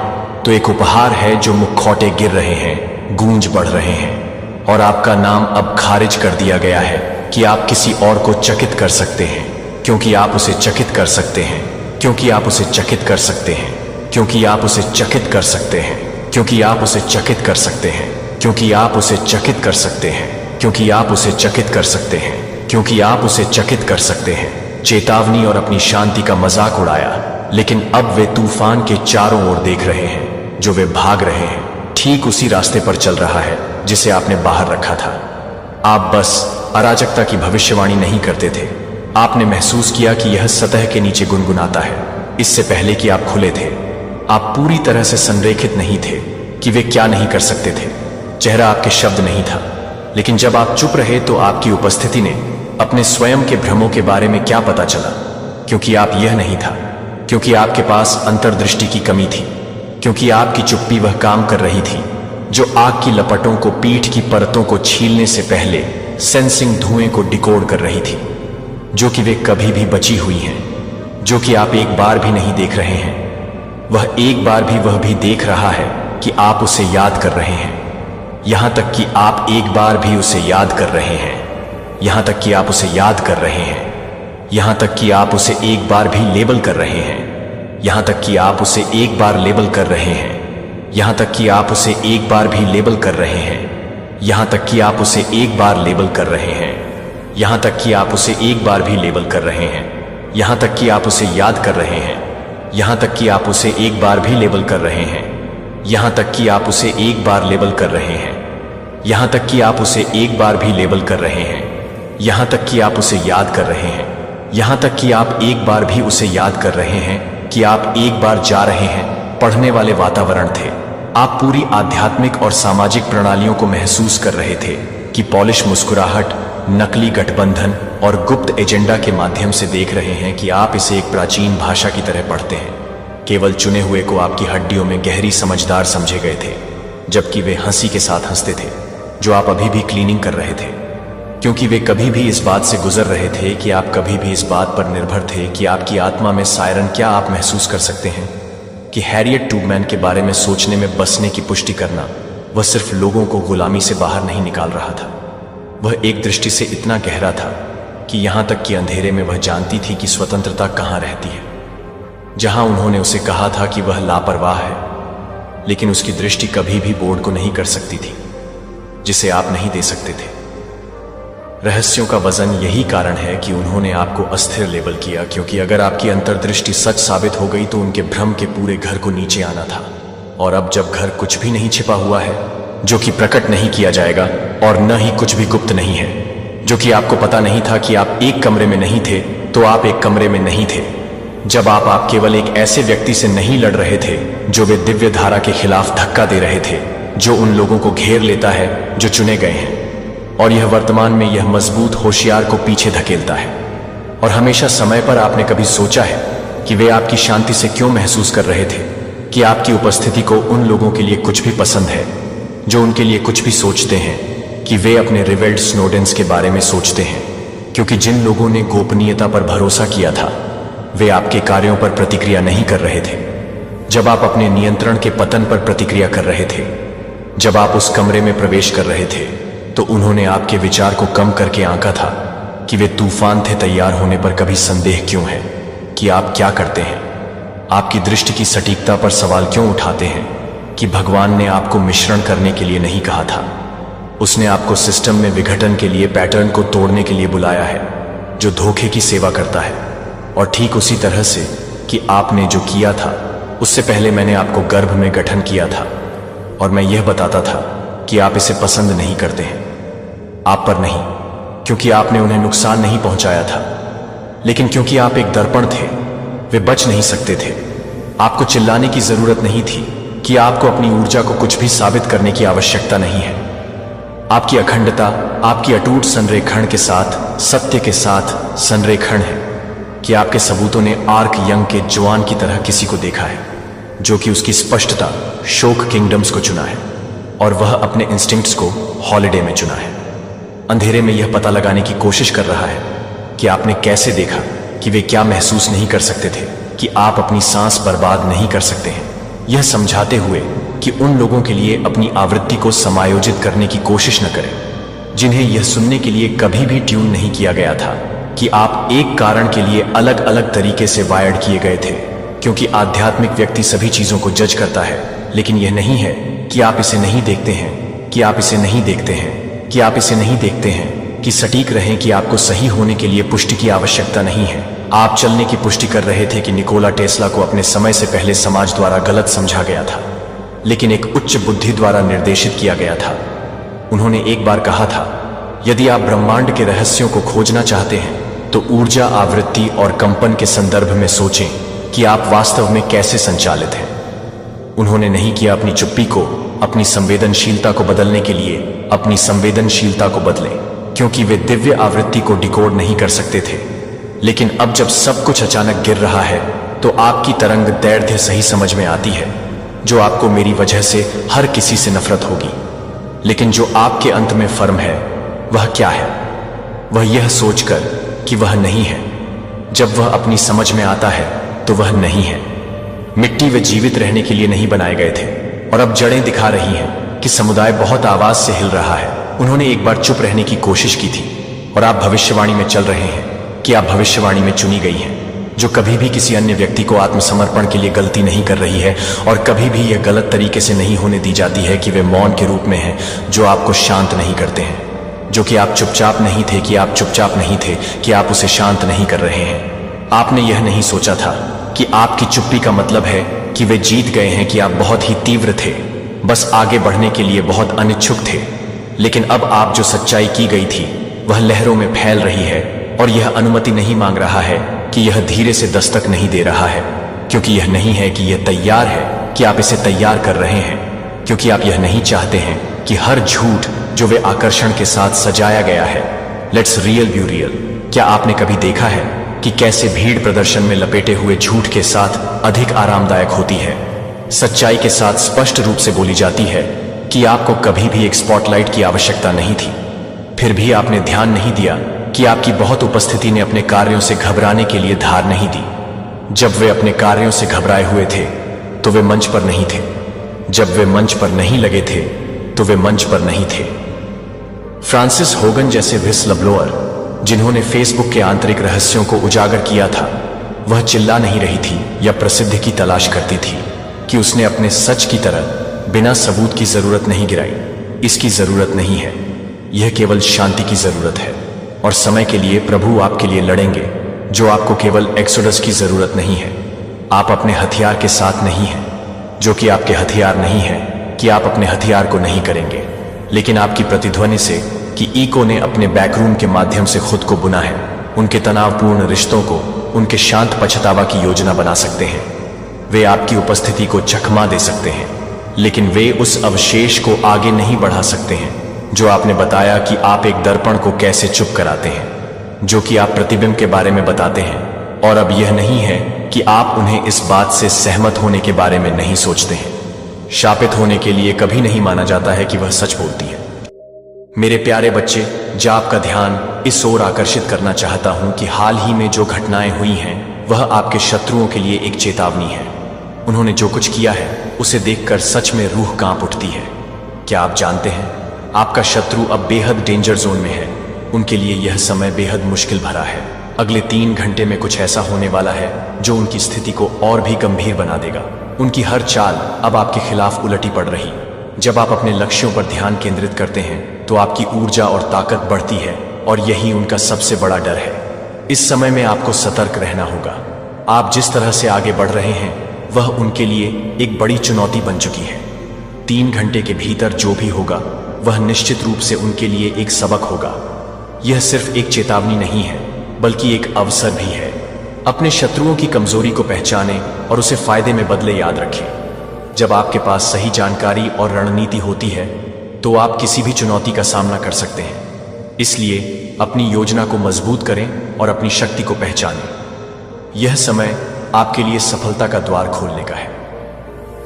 S1: तो एक उपहार है जो मुखौटे गिर रहे हैं, गूंज बढ़ रहे हैं, और आपका नाम अब खारिज कर दिया गया है कि आप किसी और को चकित कर सकते हैं, क्योंकि आप उसे चकित कर सकते हैं, क्योंकि आप उसे चकित कर सकते हैं, क्योंकि आप उसे चकित कर सकते हैं, क्योंकि आप उसे चकित कर सकते हैं, क्योंकि आप उसे चकित कर सकते हैं, क्योंकि आप उसे चकित कर सकते हैं, क्योंकि आप उसे चकित कर सकते हैं। चेतावनी और अपनी शांति का मजाक उड़ाया, लेकिन अब वे तूफान के चारों ओर देख रहे हैं, जो वे भाग रहे हैं ठीक उसी रास्ते पर चल रहा है जिसे आपने बाहर रखा था। आप बस अराजकता की भविष्यवाणी नहीं करते थे, आपने महसूस किया कि यह सतह के नीचे गुनगुनाता है। इससे पहले कि आप खुले थे, आप पूरी तरह से संरेखित नहीं थे कि वे क्या नहीं कर सकते थे। चेहरा आपके शब्द नहीं था, लेकिन जब आप चुप रहे तो आपकी उपस्थिति ने अपने स्वयं के भ्रमों के बारे में क्या पता चला, क्योंकि आप यह नहीं था, क्योंकि आपके पास अंतर्दृष्टि की कमी थी, क्योंकि आपकी चुप्पी वह काम कर रही थी जो आग की लपटों को पीठ की परतों को छीलने से पहले सेंसिंग धुएं को डिकोड कर रही थी, जो कि वे कभी भी बची हुई हैं, जो कि आप एक बार भी नहीं देख रहे हैं। वह एक बार भी वह भी देख रहा है कि आप उसे याद कर रहे हैं, यहां तक कि आप एक बार भी उसे याद कर रहे हैं, यहां तक कि आप उसे याद कर रहे हैं, यहां तक कि आप उसे एक बार भी लेबल कर रहे हैं, यहां तक कि आप उसे एक बार लेबल कर रहे हैं, यहां तक कि आप उसे एक बार भी लेबल कर रहे हैं, यहां तक कि आप उसे एक बार लेबल कर रहे हैं, यहां तक कि आप उसे एक बार भी लेबल कर रहे हैं, यहां तक कि आप उसे याद कर रहे हैं, यहां तक कि आप उसे एक बार भी लेबल कर रहे हैं, यहां तक कि आप उसे एक बार लेबल कर रहे हैं, यहां तक कि आप उसे एक बार भी लेबल कर रहे हैं, यहां तक कि आप उसे याद कर रहे हैं, यहां तक कि आप एक बार भी उसे याद कर रहे हैं कि आप एक बार जा रहे हैं। पढ़ने वाले वातावरण थे, आप पूरी आध्यात्मिक और सामाजिक प्रणालियों को महसूस कर रहे थे कि पॉलिश मुस्कुराहट, नकली गठबंधन और गुप्त एजेंडा के माध्यम से देख रहे हैं कि आप इसे एक प्राचीन भाषा की तरह पढ़ते हैं। केवल चुने हुए को आपकी हड्डियों में गहरी समझदार समझे गए थे, जबकि वे हंसी के साथ हंसते थे जो आप अभी भी क्लीनिंग कर रहे थे, क्योंकि वे कभी भी इस बात से गुजर रहे थे कि आप कभी भी इस बात पर निर्भर थे कि आपकी आत्मा में सायरन। क्या आप महसूस कर सकते हैं कि हैरियट ट्रूमैन के बारे में सोचने में बसने की पुष्टि करना वह सिर्फ लोगों को गुलामी से बाहर नहीं निकाल रहा था, वह एक दृष्टि से इतना गहरा था कि यहां तक कि अंधेरे में वह जानती थी कि स्वतंत्रता कहां रहती है। जहां उन्होंने उसे कहा था कि वह लापरवाह है, लेकिन उसकी दृष्टि कभी भी बोर्ड को नहीं कर सकती थी जिसे आप नहीं दे सकते थे। रहस्यों का वजन यही कारण है कि उन्होंने आपको अस्थिर लेबल किया, क्योंकि अगर आपकी अंतर्दृष्टि सच साबित हो गई तो उनके भ्रम के पूरे घर को नीचे आना था। और अब जब घर कुछ भी नहीं छिपा हुआ है जो कि प्रकट नहीं किया जाएगा, और न ही कुछ भी गुप्त नहीं है, जो कि आपको पता नहीं था कि आप एक कमरे में नहीं थे, तो आप एक कमरे में नहीं थे। जब आप केवल एक ऐसे व्यक्ति से नहीं लड़ रहे थे जो वे दिव्य धारा के खिलाफ धक्का दे रहे थे, जो उन लोगों को घेर लेता है जो चुने गए हैं, और यह वर्तमान में यह मजबूत होशियार को पीछे धकेलता है। और हमेशा समय पर आपने कभी सोचा है कि वे आपकी शांति से क्यों महसूस कर रहे थे, कि आपकी उपस्थिति को उन लोगों के लिए कुछ भी पसंद है जो उनके लिए कुछ भी सोचते हैं, कि वे अपने रिवेल्ड स्नोडेंस के बारे में सोचते हैं, क्योंकि जिन लोगों ने गोपनीयता पर भरोसा किया था वे आपके कार्यों पर प्रतिक्रिया नहीं कर रहे थे। जब आप अपने नियंत्रण के पतन पर प्रतिक्रिया कर रहे थे, जब आप उस कमरे में प्रवेश कर रहे थे, तो उन्होंने आपके विचार को कम करके आंका था कि वे तूफान थे। तैयार होने पर कभी संदेह क्यों है कि आप क्या करते हैं? आपकी दृष्टि की सटीकता पर सवाल क्यों उठाते हैं कि भगवान ने आपको मिश्रण करने के लिए नहीं कहा था? उसने आपको सिस्टम में विघटन के लिए, पैटर्न को तोड़ने के लिए बुलाया है जो धोखे की सेवा करता है। और ठीक उसी तरह से कि आपने जो किया था उससे पहले मैंने आपको गर्भ में गठन किया था, और मैं यह बताता था कि आप इसे पसंद नहीं करते हैं। आप पर नहीं क्योंकि आपने उन्हें नुकसान नहीं पहुंचाया था, लेकिन क्योंकि आप एक दर्पण थे। वे बच नहीं सकते थे। आपको चिल्लाने की जरूरत नहीं थी कि आपको अपनी ऊर्जा को कुछ भी साबित करने की आवश्यकता नहीं है। आपकी अखंडता आपकी अटूट संरेखण के साथ, सत्य के साथ संरेखण है कि आपके सबूतों ने आर्क यंग के जवान की तरह किसी को देखा है जो कि उसकी स्पष्टता शोक किंगडम्स को चुना है और वह अपने इंस्टिंक्ट्स को हॉलिडे में चुना है। अंधेरे में यह पता लगाने की कोशिश कर रहा है कि आपने कैसे देखा कि वे क्या महसूस नहीं कर सकते थे, कि आप अपनी सांस बर्बाद नहीं कर सकते हैं, यह समझाते हुए कि उन लोगों के लिए अपनी आवृत्ति को समायोजित करने की कोशिश न करें जिन्हें यह सुनने के लिए कभी भी ट्यून नहीं किया गया था कि आप एक कारण के लिए अलग अलग तरीके से वायर्ड किए गए थे। क्योंकि आध्यात्मिक व्यक्ति सभी चीजों को जज करता है, लेकिन यह नहीं है कि आप इसे नहीं देखते हैं, कि आप इसे नहीं देखते हैं, कि आप इसे नहीं देखते हैं, कि सटीक रहें कि आपको सही होने के लिए पुष्टि की आवश्यकता नहीं है। आप चलने की पुष्टि कर रहे थे कि निकोला टेस्ला को अपने समय से पहले समाज द्वारा गलत समझा गया था, लेकिन एक उच्च बुद्धि द्वारा निर्देशित किया गया था। उन्होंने एक बार कहा था, यदि आप ब्रह्मांड के रहस्यों को खोजना चाहते हैं तो ऊर्जा, आवृत्ति और कंपन के संदर्भ में सोचें कि आप वास्तव में कैसे संचालित हैं। उन्होंने नहीं किया अपनी चुप्पी को अपनी संवेदनशीलता को बदलने के लिए अपनी संवेदनशीलता को बदलें, क्योंकि वे दिव्य आवृत्ति को डिकोड नहीं कर सकते थे। लेकिन अब जब सब कुछ अचानक गिर रहा है तो आपकी तरंग दैर्ध्य सही समझ में आती है, जो आपको मेरी वजह से हर किसी से नफरत होगी, लेकिन जो आपके अंत में फर्म है वह क्या है? वह यह सोचकर कि वह नहीं है। जब वह अपनी समझ में आता है तो वह नहीं है। मिट्टी वे जीवित रहने के लिए नहीं बनाए गए थे और अब जड़ें दिखा रही हैं कि समुदाय बहुत आवाज से हिल रहा है। उन्होंने एक बार चुप रहने की कोशिश की थी और आप भविष्यवाणी में चल रहे हैं कि आप भविष्यवाणी में चुनी गई हैं, जो कभी भी किसी अन्य व्यक्ति को आत्मसमर्पण के लिए गलती नहीं कर रही है और कभी भी यह गलत तरीके से नहीं होने दी जाती है कि वे मौन के रूप में हैं, जो आपको शांत नहीं करते हैं, जो कि आप चुपचाप नहीं थे कि आप चुपचाप नहीं थे कि आप उसे शांत नहीं कर रहे हैं। आपने यह नहीं सोचा था कि आपकी चुप्पी का मतलब है कि वे जीत गए हैं, कि आप बहुत ही तीव्र थे, बस आगे बढ़ने के लिए बहुत अनिच्छुक थे। लेकिन अब आप जो सच्चाई की गई थी वह लहरों में फैल रही है और यह अनुमति नहीं मांग रहा है कि यह धीरे से दस्तक नहीं दे रहा है, क्योंकि यह नहीं है कि यह तैयार है कि आप इसे तैयार कर रहे हैं, क्योंकि आप यह नहीं चाहते हैं कि हर झूठ जो वे आकर्षण के साथ सजाया गया है, लेट्स रियल बी रियल। क्या आपने कभी देखा है कि कैसे भीड़ प्रदर्शन में लपेटे हुए झूठ के साथ अधिक आरामदायक होती है? सच्चाई के साथ स्पष्ट रूप से बोली जाती है कि आपको कभी भी एक स्पॉटलाइट की आवश्यकता नहीं थी। फिर भी आपने ध्यान नहीं दिया कि आपकी बहुत उपस्थिति ने अपने कार्यों से घबराने के लिए धार नहीं दी। जब वे अपने कार्यों से घबराए हुए थे तो वे मंच पर नहीं थे, जब वे मंच पर नहीं लगे थे तो वे मंच पर नहीं थे। फ्रांसिस होगन जैसे व्हिसलब्लोअर जिन्होंने फेसबुक के आंतरिक रहस्यों को उजागर किया था, वह चिल्ला नहीं रही थी या प्रसिद्धि की तलाश करती थी कि उसने अपने सच की तरह बिना सबूत की जरूरत नहीं गिराई। इसकी जरूरत नहीं है, यह केवल शांति की जरूरत है और समय के लिए प्रभु आपके लिए लड़ेंगे, जो आपको केवल एक्सोडस की जरूरत नहीं है। आप अपने हथियार के साथ नहीं हैं, जो कि आपके हथियार नहीं है कि आप अपने हथियार को नहीं करेंगे, लेकिन आपकी प्रतिध्वनि से कि ईको ने अपने बैकरूम के माध्यम से खुद को बुना है, उनके तनावपूर्ण रिश्तों को उनके शांत पछतावा की योजना बना सकते हैं। वे आपकी उपस्थिति को चकमा दे सकते हैं, लेकिन वे उस अवशेष को आगे नहीं बढ़ा सकते हैं जो आपने बताया कि आप एक दर्पण को कैसे चुप कराते हैं, जो कि आप प्रतिबिंब के बारे में बताते हैं। और अब यह नहीं है कि आप उन्हें इस बात से सहमत होने के बारे में नहीं सोचते हैं। शापित होने के लिए कभी नहीं माना जाता है कि वह सच बोलती है। मेरे प्यारे बच्चे, जब आपका ध्यान इस ओर आकर्षित करना चाहता हूं कि हाल ही में जो घटनाएं हुई हैं वह आपके शत्रुओं के लिए एक चेतावनी है। उन्होंने जो कुछ किया है उसे देखकर सच में रूह कांप उठती है। क्या आप जानते हैं, आपका शत्रु अब बेहद डेंजर जोन में है। उनके लिए यह समय बेहद मुश्किल भरा है। अगले 3 घंटे में कुछ ऐसा होने वाला है जो उनकी स्थिति को और भी गंभीर बना देगा। उनकी हर चाल अब आपके खिलाफ उलटी पड़ रही। जब आप अपने लक्ष्यों पर ध्यान केंद्रित करते हैं तो आपकी ऊर्जा और ताकत बढ़ती है और यही उनका सबसे बड़ा डर है। इस समय में आपको सतर्क रहना होगा। आप जिस तरह से आगे बढ़ रहे हैं वह उनके लिए एक बड़ी चुनौती बन चुकी है। 3 घंटे के भीतर जो भी होगा वह निश्चित रूप से उनके लिए एक सबक होगा। यह सिर्फ एक चेतावनी नहीं है बल्कि एक अवसर भी है। अपने शत्रुओं की कमजोरी को पहचानें और उसे फायदे में बदले याद रखें। जब आपके पास सही जानकारी और रणनीति होती है तो आप किसी भी चुनौती का सामना कर सकते हैं। इसलिए अपनी योजना को मजबूत करें और अपनी शक्ति को पहचानें। यह समय आपके लिए सफलता का द्वार खोलने का है।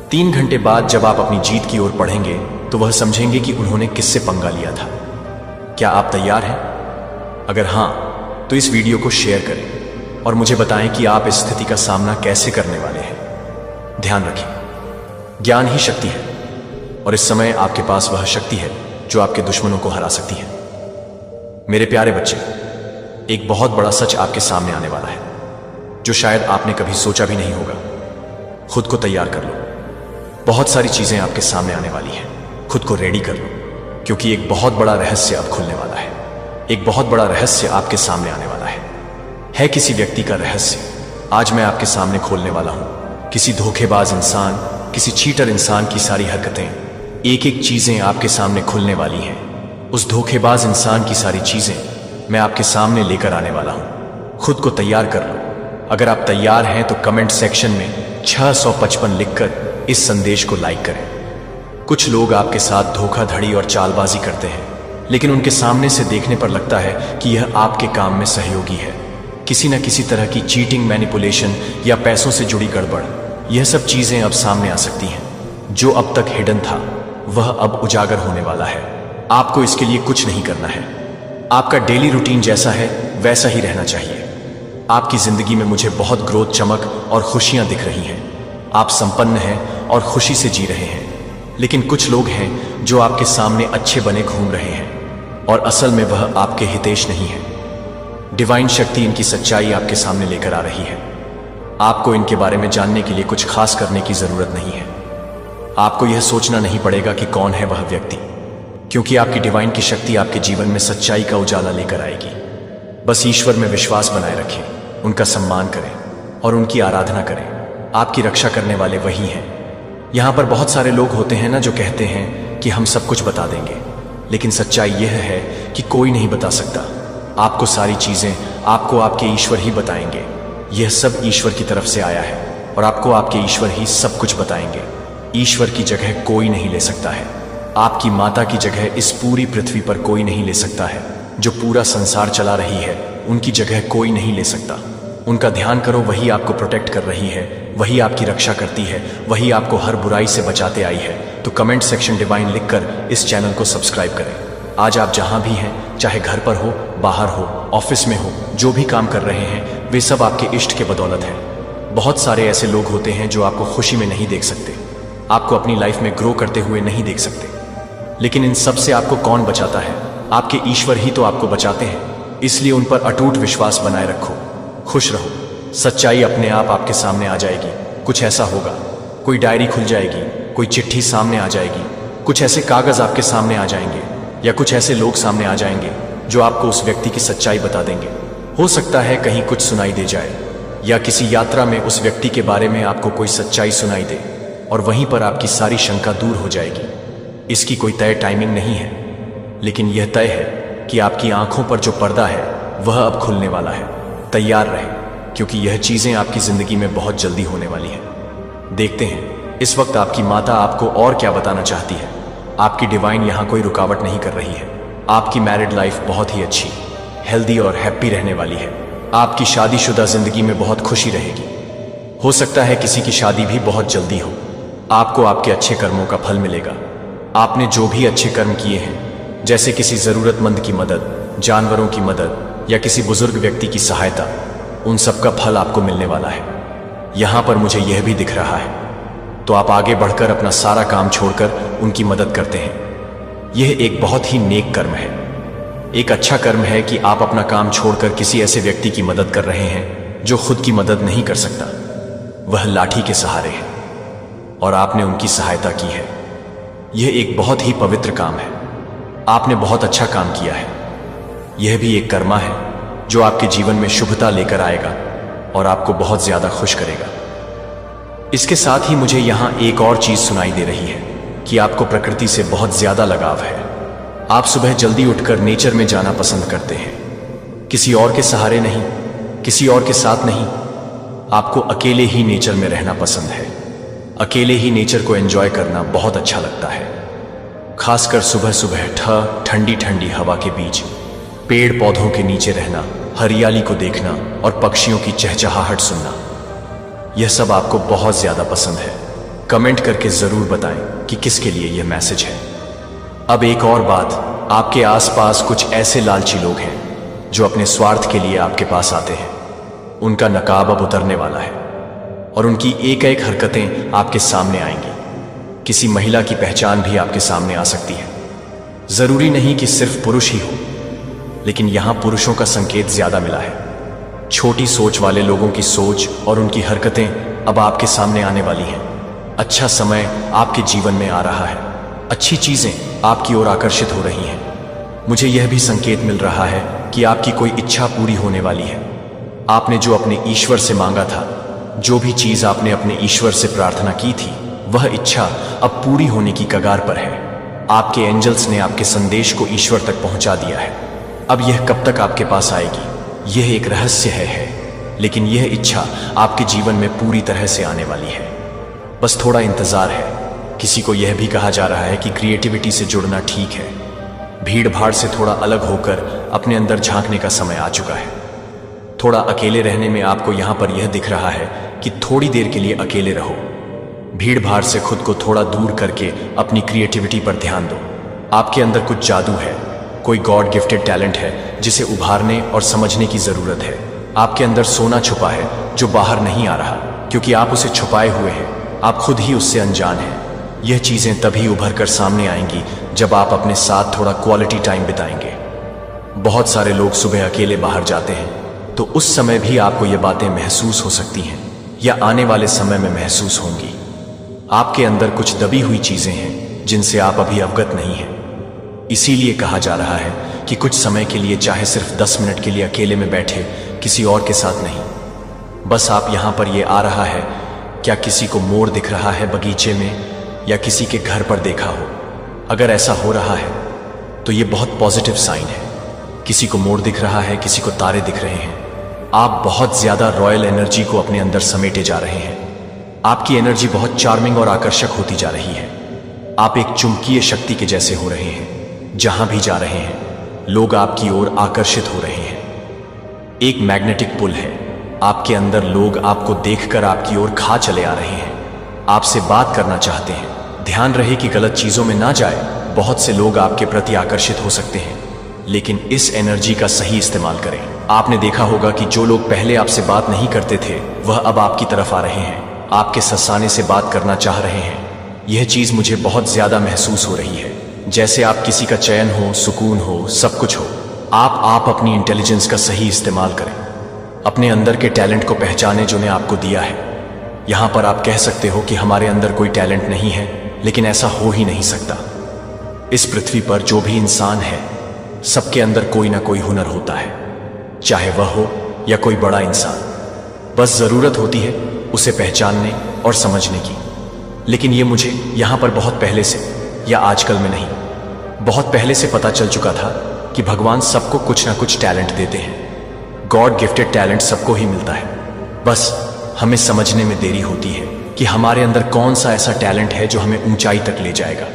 S1: 3 घंटे बाद जब आप अपनी जीत की ओर बढ़ेंगे तो वह समझेंगे कि उन्होंने किससे पंगा लिया था। क्या आप तैयार हैं? अगर हां, तो इस वीडियो को शेयर करें और मुझे बताएं कि आप इस स्थिति का सामना कैसे करने वाले हैं। ध्यान रखें, ज्ञान ही शक्ति है और इस समय आपके पास वह शक्ति है जो आपके दुश्मनों को हरा सकती है। मेरे प्यारे बच्चे, एक बहुत बड़ा सच आपके सामने आने वाला है जो शायद आपने कभी सोचा भी नहीं होगा। खुद को तैयार कर लो, बहुत सारी चीजें आपके सामने आने वाली हैं। खुद को रेडी कर लो, क्योंकि एक बहुत बड़ा रहस्य अब खुलने वाला है। एक बहुत बड़ा रहस्य आपके सामने आने वाला है किसी व्यक्ति का रहस्य। आज मैं आपके सामने खोलने वाला हूं। किसी धोखेबाज इंसान, किसी चीटर इंसान की सारी हरकतें, एक एक चीजें आपके सामने खुलने वाली हैं। उस धोखेबाज इंसान की सारी चीजें मैं आपके सामने लेकर आने वाला हूं। खुद को तैयार कर लो। अगर आप तैयार हैं तो कमेंट सेक्शन में 655 लिखकर इस संदेश को लाइक करें। कुछ लोग आपके साथ धोखाधड़ी और चालबाजी करते हैं, लेकिन उनके सामने से देखने पर लगता है कि यह आपके काम में सहयोगी है। किसी न किसी तरह की चीटिंग, मैनिपुलेशन या पैसों से जुड़ी गड़बड़, यह सब चीजें अब सामने आ सकती हैं। जो अब तक हिडन था वह अब उजागर होने वाला है। आपको इसके लिए कुछ नहीं करना है। आपका डेली रूटीन जैसा है वैसा ही रहना चाहिए। आपकी जिंदगी में मुझे बहुत ग्रोथ, चमक और खुशियां दिख रही हैं। आप संपन्न हैं और खुशी से जी रहे हैं। लेकिन कुछ लोग हैं जो आपके सामने अच्छे बने घूम रहे हैं और असल में वह आपके हितेश नहीं है। डिवाइन शक्ति इनकी सच्चाई आपके सामने लेकर आ रही है। आपको इनके बारे में जानने के लिए कुछ खास करने की जरूरत नहीं है। आपको यह सोचना नहीं पड़ेगा कि कौन है वह व्यक्ति, क्योंकि आपकी डिवाइन की शक्ति आपके जीवन में सच्चाई का उजाला लेकर आएगी। बस ईश्वर में विश्वास बनाए रखें, उनका सम्मान करें और उनकी आराधना करें। आपकी रक्षा करने वाले वही हैं। यहां पर बहुत सारे लोग होते हैं ना जो कहते हैं कि हम सब कुछ बता देंगे, लेकिन सच्चाई यह है कि कोई नहीं बता सकता। आपको सारी चीजें आपको आपके ईश्वर ही बताएंगे। यह सब ईश्वर की तरफ से आया है और आपको आपके ईश्वर ही सब कुछ बताएंगे। ईश्वर की जगह कोई नहीं ले सकता है। आपकी माता की जगह इस पूरी पृथ्वी पर कोई नहीं ले सकता है। जो पूरा संसार चला रही है उनकी जगह कोई नहीं ले सकता। उनका ध्यान करो, वही आपको प्रोटेक्ट कर रही है, वही आपकी रक्षा करती है, वही आपको हर बुराई से बचाते आई है। तो कमेंट सेक्शन डिवाइन लिखकर इस चैनल को सब्सक्राइब करें। आज आप जहां भी हैं, चाहे घर पर हो, बाहर हो, ऑफिस में हो, जो भी काम कर रहे हैं वे सब आपके इष्ट के बदौलत है। बहुत सारे ऐसे लोग होते हैं जो आपको खुशी में नहीं देख सकते, आपको अपनी लाइफ में ग्रो करते हुए नहीं देख सकते, लेकिन इन सब से आपको कौन बचाता है? आपके ईश्वर ही तो आपको बचाते हैं। इसलिए उन पर अटूट विश्वास बनाए रखो। खुश रहो। सच्चाई अपने आप आपके सामने आ जाएगी। कुछ ऐसा होगा, कोई डायरी खुल जाएगी, कोई चिट्ठी सामने आ जाएगी, कुछ ऐसे कागज आपके सामने आ जाएंगे या कुछ ऐसे लोग सामने आ जाएंगे जो आपको उस व्यक्ति की सच्चाई बता देंगे। हो सकता है कहीं कुछ सुनाई दे जाए या किसी यात्रा में उस व्यक्ति के बारे में आपको कोई सच्चाई सुनाई दे और वहीं पर आपकी सारी शंका दूर हो जाएगी। इसकी कोई तय टाइमिंग नहीं है, लेकिन यह तय है कि आपकी आंखों पर जो पर्दा है वह अब खुलने वाला है। तैयार रहें, क्योंकि यह चीजें आपकी जिंदगी में बहुत जल्दी होने वाली हैं। देखते हैं इस वक्त आपकी माता आपको और क्या बताना चाहती है। आपकी डिवाइन यहां कोई रुकावट नहीं कर रही है। आपकी मैरिड लाइफ बहुत ही अच्छी, हेल्दी और हैप्पी रहने वाली है। आपकी शादीशुदा जिंदगी में बहुत खुशी रहेगी। हो सकता है किसी की शादी भी बहुत जल्दी हो। आपको आपके अच्छे कर्मों का फल मिलेगा। आपने जो भी अच्छे कर्म किए हैं, जैसे किसी जरूरतमंद की मदद, जानवरों की मदद या किसी बुजुर्ग व्यक्ति की सहायता, उन सब का फल आपको मिलने वाला है। यहां पर मुझे यह भी दिख रहा है, तो आप आगे बढ़कर अपना सारा काम छोड़कर उनकी मदद करते हैं। यह एक बहुत ही नेक कर्म है। एक अच्छा कर्म है कि आप अपना काम छोड़कर किसी ऐसे व्यक्ति की मदद कर रहे हैं जो खुद की मदद नहीं कर सकता। वह लाठी के सहारे है और आपने उनकी सहायता की है। यह एक बहुत ही पवित्र काम है। आपने बहुत अच्छा काम किया है। यह भी एक कर्मा है जो आपके जीवन में शुभता लेकर आएगा और आपको बहुत ज्यादा खुश करेगा। इसके साथ ही मुझे यहां एक और चीज सुनाई दे रही है कि आपको प्रकृति से बहुत ज्यादा लगाव है। आप सुबह जल्दी उठकर नेचर में जाना पसंद करते हैं। किसी और के सहारे नहीं, किसी और के साथ नहीं। आपको अकेले ही नेचर में रहना पसंद है। अकेले ही नेचर को एंजॉय करना बहुत अच्छा लगता है। खासकर सुबह सुबह ठंडी ठंडी हवा के बीच पेड़ पौधों के नीचे रहना, हरियाली को देखना और पक्षियों की चहचहाहट सुनना, यह सब आपको बहुत ज्यादा पसंद है। कमेंट करके जरूर बताएं कि किसके लिए यह मैसेज है। अब एक और बात, आपके आसपास कुछ ऐसे लालची लोग हैं जो अपने स्वार्थ के लिए आपके पास आते हैं। उनका नकाब अब उतरने वाला है और उनकी एक एक हरकतें आपके सामने आएंगी। किसी महिला की पहचान भी आपके सामने आ सकती है। जरूरी नहीं कि सिर्फ पुरुष ही हो, लेकिन यहां पुरुषों का संकेत ज्यादा मिला है। छोटी सोच वाले लोगों की सोच और उनकी हरकतें अब आपके सामने आने वाली हैं। अच्छा समय आपके जीवन में आ रहा है। अच्छी चीजें आपकी ओर आकर्षित हो रही हैं। मुझे यह भी संकेत मिल रहा है कि आपकी कोई इच्छा पूरी होने वाली है। आपने जो अपने ईश्वर से मांगा था, जो भी चीज आपने अपने ईश्वर से प्रार्थना की थी, वह इच्छा अब पूरी होने की कगार पर है। आपके एंजल्स ने आपके संदेश को ईश्वर तक पहुंचा दिया है। अब यह कब तक आपके पास आएगी, यह एक रहस्य है, लेकिन यह इच्छा आपके जीवन में पूरी तरह से आने वाली है। बस थोड़ा इंतजार है। किसी को यह भी कहा जा रहा है कि क्रिएटिविटी से जुड़ना ठीक है। भीड़ भाड़ से थोड़ा अलग होकर अपने अंदर झांकने का समय आ चुका है। थोड़ा अकेले रहने में आपको यहां पर यह दिख रहा है कि थोड़ी देर के लिए अकेले रहो। भीड़ भाड़ से खुद को थोड़ा दूर करके अपनी क्रिएटिविटी पर ध्यान दो। आपके अंदर कुछ जादू है, कोई गॉड गिफ्टेड टैलेंट है जिसे उभारने और समझने की जरूरत है। आपके अंदर सोना छुपा है जो बाहर नहीं आ रहा, क्योंकि आप उसे छुपाए हुए हैं। आप खुद ही उससे अनजान हैं। यह चीजें तभी उभर कर सामने आएंगी जब आप अपने साथ थोड़ा क्वालिटी टाइम बिताएंगे। बहुत सारे लोग सुबह अकेले बाहर जाते हैं, तो उस समय भी आपको ये बातें महसूस हो सकती हैं या आने वाले समय में महसूस होंगी। आपके अंदर कुछ दबी हुई चीजें हैं जिनसे आप अभी अवगत नहीं हैं। इसीलिए कहा जा रहा है कि कुछ समय के लिए, चाहे सिर्फ 10 मिनट के लिए अकेले में बैठे, किसी और के साथ नहीं। बस आप यहां पर ये आ रहा है, क्या किसी को मोर दिख रहा है बगीचे में या किसी के घर पर देखा हो? अगर ऐसा हो रहा है तो ये बहुत पॉजिटिव साइन है। किसी को मोर दिख रहा है, किसी को तारे दिख रहे हैं। आप बहुत ज्यादा रॉयल एनर्जी को अपने अंदर समेटे जा रहे हैं। आपकी एनर्जी बहुत चार्मिंग और आकर्षक होती जा रही है। आप एक चुंबकीय शक्ति के जैसे हो रहे हैं। जहां भी जा रहे हैं, लोग आपकी ओर आकर्षित हो रहे हैं। एक मैग्नेटिक पुल है आपके अंदर। लोग आपको देखकर आपकी ओर खा चले आ रहे हैं, आपसे बात करना चाहते हैं। ध्यान रहे कि गलत चीजों में ना जाए। बहुत से लोग आपके प्रति आकर्षित हो सकते हैं, लेकिन इस एनर्जी का सही इस्तेमाल करें। आपने देखा होगा कि जो लोग पहले आपसे बात नहीं करते थे, वह अब आपकी तरफ आ रहे हैं, आपके ससाने से बात करना चाह रहे हैं। यह चीज मुझे बहुत ज्यादा महसूस हो रही है, जैसे आप किसी का चयन हो, सुकून हो, सब कुछ हो। आप अपनी इंटेलिजेंस का सही इस्तेमाल करें। अपने अंदर के टैलेंट को पहचाने जो ने आपको दिया है। यहां पर आप कह सकते हो कि हमारे अंदर कोई टैलेंट नहीं है, लेकिन ऐसा हो ही नहीं सकता। इस पृथ्वी पर जो भी इंसान है, सबके अंदर कोई ना कोई हुनर होता है, चाहे वह हो या कोई बड़ा इंसान। बस जरूरत होती है उसे पहचानने और समझने की। लेकिन ये मुझे यहां पर बहुत पहले से, या आजकल में नहीं, बहुत पहले से पता चल चुका था कि भगवान सबको कुछ ना कुछ टैलेंट देते हैं। गॉड गिफ्टेड टैलेंट सबको ही मिलता है। बस हमें समझने में देरी होती है कि हमारे अंदर कौन सा ऐसा टैलेंट है जो हमें ऊंचाई तक ले जाएगा।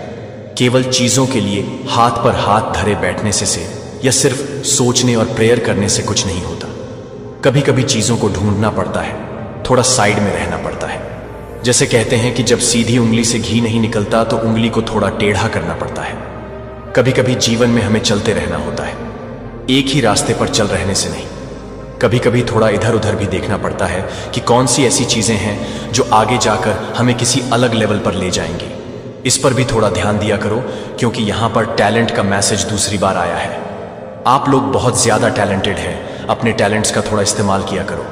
S1: केवल चीजों के लिए हाथ पर हाथ धरे बैठने से या सिर्फ सोचने और प्रेयर करने से कुछ नहीं होता। कभी कभी चीजों को ढूंढना पड़ता है, थोड़ा साइड में रहना पड़ता है। जैसे कहते हैं कि जब सीधी उंगली से घी नहीं निकलता तो उंगली को थोड़ा टेढ़ा करना पड़ता है। कभी कभी जीवन में हमें चलते रहना होता है, एक ही रास्ते पर चल रहने से नहीं। कभी कभी थोड़ा इधर उधर भी देखना पड़ता है कि कौन सी ऐसी चीजें हैं जो आगे जाकर हमें किसी अलग लेवल पर ले जाएंगी। इस पर भी थोड़ा ध्यान दिया करो, क्योंकि यहां पर टैलेंट का मैसेज दूसरी बार आया है। आप लोग बहुत ज्यादा टैलेंटेड हैं, अपने टैलेंट्स का थोड़ा इस्तेमाल किया करो।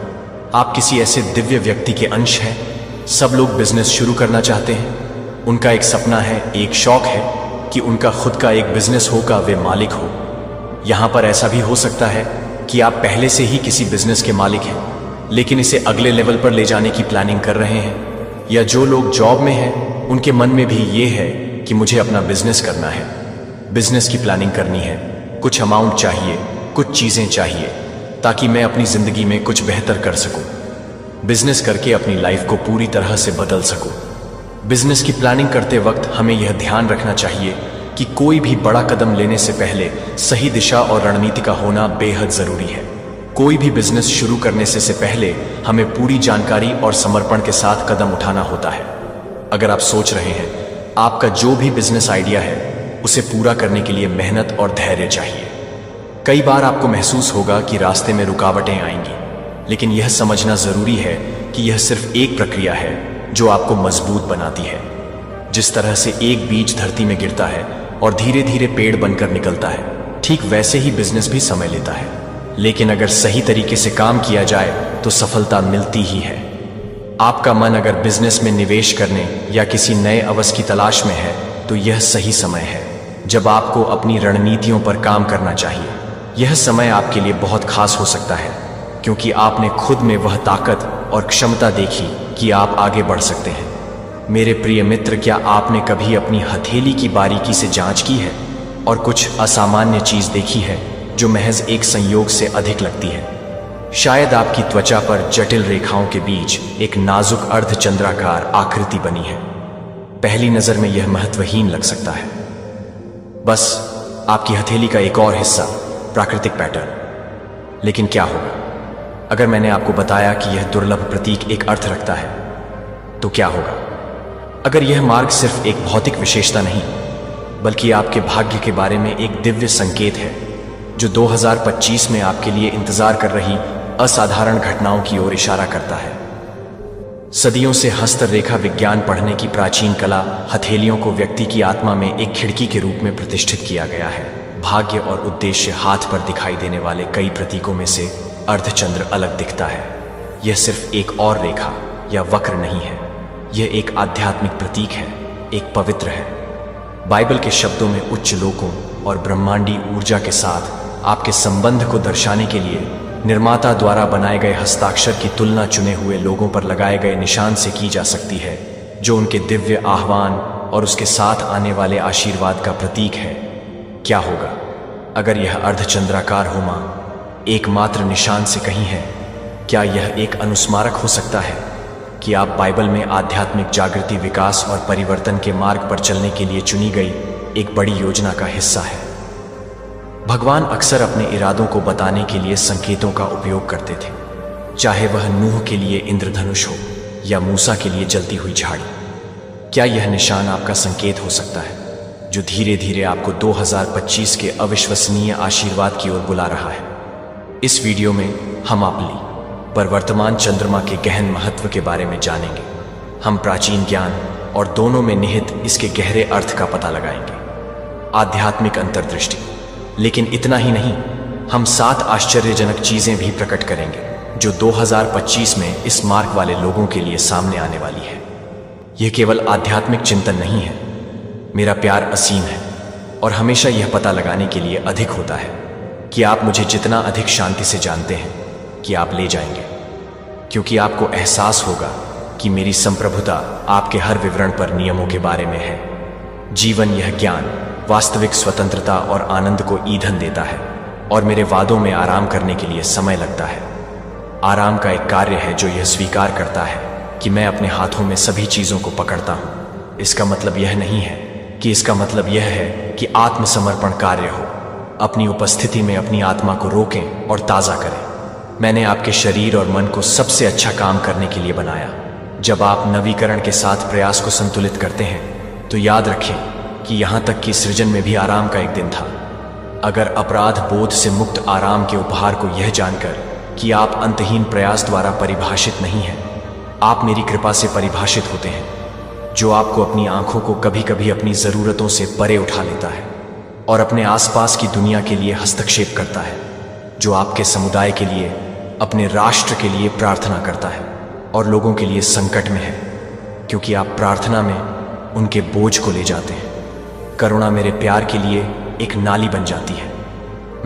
S1: आप किसी ऐसे दिव्य व्यक्ति के अंश हैं। सब लोग बिजनेस शुरू करना चाहते हैं। उनका एक सपना है, एक शौक है कि उनका खुद का एक बिजनेस हो, का वे मालिक हो। यहां पर ऐसा भी हो सकता है कि आप पहले से ही किसी बिजनेस के मालिक हैं, लेकिन इसे अगले लेवल पर ले जाने की प्लानिंग कर रहे हैं। या जो लोग जॉब में हैं, उनके मन में भी ये है कि मुझे अपना बिजनेस करना है, बिजनेस की प्लानिंग करनी है। कुछ अमाउंट चाहिए, कुछ चीजें चाहिए, ताकि मैं अपनी जिंदगी में कुछ बेहतर कर सकूं, बिजनेस करके अपनी लाइफ को पूरी तरह से बदल सकूं। बिजनेस की प्लानिंग करते वक्त हमें यह ध्यान रखना चाहिए कि कोई भी बड़ा कदम लेने से पहले सही दिशा और रणनीति का होना बेहद जरूरी है। कोई भी बिजनेस शुरू करने से पहले हमें पूरी जानकारी और समर्पण के साथ कदम उठाना होता है। अगर आप सोच रहे हैं आपका जो भी बिजनेस आइडिया है उसे पूरा करने के लिए मेहनत और धैर्य चाहिए। कई बार आपको महसूस होगा कि रास्ते में रुकावटें आएंगी, लेकिन यह समझना जरूरी है कि यह सिर्फ एक प्रक्रिया है जो आपको मजबूत बनाती है। जिस तरह से एक बीज धरती में गिरता है और धीरे धीरे पेड़ बनकर निकलता है, ठीक वैसे ही बिजनेस भी समय लेता है, लेकिन अगर सही तरीके से काम किया जाए तो सफलता मिलती ही है। आपका मन अगर बिजनेस में निवेश करने या किसी नए अवसर की तलाश में है तो यह सही समय है जब आपको अपनी रणनीतियों पर काम करना चाहिए। यह समय आपके लिए बहुत खास हो सकता है क्योंकि आपने खुद में वह ताकत और क्षमता देखी कि आप आगे बढ़ सकते हैं। मेरे प्रिय मित्र, क्या आपने कभी अपनी हथेली की बारीकी से जांच की है और कुछ असामान्य चीज देखी है जो महज एक संयोग से अधिक लगती है? शायद आपकी त्वचा पर जटिल रेखाओं के बीच एक नाजुक अर्धचंद्राकार आकृति बनी है। पहली नजर में यह महत्वहीन लग सकता है, बस आपकी हथेली का एक और हिस्सा, प्राकृतिक पैटर्न। लेकिन क्या होगा अगर मैंने आपको बताया कि यह दुर्लभ प्रतीक एक अर्थ रखता है? तो क्या होगा अगर यह मार्ग सिर्फ एक भौतिक विशेषता नहीं बल्कि आपके भाग्य के बारे में एक दिव्य संकेत है जो 2025 में आपके लिए इंतजार कर रही असाधारण घटनाओं की ओर इशारा करता है? सदियों से हस्तरेखा विज्ञान पढ़ने की प्राचीन कला हथेलियों को व्यक्ति की आत्मा में एक खिड़की के रूप में प्रतिष्ठित किया गया है। भाग्य और उद्देश्य हाथ पर दिखाई देने वाले कई प्रतीकों में से अर्धचंद्र अलग दिखता है। यह सिर्फ एक और रेखा या वक्र नहीं है, यह एक आध्यात्मिक प्रतीक है, एक पवित्र है। बाइबल के शब्दों में उच्च लोकों और ब्रह्मांडी ऊर्जा के साथ आपके संबंध को दर्शाने के लिए निर्माता द्वारा बनाए गए हस्ताक्षर की तुलना चुने हुए लोगों पर लगाए गए निशान से की जा सकती है, जो उनके दिव्य आह्वान और उसके साथ आने वाले आशीर्वाद का प्रतीक है। क्या होगा अगर यह अर्धचंद्राकार होमा एकमात्र निशान से कहीं है? क्या यह एक अनुस्मारक हो सकता है कि आप बाइबल में आध्यात्मिक जागृति, विकास और परिवर्तन के मार्ग पर चलने के लिए चुनी गई एक बड़ी योजना का हिस्सा है? भगवान अक्सर अपने इरादों को बताने के लिए संकेतों का उपयोग करते थे, चाहे वह नूह के लिए इंद्रधनुष हो या मूसा के लिए जलती हुई झाड़ी। क्या यह निशान आपका संकेत हो सकता है जो धीरे धीरे आपको 2025 के अविश्वसनीय आशीर्वाद की ओर बुला रहा है? इस वीडियो में हम अपनी पर वर्तमान चंद्रमा के गहन महत्व के बारे में जानेंगे। हम प्राचीन ज्ञान और दोनों में निहित इसके गहरे अर्थ का पता लगाएंगे। आध्यात्मिक अंतर्दृष्टि। लेकिन इतना ही नहीं, हम 7 आश्चर्यजनक चीजें भी प्रकट करेंगे जो 2025 में इस मार्ग वाले लोगों के लिए सामने आने वाली है। यह केवल आध्यात्मिक चिंतन नहीं है, मेरा प्यार असीम है और हमेशा यह पता लगाने के लिए अधिक होता है कि आप मुझे जितना अधिक शांति से जानते हैं कि आप ले जाएंगे, क्योंकि आपको एहसास होगा कि मेरी संप्रभुता आपके हर विवरण पर नियमों के बारे में है। जीवन यह ज्ञान वास्तविक स्वतंत्रता और आनंद को ईंधन देता है और मेरे वादों में आराम करने के लिए समय लगता है। आराम का एक कार्य है जो यह स्वीकार करता है कि मैं अपने हाथों में सभी चीजों को पकड़ता हूं। इसका मतलब यह नहीं है कि इसका मतलब यह है कि आत्मसमर्पण कार्य हो। अपनी उपस्थिति में अपनी आत्मा को रोकें और ताज़ा करें। मैंने आपके शरीर और मन को सबसे अच्छा काम करने के लिए बनाया। जब आप नवीकरण के साथ प्रयास को संतुलित करते हैं तो याद रखें कि यहाँ तक कि सृजन में भी आराम का एक दिन था। अगर अपराध बोध से मुक्त आराम के उपहार को यह जानकर कि आप अंतहीन प्रयास द्वारा परिभाषित नहीं हैं, आप मेरी कृपा से परिभाषित होते हैं, जो आपको अपनी आंखों को कभी कभी अपनी ज़रूरतों से परे उठा लेता है और अपने आसपास की दुनिया के लिए हस्तक्षेप करता है, जो आपके समुदाय के लिए, अपने राष्ट्र के लिए प्रार्थना करता है और लोगों के लिए संकट में है, क्योंकि आप प्रार्थना में उनके बोझ को ले जाते हैं। करुणा मेरे प्यार के लिए एक नाली बन जाती है।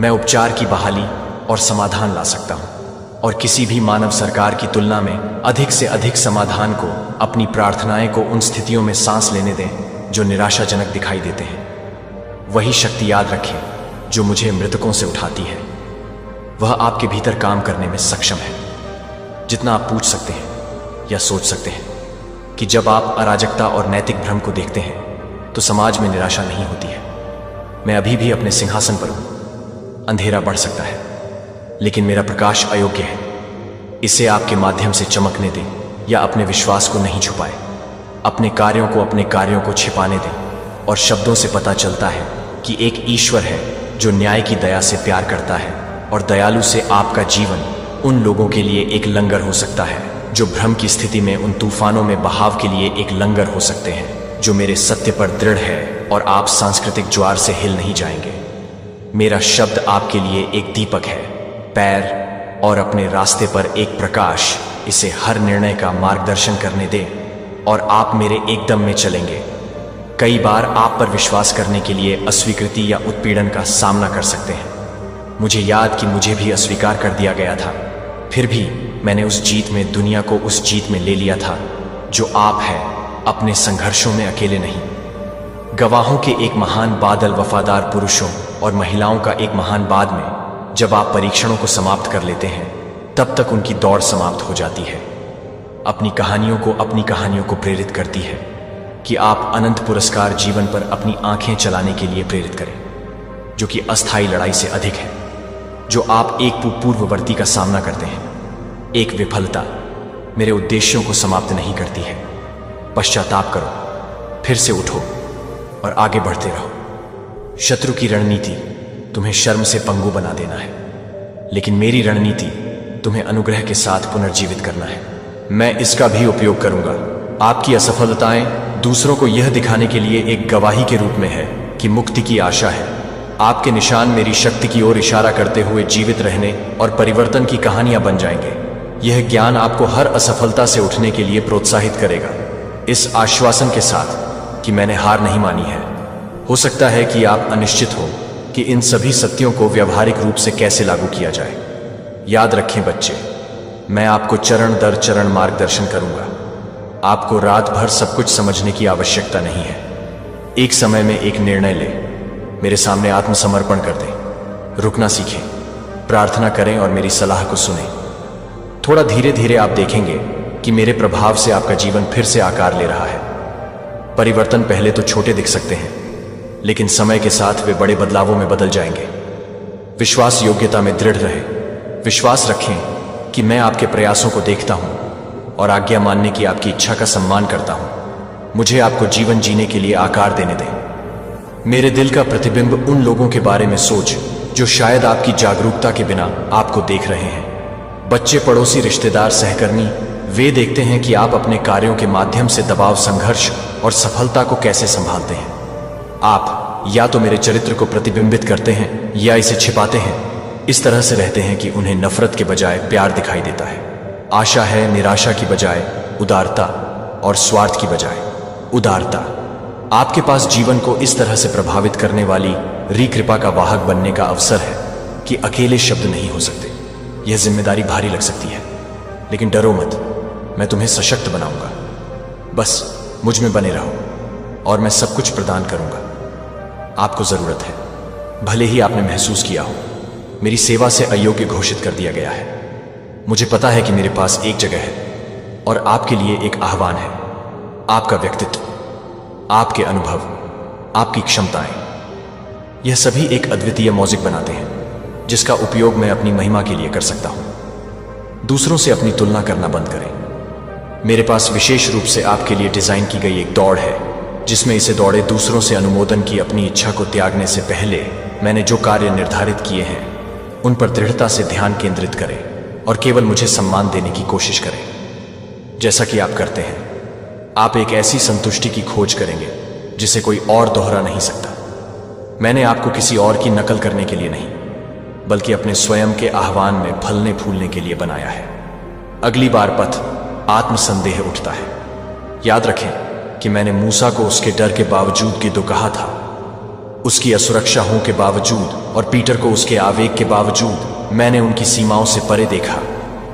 S1: मैं उपचार की बहाली और समाधान ला सकता हूँ और किसी भी मानव सरकार की तुलना में अधिक से अधिक समाधान को अपनी प्रार्थनाएं को उन स्थितियों में सांस लेने दें जो निराशाजनक दिखाई देते हैं। वही शक्ति याद रखें जो मुझे मृतकों से उठाती है। वह आपके भीतर काम करने में सक्षम है। जितना आप पूछ सकते हैं या सोच सकते हैं कि जब आप अराजकता और नैतिक भ्रम को देखते हैं तो समाज में निराशा नहीं होती है, मैं अभी भी अपने सिंहासन पर हूं। अंधेरा बढ़ सकता है, लेकिन मेरा प्रकाश अयोग्य है। इसे आपके माध्यम से चमकने दें या अपने विश्वास को नहीं छुपाए। अपने कार्यों को छिपाने दें और शब्दों से पता चलता है कि एक ईश्वर है जो न्याय की दया से प्यार करता है, और दयालु से आपका जीवन उन लोगों के लिए एक लंगर हो सकता है जो भ्रम की स्थिति में उन तूफानों में बहाव के लिए एक लंगर हो सकते हैं, जो मेरे सत्य पर दृढ़ है और आप सांस्कृतिक ज्वार से हिल नहीं जाएंगे। मेरा शब्द आपके लिए एक दीपक है, पैर और अपने रास्ते पर एक प्रकाश। इसे हर निर्णय का मार्गदर्शन करने दें और आप मेरे एकदम में चलेंगे। कई बार आप पर विश्वास करने के लिए अस्वीकृति या उत्पीड़न का सामना कर सकते हैं। मुझे याद कि मुझे भी अस्वीकार कर दिया गया था, फिर भी मैंने उस जीत में दुनिया को उस जीत में ले लिया था जो आप हैं। अपने संघर्षों में अकेले नहीं। गवाहों के एक महान बादल, वफादार पुरुषों और महिलाओं का एक महान बाद में, जब आप परीक्षणों को समाप्त कर लेते हैं, तब तक उनकी दौड़ समाप्त हो जाती है। अपनी कहानियों को प्रेरित करती है कि आप अनंत पुरस्कार जीवन पर अपनी आंखें चलाने के लिए प्रेरित करें, जो कि अस्थायी लड़ाई से अधिक है, जो आप एक पूर्ववर्ती का सामना करते हैं। एक विफलता मेरे उद्देश्यों को समाप्त नहीं करती है। पश्चाताप करो, फिर से उठो और आगे बढ़ते रहो। शत्रु की रणनीति तुम्हें शर्म से पंगु बना देना है, लेकिन मेरी रणनीति तुम्हें अनुग्रह के साथ पुनर्जीवित करना है। मैं इसका भी उपयोग करूंगा। आपकी असफलताएं दूसरों को यह दिखाने के लिए एक गवाही के रूप में है कि मुक्ति की आशा है। आपके निशान मेरी शक्ति की ओर इशारा करते हुए जीवित रहने और परिवर्तन की कहानियां बन जाएंगे। यह ज्ञान आपको हर असफलता से उठने के लिए प्रोत्साहित करेगा, इस आश्वासन के साथ कि मैंने हार नहीं मानी है। हो सकता है कि आप अनिश्चित हो कि इन सभी सत्यों को व्यावहारिक रूप से कैसे लागू किया जाए। याद रखें बच्चे, मैं आपको चरण दर चरण मार्गदर्शन करूंगा। आपको रात भर सब कुछ समझने की आवश्यकता नहीं है। एक समय में एक निर्णय ले, मेरे सामने आत्मसमर्पण कर दें, रुकना सीखें, प्रार्थना करें और मेरी सलाह को सुनें। थोड़ा धीरे धीरे आप देखेंगे कि मेरे प्रभाव से आपका जीवन फिर से आकार ले रहा है। परिवर्तन पहले तो छोटे दिख सकते हैं, लेकिन समय के साथ वे बड़े बदलावों में बदल जाएंगे। विश्वास योग्यता में दृढ़ रहे। विश्वास रखें कि मैं आपके प्रयासों को देखता हूं और आज्ञा मानने की आपकी इच्छा का सम्मान करता हूं। मुझे आपको जीवन जीने के लिए आकार देने दें। मेरे दिल का प्रतिबिंब उन लोगों के बारे में सोच जो शायद आपकी जागरूकता के बिना आपको देख रहे हैं। बच्चे, पड़ोसी, रिश्तेदार, सहकर्मी, वे देखते हैं कि आप अपने कार्यों के माध्यम से दबाव, संघर्ष और सफलता को कैसे संभालते हैं। आप या तो मेरे चरित्र को प्रतिबिंबित करते हैं या इसे छिपाते हैं। इस तरह से रहते हैं कि उन्हें नफरत के बजाय प्यार दिखाई देता है। आशा है निराशा की बजाय उदारता, और स्वार्थ की बजाय उदारता। आपके पास जीवन को इस तरह से प्रभावित करने वाली कृपा का वाहक बनने का अवसर है कि अकेले शब्द नहीं हो सकते। यह जिम्मेदारी भारी लग सकती है, लेकिन डरो मत, मैं तुम्हें सशक्त बनाऊंगा। बस मुझ में बने रहो और मैं सब कुछ प्रदान करूंगा। आपको जरूरत है, भले ही आपने महसूस किया हो मेरी सेवा से अयोग्य घोषित कर दिया गया है। मुझे पता है कि मेरे पास एक जगह है और आपके लिए एक आह्वान है। आपका व्यक्तित्व, आपके अनुभव, आपकी क्षमताएं, यह सभी एक अद्वितीय मौजिक बनाते हैं जिसका उपयोग मैं अपनी महिमा के लिए कर सकता हूं। दूसरों से अपनी तुलना करना बंद करें। मेरे पास विशेष रूप से आपके लिए डिजाइन की गई एक दौड़ है, जिसमें इसे दौड़े दूसरों से अनुमोदन की अपनी इच्छा को त्यागने से पहले मैंने जो कार्य निर्धारित किए हैं उन पर दृढ़ता से ध्यान केंद्रित करें और केवल मुझे सम्मान देने की कोशिश करें। जैसा कि आप करते हैं, आप एक ऐसी संतुष्टि की खोज करेंगे जिसे कोई और दोहरा नहीं सकता। मैंने आपको किसी और की नकल करने के लिए नहीं, बल्कि अपने स्वयं के आह्वान में फलने फूलने के लिए बनाया है। अगली बार पथ आत्मसंदेह उठता है। याद रखें कि मैंने मूसा को उसके डर के बावजूद गिद्धो कहा था, उसकी असुरक्षा हों के बावजूद, और पीटर को उसके आवेग के बावजूद मैंने उनकी सीमाओं से परे देखा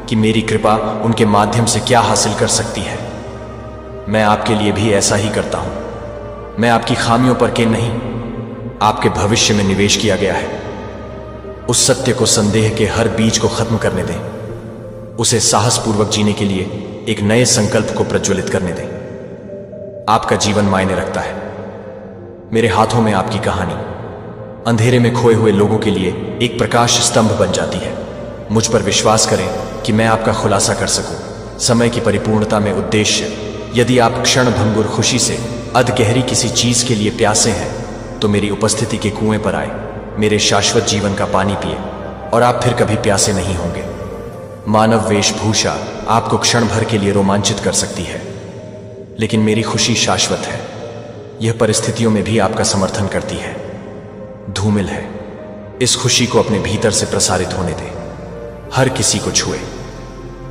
S1: कि मेरी कृपा उनके माध्यम से क्या हासिल कर सकती है। मैं आपके लिए भी ऐसा ही करता हूं। मैं आपकी खामियों पर के नहीं, आपके भविष्य में निवेश किया गया है। उस सत्य को, संदेह के हर बीज को खत्म करने दें। उसे साहसपूर्वक जीने के लिए एक नए संकल्प को प्रज्वलित करने दें। आपका जीवन मायने रखता है। मेरे हाथों में आपकी कहानी, अंधेरे में खोए हुए लोगों के लिए एक प्रकाश स्तंभ बन जाती है। मुझ पर विश्वास करें कि मैं आपका खुलासा कर सकूं। समय की परिपूर्णता में उद्देश्य। यदि आप क्षण भंगुर खुशी से अध गहरी किसी चीज के लिए प्यासे हैं तो मेरी उपस्थिति के कुएं पर आए, मेरे शाश्वत जीवन का पानी पिए और आप फिर कभी प्यासे नहीं होंगे। मानव वेशभूषा आपको क्षण भर के लिए रोमांचित कर सकती है, लेकिन मेरी खुशी शाश्वत है। यह परिस्थितियों में भी आपका समर्थन करती है, धूमिल है। इस खुशी को अपने भीतर से प्रसारित होने दें, हर किसी को छुए।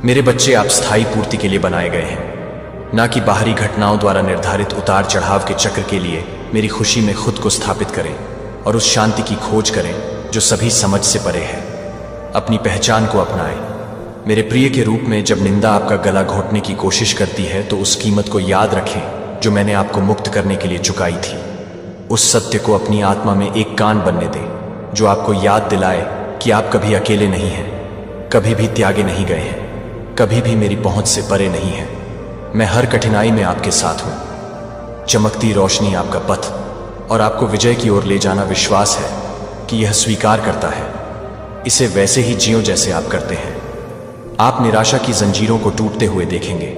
S1: मेरे बच्चे आप स्थायी पूर्ति के लिए बनाए गए हैं, ना कि बाहरी घटनाओं द्वारा निर्धारित उतार चढ़ाव के चक्र के लिए। मेरी खुशी में खुद को स्थापित करें और उस शांति की खोज करें जो सभी समझ से परे है। अपनी पहचान को अपनाएं। मेरे प्रिय के रूप में जब निंदा आपका गला घोंटने की कोशिश करती है तो उस कीमत को याद रखें जो मैंने आपको मुक्त करने के लिए चुकाई थी। उस सत्य को अपनी आत्मा में एक कान बनने दें जो आपको याद दिलाए कि आप कभी अकेले नहीं हैं, कभी भी त्यागे नहीं गए हैं, कभी भी मेरी पहुंच से परे नहीं हैं। मैं हर कठिनाई में आपके साथ हूं। चमकती रोशनी आपका पथ और आपको विजय की ओर ले जाना विश्वास है कि यह स्वीकार करता है। इसे वैसे ही जियो जैसे आप करते हैं। आप निराशा की जंजीरों को टूटते हुए देखेंगे,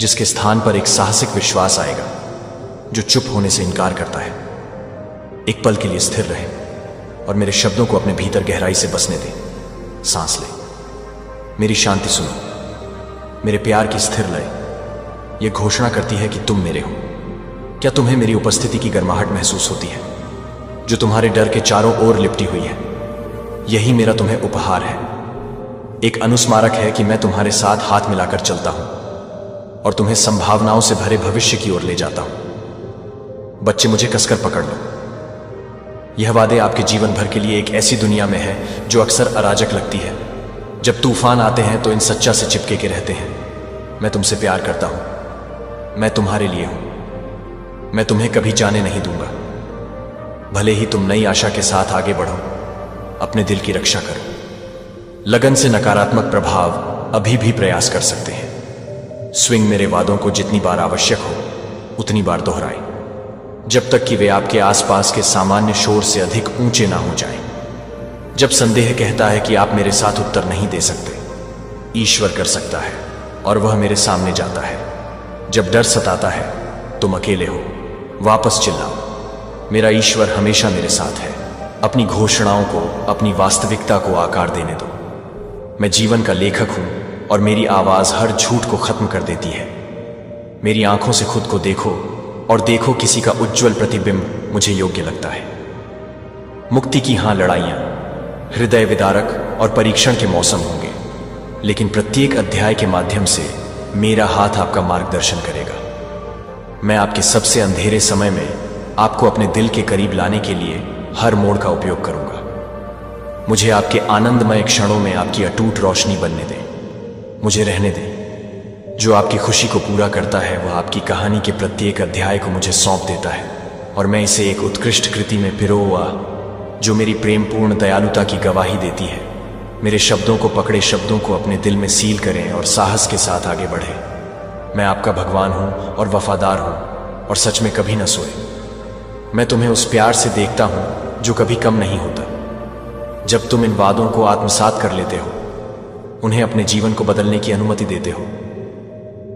S1: जिसके स्थान पर एक साहसिक विश्वास आएगा जो चुप होने से इनकार करता है। एक पल के लिए स्थिर रहे और मेरे शब्दों को अपने भीतर गहराई से बसने दें। सांस लें, मेरी शांति सुनो। मेरे प्यार की स्थिर लय यह घोषणा करती है कि तुम मेरे हो। क्या तुम्हें मेरी उपस्थिति की गर्माहट महसूस होती है जो तुम्हारे डर के चारों ओर लिपटी हुई है? यही मेरा तुम्हें उपहार है, एक अनुस्मारक है कि मैं तुम्हारे साथ हाथ मिलाकर चलता हूं और तुम्हें संभावनाओं से भरे भविष्य की ओर ले जाता हूं। बच्चे, मुझे कसकर पकड़ लो। यह वादे आपके जीवन भर के लिए एक ऐसी दुनिया में है जो अक्सर अराजक लगती है। जब तूफान आते हैं तो इन सच्चा से चिपके के रहते हैं। मैं तुमसे प्यार करता हूं, मैं तुम्हारे लिए हूं, मैं तुम्हें कभी जाने नहीं दूंगा। भले ही तुम नई आशा के साथ आगे बढ़ो, अपने दिल की रक्षा करो। लगन से नकारात्मक प्रभाव अभी भी प्रयास कर सकते हैं। स्विंग मेरे वादों को जितनी बार आवश्यक हो उतनी बार दोहराएं, जब तक कि वे आपके आसपास के सामान्य शोर से अधिक ऊंचे ना हो जाएं। जब संदेह कहता है कि आप मेरे साथ उत्तर नहीं दे सकते, ईश्वर कर सकता है और वह मेरे सामने जाता है। जब डर सताता है, तुम अकेले हो, वापस चिल्लाओ। मेरा ईश्वर हमेशा मेरे साथ है। अपनी घोषणाओं को, अपनी वास्तविकता को आकार देने दो। मैं जीवन का लेखक हूं और मेरी आवाज हर झूठ को खत्म कर देती है। मेरी आंखों से खुद को देखो और देखो किसी का उज्जवल प्रतिबिंब मुझे योग्य लगता है। मुक्ति की हां लड़ाइयां, हृदय विदारक और परीक्षण के मौसम होंगे, लेकिन प्रत्येक अध्याय के माध्यम से मेरा हाथ आपका मार्गदर्शन करेगा। मैं आपके सबसे अंधेरे समय में आपको अपने दिल के करीब लाने के लिए हर मोड़ का उपयोग करूंगा। मुझे आपके आनंदमय क्षणों में आपकी अटूट रोशनी बनने दें। मुझे रहने दें। जो आपकी खुशी को पूरा करता है वह आपकी कहानी के प्रत्येक अध्याय को मुझे सौंप देता है और मैं इसे एक उत्कृष्ट कृति में पिरोआ जो मेरी प्रेमपूर्ण दयालुता की गवाही देती है। मेरे शब्दों को पकड़े शब्दों को अपने दिल में सील करें और साहस के साथ आगे बढ़ें। मैं आपका भगवान हूं और वफादार हूं और सच में कभी न सोए। मैं तुम्हें उस प्यार से देखता हूं जो कभी कम नहीं होता। जब तुम इन वादों को आत्मसात कर लेते हो, उन्हें अपने जीवन को बदलने की अनुमति देते हो,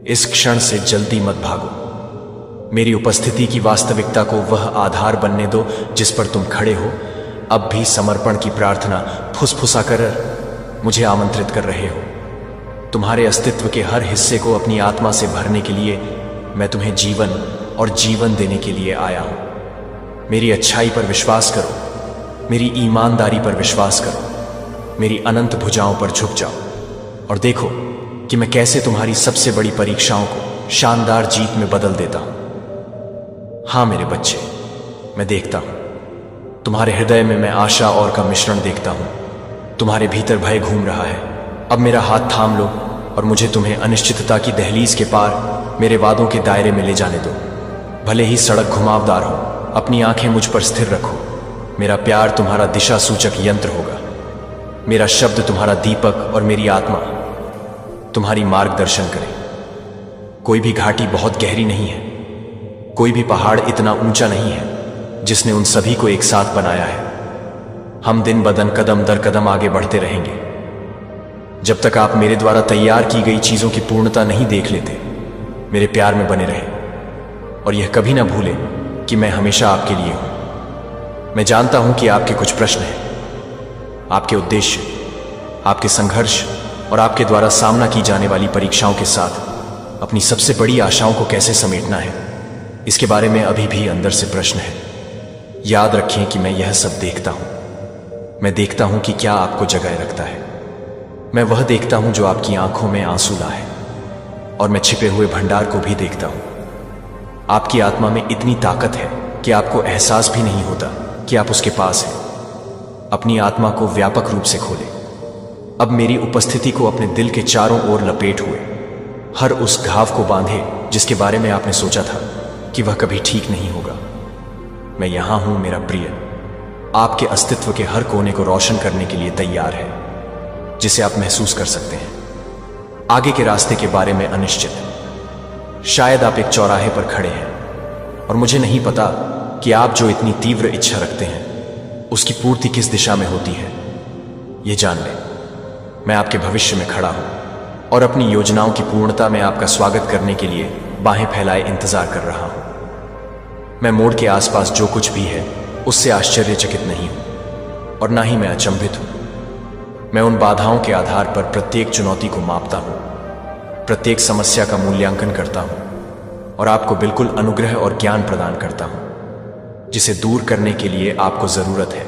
S1: इस क्षण से जल्दी मत भागो। मेरी उपस्थिति की वास्तविकता को वह आधार बनने दो जिस पर तुम खड़े हो। अब भी समर्पण की प्रार्थना फुसफुसा कर मुझे आमंत्रित कर रहे हो। तुम्हारे अस्तित्व के हर हिस्से को अपनी आत्मा से भरने के लिए मैं तुम्हें जीवन और जीवन देने के लिए आया हूं। मेरी अच्छाई पर विश्वास करो, मेरी ईमानदारी पर विश्वास करो, मेरी अनंत भुजाओं पर झुक जाओ और देखो कि मैं कैसे तुम्हारी सबसे बड़ी परीक्षाओं को शानदार जीत में बदल देता हूं। हां मेरे बच्चे, मैं देखता हूं। तुम्हारे हृदय में मैं आशा और का मिश्रण देखता हूं। तुम्हारे भीतर भय घूम रहा है। अब मेरा हाथ थाम लो और मुझे तुम्हें अनिश्चितता की दहलीज के पार मेरे वादों के दायरे में ले जाने दो। भले ही सड़क घुमावदार हो, अपनी आंखें मुझ पर स्थिर रखो। मेरा प्यार तुम्हारा दिशा सूचक यंत्र होगा। मेरा शब्द तुम्हारा दीपक और मेरी आत्मा तुम्हारी मार्गदर्शन करे। कोई भी घाटी बहुत गहरी नहीं है, कोई भी पहाड़ इतना ऊंचा नहीं है जिसने उन सभी को एक साथ बनाया है। हम दिन बदन कदम दर कदम आगे बढ़ते रहेंगे जब तक आप मेरे द्वारा तैयार की गई चीजों की पूर्णता नहीं देख लेते। मेरे प्यार में बने रहे और यह कभी ना भूले कि मैं हमेशा आपके लिए हूं। मैं जानता हूं कि आपके कुछ प्रश्न हैं, आपके उद्देश्य, आपके संघर्ष और आपके द्वारा सामना की जाने वाली परीक्षाओं के साथ अपनी सबसे बड़ी आशाओं को कैसे समेटना है, इसके बारे में अभी भी अंदर से प्रश्न है। याद रखें कि मैं यह सब देखता हूं। मैं देखता हूं कि क्या आपको जगाए रखता है। मैं वह देखता हूं जो आपकी आंखों में आंसू लाए, और मैं छिपे हुए भंडार को भी देखता हूं। आपकी आत्मा में इतनी ताकत है कि आपको एहसास भी नहीं होता कि आप उसके पास हैं। अपनी आत्मा को व्यापक रूप से खोलें। अब मेरी उपस्थिति को अपने दिल के चारों ओर लपेट हुए हर उस घाव को बांधे जिसके बारे में आपने सोचा था कि वह कभी ठीक नहीं होगा। मैं यहां हूं मेरा प्रिय, आपके अस्तित्व के हर कोने को रोशन करने के लिए तैयार है, जिसे आप महसूस कर सकते हैं। आगे के रास्ते के बारे में अनिश्चित। शायद आप एक चौराहे पर खड़े हैं और मुझे नहीं पता कि आप जो इतनी तीव्र इच्छा रखते हैं उसकी पूर्ति किस दिशा में होती है। यह जान लें, मैं आपके भविष्य में खड़ा हूं और अपनी योजनाओं की पूर्णता में आपका स्वागत करने के लिए बाहें फैलाए इंतजार कर रहा हूं। मैं मोड़ के आसपास जो कुछ भी है उससे आश्चर्यचकित नहीं हूं और ना ही मैं अचंभित हूं। मैं उन बाधाओं के आधार पर प्रत्येक चुनौती को मापता हूं, प्रत्येक समस्या का मूल्यांकन करता हूं और आपको बिल्कुल अनुग्रह और ज्ञान प्रदान करता हूं जिसे दूर करने के लिए आपको जरूरत है।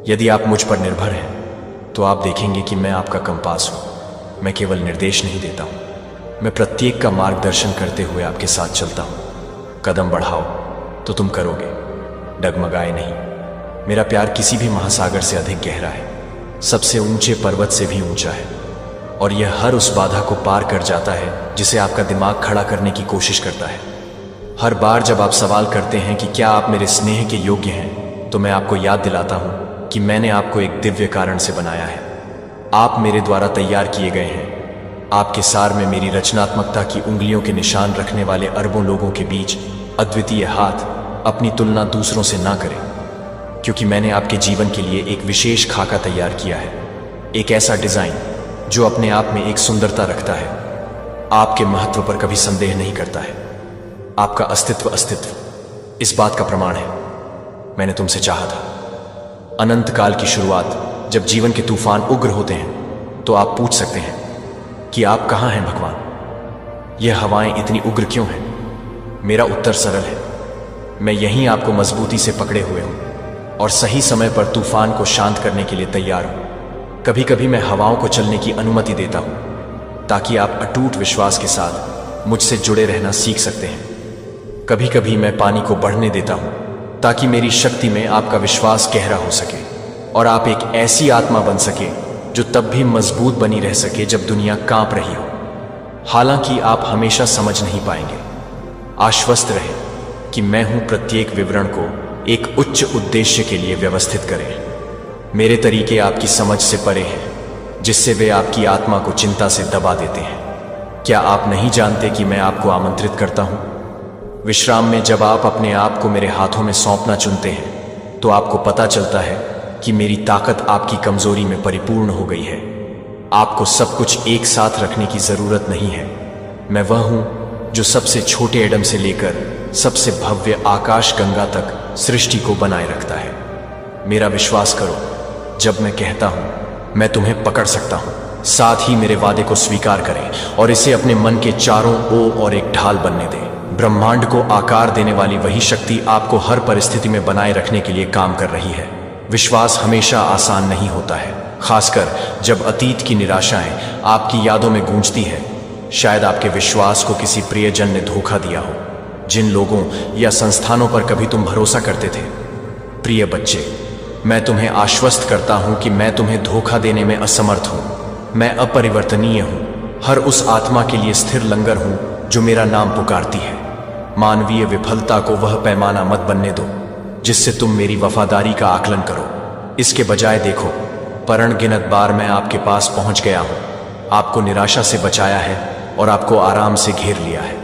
S1: यदि आप मुझ पर निर्भर हैं तो आप देखेंगे कि मैं आपका कंपास हूं। मैं केवल निर्देश नहीं देता हूं, मैं प्रत्येक का मार्गदर्शन करते हुए आपके साथ चलता हूं। कदम बढ़ाओ तो तुम करोगे, डगमगाए नहीं। मेरा प्यार किसी भी महासागर से अधिक गहरा है, सबसे ऊंचे पर्वत से भी ऊंचा है, और यह हर उस बाधा को पार कर जाता है जिसे आपका दिमाग खड़ा करने की कोशिश करता है। हर बार जब आप सवाल करते हैं कि क्या आप मेरे स्नेह के योग्य हैं, तो मैं आपको याद दिलाता हूं कि मैंने आपको एक दिव्य कारण से बनाया है। आप मेरे द्वारा तैयार किए गए हैं। आपके सार में मेरी रचनात्मकता की उंगलियों के निशान रखने वाले अरबों लोगों के बीच अद्वितीय हाथ। अपनी तुलना दूसरों से ना करें, क्योंकि मैंने आपके जीवन के लिए एक विशेष खाका तैयार किया है, एक ऐसा डिजाइन जो अपने आप में एक सुंदरता रखता है, आपके महत्व पर कभी संदेह नहीं करता है। आपका अस्तित्व इस बात का प्रमाण है। मैंने तुमसे चाहा था। अनंत काल की शुरुआत, जब जीवन के तूफान उग्र होते हैं, तो आप पूछ सकते हैं कि आप कहां हैं भगवान? यह हवाएं इतनी उग्र क्यों हैं? मेरा उत्तर सरल है, मैं यहीं आपको मजबूती से पकड़े हुए हूं और सही समय पर तूफान को शांत करने के लिए तैयार हूं। कभी कभी मैं हवाओं को चलने की अनुमति देता हूं ताकि आप अटूट विश्वास के साथ मुझसे जुड़े रहना सीख सकते हैं। कभी कभी मैं पानी को बढ़ने देता हूं ताकि मेरी शक्ति में आपका विश्वास गहरा हो सके और आप एक ऐसी आत्मा बन सके जो तब भी मजबूत बनी रह सके जब दुनिया कांप रही हो। हालांकि आप हमेशा समझ नहीं पाएंगे। आश्वस्त रहें कि मैं हूं प्रत्येक विवरण को एक उच्च उद्देश्य के लिए व्यवस्थित करें। मेरे तरीके आपकी समझ से परे हैं, जिससे वे आपकी आत्मा को चिंता से दबा देते हैं। क्या आप नहीं जानते कि मैं आपको आमंत्रित करता हूं? विश्राम में जब आप अपने आप को मेरे हाथों में सौंपना चुनते हैं, तो आपको पता चलता है कि मेरी ताकत आपकी कमजोरी में परिपूर्ण हो गई है। आपको सब कुछ एक साथ रखने की जरूरत नहीं है। मैं वह हूं जो सबसे छोटे एडम से लेकर सबसे भव्य आकाश गंगा तक सृष्टि को बनाए रखता है। मेरा विश्वास करो जब मैं कहता हूं मैं तुम्हें पकड़ सकता हूं। साथ ही मेरे वादे को स्वीकार करें और इसे अपने मन के चारों ओर और एक ढाल बनने दें। ब्रह्मांड को आकार देने वाली वही शक्ति आपको हर परिस्थिति में बनाए रखने के लिए काम कर रही है। विश्वास हमेशा आसान नहीं होता है, खासकर जब अतीत की निराशाएं आपकी यादों में गूंजती है। शायद आपके विश्वास को किसी प्रियजन ने धोखा दिया हो, जिन लोगों या संस्थानों पर कभी तुम भरोसा करते थे। प्रिय बच्चे, मैं तुम्हें आश्वस्त करता हूं कि मैं तुम्हें धोखा देने में असमर्थ हूं। मैं अपरिवर्तनीय हूं, हर उस आत्मा के लिए स्थिर लंगर हूं जो मेरा नाम पुकारती है। मानवीय विफलता को वह पैमाना मत बनने दो जिससे तुम मेरी वफादारी का आकलन करो। इसके बजाय देखो, परअनगिनत बार मैं आपके पास पहुंच गया हूं, आपको निराशा से बचाया है और आपको आराम से घेर लिया है।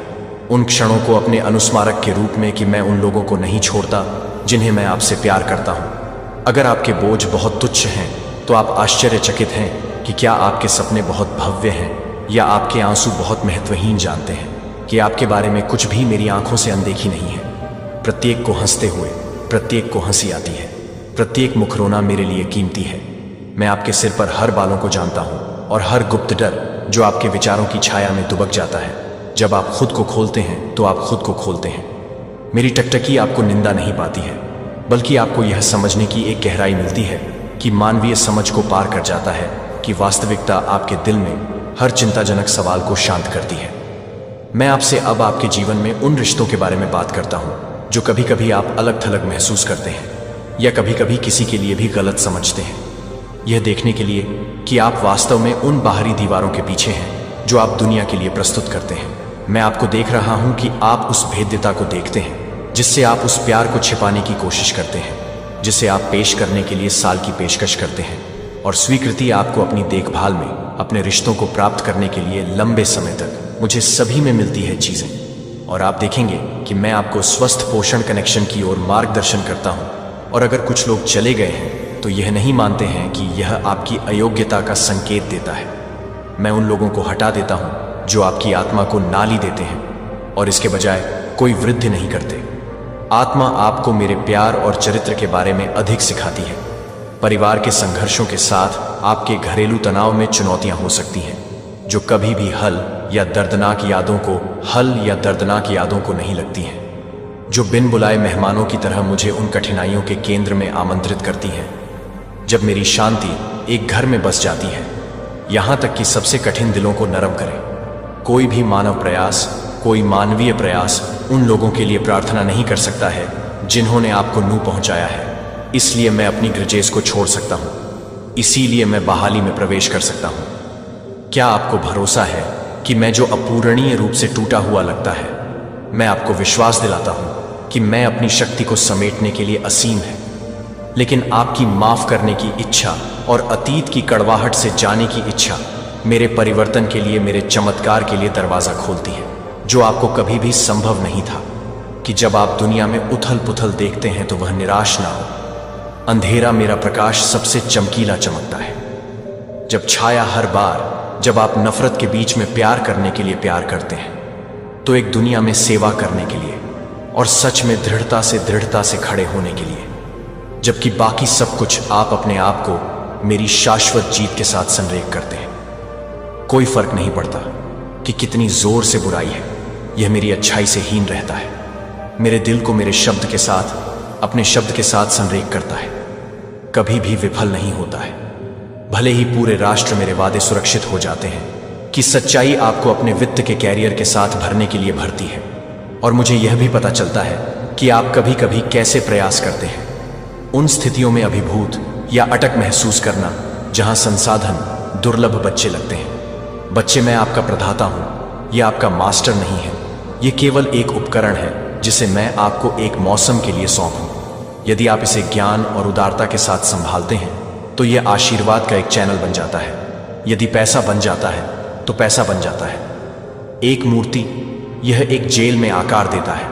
S1: उन क्षणों को अपने अनुस्मारक के रूप में कि मैं उन लोगों को नहीं छोड़ता जिन्हें मैं आपसे प्यार करता हूं। अगर आपके बोझ बहुत तुच्छ हैं तो आप आश्चर्यचकित हैं कि क्या आपके सपने बहुत भव्य हैं या आपके आंसू बहुत महत्वहीन जानते हैं कि आपके बारे में कुछ भी मेरी आंखों से अनदेखी नहीं है। प्रत्येक को हंसते हुए प्रत्येक को हंसी आती है, प्रत्येक मुखरोना मेरे लिए कीमती है। मैं आपके सिर पर हर बालों को जानता हूँ और हर गुप्त डर जो आपके विचारों की छाया में दुबक जाता है। जब आप खुद को खोलते हैं तो आप खुद को खोलते हैं। मेरी टकटकी आपको निंदा नहीं पाती है, बल्कि आपको यह समझने की एक गहराई मिलती है कि मानवीय समझ को पार कर जाता है कि वास्तविकता आपके दिल में हर चिंताजनक सवाल को शांत करती है। मैं आपसे अब आपके जीवन में उन रिश्तों के बारे में बात करता हूँ जो कभी कभी आप अलग थलग महसूस करते हैं या कभी कभी किसी के लिए भी गलत समझते हैं, यह देखने के लिए कि आप वास्तव में उन बाहरी दीवारों के पीछे हैं जो आप दुनिया के लिए प्रस्तुत करते हैं। मैं आपको देख रहा हूं कि आप उस भेद्यता को देखते हैं जिससे आप उस प्यार को छिपाने की कोशिश करते हैं, जिसे आप पेश करने के लिए साल की पेशकश करते हैं, और स्वीकृति आपको अपनी देखभाल में अपने रिश्तों को प्राप्त करने के लिए लंबे समय तक मुझे सभी में मिलती है चीजें। और आप देखेंगे कि मैं आपको स्वस्थ पोषण कनेक्शन की ओर मार्गदर्शन करता हूं। और अगर कुछ लोग चले गए हैं तो यह नहीं मानते हैं कि यह आपकी अयोग्यता का संकेत देता है। मैं उन लोगों को हटा देता हूं जो आपकी आत्मा को नाली देते हैं और इसके बजाय कोई वृद्धि नहीं करते। आत्मा आपको मेरे प्यार और चरित्र के बारे में अधिक सिखाती है। परिवार के संघर्षों के साथ आपके घरेलू तनाव में चुनौतियां हो सकती हैं जो कभी भी हल या दर्दनाक यादों को नहीं लगती हैं, जो बिन बुलाए मेहमानों की तरह मुझे उन कठिनाइयों के केंद्र में आमंत्रित करती हैं। जब मेरी शांति एक घर में बस जाती है, यहां तक कि सबसे कठिन दिलों को नरम करे। कोई भी मानव प्रयास, कोई मानवीय प्रयास उन लोगों के लिए प्रार्थना नहीं कर सकता है जिन्होंने आपको नूह पहुंचाया है। इसलिए मैं अपनी ग्रजेस को छोड़ सकता हूं, इसीलिए मैं बहाली में प्रवेश कर सकता हूं। क्या आपको भरोसा है कि मैं जो अपूरणीय रूप से टूटा हुआ लगता है, मैं आपको विश्वास दिलाता हूं कि मैं अपनी शक्ति को समेटने के लिए असीम है, लेकिन आपकी माफ करने की इच्छा और अतीत की कड़वाहट से जाने की इच्छा मेरे परिवर्तन के लिए, मेरे चमत्कार के लिए दरवाजा खोलती है, जो आपको कभी भी संभव नहीं था। कि जब आप दुनिया में उथल पुथल देखते हैं तो वह निराश ना हो। अंधेरा मेरा प्रकाश सबसे चमकीला चमकता है। जब छाया हर बार जब आप नफरत के बीच में प्यार करने के लिए प्यार करते हैं, तो एक दुनिया में सेवा करने के लिए और सच में दृढ़ता से खड़े होने के लिए, जबकि बाकी सब कुछ आप अपने आप को मेरी शाश्वत जीत के साथ संरेख करते हैं। कोई फर्क नहीं पड़ता कि कितनी जोर से बुराई है, यह मेरी अच्छाई से हीन रहता है। मेरे दिल को मेरे शब्द के साथ, अपने शब्द के साथ संरेख करता है, कभी भी विफल नहीं होता है। भले ही पूरे राष्ट्र मेरे वादे सुरक्षित हो जाते हैं कि सच्चाई आपको अपने वित्त के कैरियर के साथ भरने के लिए भरती है, और मुझे यह भी पता चलता है कि आप कभी कभी कैसे प्रयास करते हैं उन स्थितियों में अभिभूत या अटक महसूस करना जहां संसाधन दुर्लभ बच्चे लगते हैं। बच्चे, मैं आपका प्रदाता हूं, यह आपका मास्टर नहीं है। यह केवल एक उपकरण है जिसे मैं आपको एक मौसम के लिए सौंपूं। यदि आप इसे ज्ञान और उदारता के साथ संभालते हैं तो यह आशीर्वाद का एक चैनल बन जाता है। यदि पैसा बन जाता है तो पैसा बन जाता है एक मूर्ति, यह एक जेल में आकार देता है।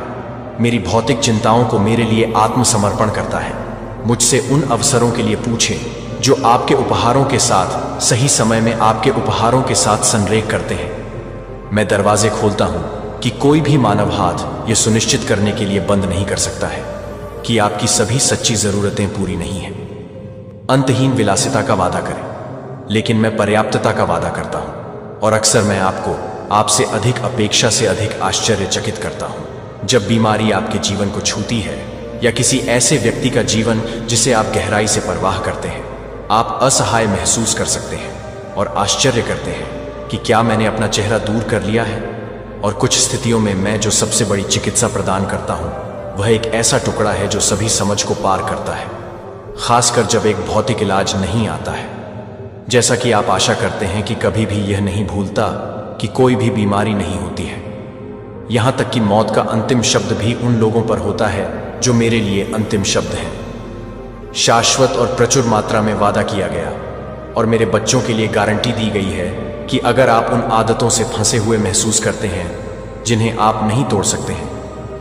S1: मेरी भौतिक चिंताओं को मेरे लिए आत्मसमर्पण करता है। मुझसे उन अवसरों के लिए पूछें जो आपके उपहारों के साथ, सही समय में आपके उपहारों के साथ संरेख करते हैं। मैं दरवाजे खोलता हूं कि कोई भी मानव हाथ यह सुनिश्चित करने के लिए बंद नहीं कर सकता है कि आपकी सभी सच्ची जरूरतें पूरी नहीं हैं। अंतहीन विलासिता का वादा करें, लेकिन मैं पर्याप्तता का वादा करता हूं, और अक्सर मैं आपसे अधिक अपेक्षा से अधिक आश्चर्यचकित करता हूं। जब बीमारी आपके जीवन को छूती है या किसी ऐसे व्यक्ति का जीवन जिसे आप गहराई से परवाह करते हैं, आप असहाय महसूस कर सकते हैं और आश्चर्य करते हैं कि क्या मैंने अपना चेहरा दूर कर लिया है। और कुछ स्थितियों में मैं जो सबसे बड़ी चिकित्सा प्रदान करता हूं वह एक ऐसा टुकड़ा है जो सभी समझ को पार करता है, खासकर जब एक भौतिक इलाज नहीं आता है। जैसा कि आप आशा करते हैं कि कभी भी यह नहीं भूलता कि कोई भी बीमारी नहीं होती है, यहां तक कि मौत का अंतिम शब्द भी उन लोगों पर होता है जो मेरे लिए अंतिम शब्द है। शाश्वत और प्रचुर मात्रा में वादा किया गया और मेरे बच्चों के लिए गारंटी दी गई है कि अगर आप उन आदतों से फंसे हुए महसूस करते हैं जिन्हें आप नहीं तोड़ सकते हैं,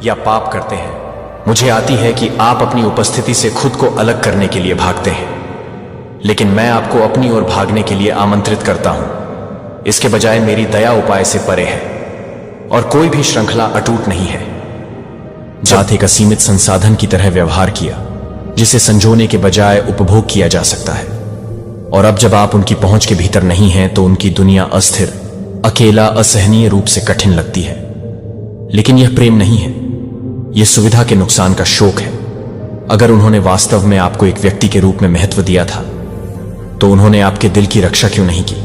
S1: या पाप करते हैं मुझे आती है कि आप अपनी उपस्थिति से खुद को अलग करने के लिए भागते हैं, लेकिन मैं आपको अपनी ओर भागने के लिए आमंत्रित करता हूं। इसके बजाय मेरी दया उपाय से परे है और कोई भी श्रृंखला अटूट नहीं है। जात एक असीमित संसाधन की तरह व्यवहार किया जिसे संजोने के बजाय उपभोग किया जा सकता है, और अब जब आप उनकी पहुंच के भीतर नहीं हैं तो उनकी दुनिया अस्थिर, अकेला, असहनीय रूप से कठिन लगती है। लेकिन यह प्रेम नहीं है, यह सुविधा के नुकसान का शोक है। अगर उन्होंने वास्तव में आपको एक व्यक्ति के रूप में महत्व दिया था तो उन्होंने आपके दिल की रक्षा क्यों नहीं की?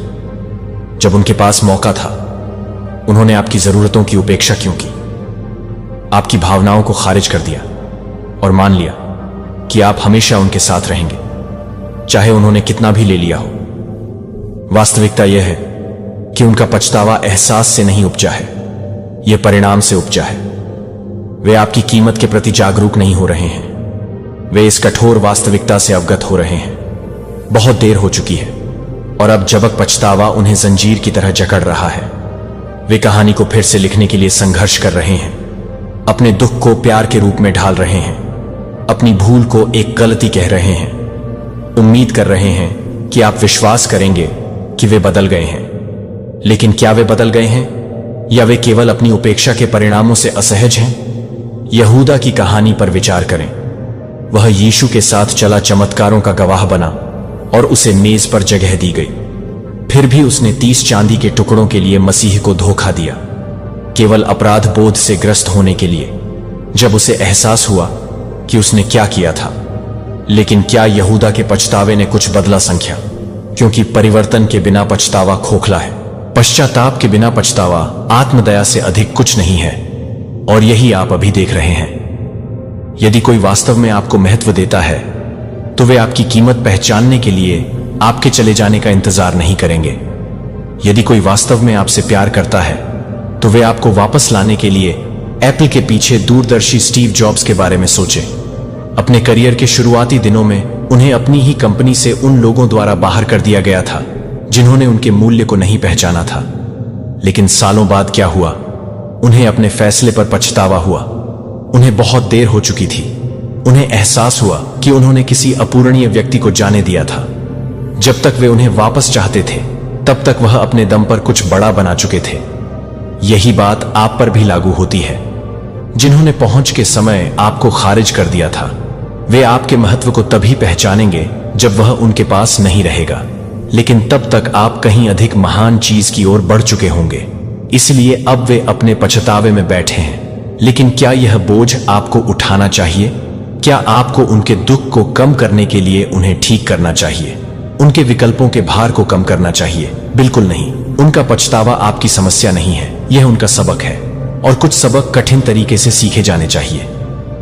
S1: जब उनके पास मौका था उन्होंने आपकी जरूरतों की उपेक्षा क्यों की? आपकी भावनाओं को खारिज कर दिया और मान लिया कि आप हमेशा उनके साथ रहेंगे, चाहे उन्होंने कितना भी ले लिया हो। वास्तविकता यह है कि उनका पछतावा एहसास से नहीं उपजा है, यह परिणाम से उपजा है। वे आपकी कीमत के प्रति जागरूक नहीं हो रहे हैं, वे इस कठोर वास्तविकता से अवगत हो रहे हैं। बहुत देर हो चुकी है और अब जबक पछतावा उन्हें जंजीर की तरह जकड़ रहा है। वे कहानी को फिर से लिखने के लिए संघर्ष कर रहे हैं, अपने दुख को प्यार के रूप में ढाल रहे हैं, अपनी भूल को एक गलती कह रहे हैं, उम्मीद कर रहे हैं कि आप विश्वास करेंगे कि वे बदल गए हैं। लेकिन क्या वे बदल गए हैं या वे केवल अपनी उपेक्षा के परिणामों से असहज हैं? यहूदा की कहानी पर विचार करें। वह यीशु के साथ चला, चमत्कारों का गवाह बना और उसे मेज पर जगह दी गई। फिर भी उसने 30 चांदी के टुकड़ों के लिए मसीह को धोखा दिया, केवल अपराध बोध से ग्रस्त होने के लिए, जब उसे एहसास हुआ कि उसने क्या किया था। लेकिन क्या यहूदा के पछतावे ने कुछ बदला संख्या? क्योंकि परिवर्तन के बिना पछतावा खोखला है, पश्चाताप के बिना पछतावा आत्मदया से अधिक कुछ नहीं है, और यही आप अभी देख रहे हैं। यदि कोई वास्तव में आपको महत्व देता है तो वे आपकी कीमत पहचानने के लिए आपके चले जाने का इंतजार नहीं करेंगे। यदि कोई वास्तव में आपसे प्यार करता है तो वे आपको वापस लाने के लिए एप्पल के पीछे दूरदर्शी स्टीव जॉब्स के बारे में सोचें। अपने करियर के शुरुआती दिनों में उन्हें अपनी ही कंपनी से उन लोगों द्वारा बाहर कर दिया गया था जिन्होंने उनके मूल्य को नहीं पहचाना था। लेकिन सालों बाद क्या हुआ? उन्हें अपने फैसले पर पछतावा हुआ। उन्हें बहुत देर हो चुकी थी। उन्हें एहसास हुआ कि उन्होंने किसी अपूरणीय व्यक्ति को जाने दिया था। जब तक वे उन्हें वापस चाहते थे तब तक वह अपने दम पर कुछ बड़ा बना चुके थे। यही बात आप पर भी लागू होती है। जिन्होंने पहुंच के समय आपको खारिज कर दिया था वे आपके महत्व को तभी पहचानेंगे जब वह उनके पास नहीं रहेगा, लेकिन तब तक आप कहीं अधिक महान चीज की ओर बढ़ चुके होंगे। इसलिए अब वे अपने पछतावे में बैठे हैं। लेकिन क्या यह बोझ आपको उठाना चाहिए? क्या आपको उनके दुख को कम करने के लिए उन्हें ठीक करना चाहिए? उनके विकल्पों के भार को कम करना चाहिए? बिल्कुल नहीं। उनका पछतावा आपकी समस्या नहीं है, यह उनका सबक है, और कुछ सबक कठिन तरीके से सीखे जाने चाहिए।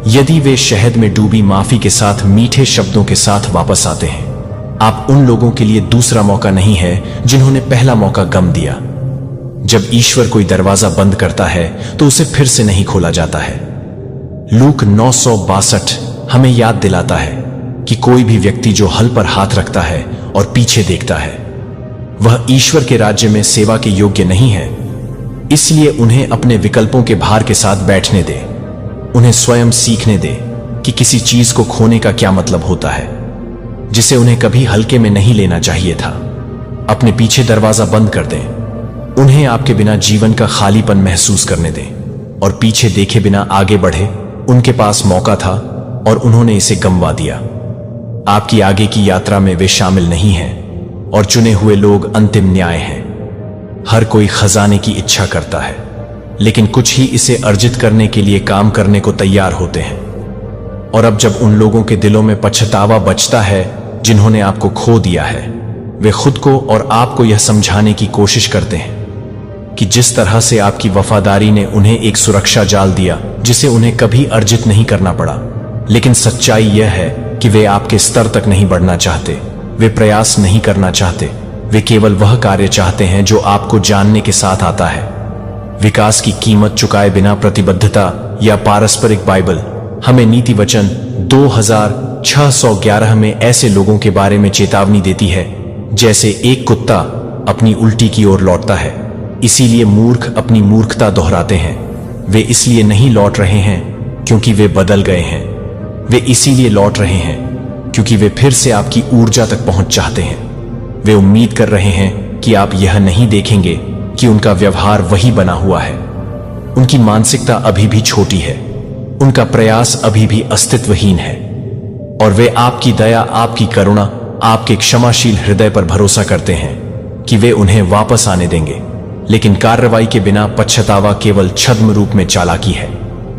S1: यदि वे शहद में डूबी माफी के साथ मीठे शब्दों के साथ वापस आते हैं, आप उन लोगों के लिए दूसरा मौका नहीं है जिन्होंने पहला मौका गम दिया। जब ईश्वर कोई दरवाजा बंद करता है तो उसे फिर से नहीं खोला जाता है। लूक 9:62 हमें याद दिलाता है कि कोई भी व्यक्ति जो हल पर हाथ रखता है और पीछे देखता है वह ईश्वर के राज्य में सेवा के योग्य नहीं है। इसलिए उन्हें अपने विकल्पों के भार के साथ बैठने दे। उन्हें स्वयं सीखने दे कि किसी चीज को खोने का क्या मतलब होता है, जिसे उन्हें कभी हल्के में नहीं लेना चाहिए था। अपने पीछे दरवाजा बंद कर दें। उन्हें आपके बिना जीवन का खालीपन महसूस करने दें और पीछे देखे बिना आगे बढ़े। उनके पास मौका था और उन्होंने इसे गंवा दिया। आपकी आगे की यात्रा में वे शामिल नहीं हैं और चुने हुए लोग अंतिम न्याय हैं। हर कोई खजाने की इच्छा करता है, लेकिन कुछ ही इसे अर्जित करने के लिए काम करने को तैयार होते हैं। और अब जब उन लोगों के दिलों में पछतावा बचता है जिन्होंने आपको खो दिया है, वे खुद को और आपको यह समझाने की कोशिश करते हैं कि जिस तरह से आपकी वफादारी ने उन्हें एक सुरक्षा जाल दिया जिसे उन्हें कभी अर्जित नहीं करना पड़ा। लेकिन सच्चाई यह है कि वे आपके स्तर तक नहीं बढ़ना चाहते, वे प्रयास नहीं करना चाहते, वे केवल वह कार्य चाहते हैं जो आपको जानने के साथ आता है। विकास की कीमत चुकाए बिना प्रतिबद्धता या पारस्परिक बाइबल हमें नीति वचन 2611 में ऐसे लोगों के बारे में चेतावनी देती है जैसे एक कुत्ता अपनी उल्टी की ओर लौटता है। इसीलिए मूर्ख अपनी मूर्खता दोहराते हैं। वे इसलिए नहीं लौट रहे हैं क्योंकि वे बदल गए हैं। वे इसीलिए लौट रहे हैं क्योंकि वे फिर से आपकी ऊर्जा तक पहुंच चाहते हैं। वे उम्मीद कर रहे हैं कि आप यह नहीं देखेंगे कि उनका व्यवहार वही बना हुआ है। उनकी मानसिकता अभी भी छोटी है, उनका प्रयास अभी भी अस्तित्वहीन है, और वे आपकी दया, आपकी करुणा, आपके क्षमाशील हृदय पर भरोसा करते हैं कि वे उन्हें वापस आने देंगे। लेकिन कार्रवाई के बिना पछतावा केवल छद्म रूप में चालाकी है।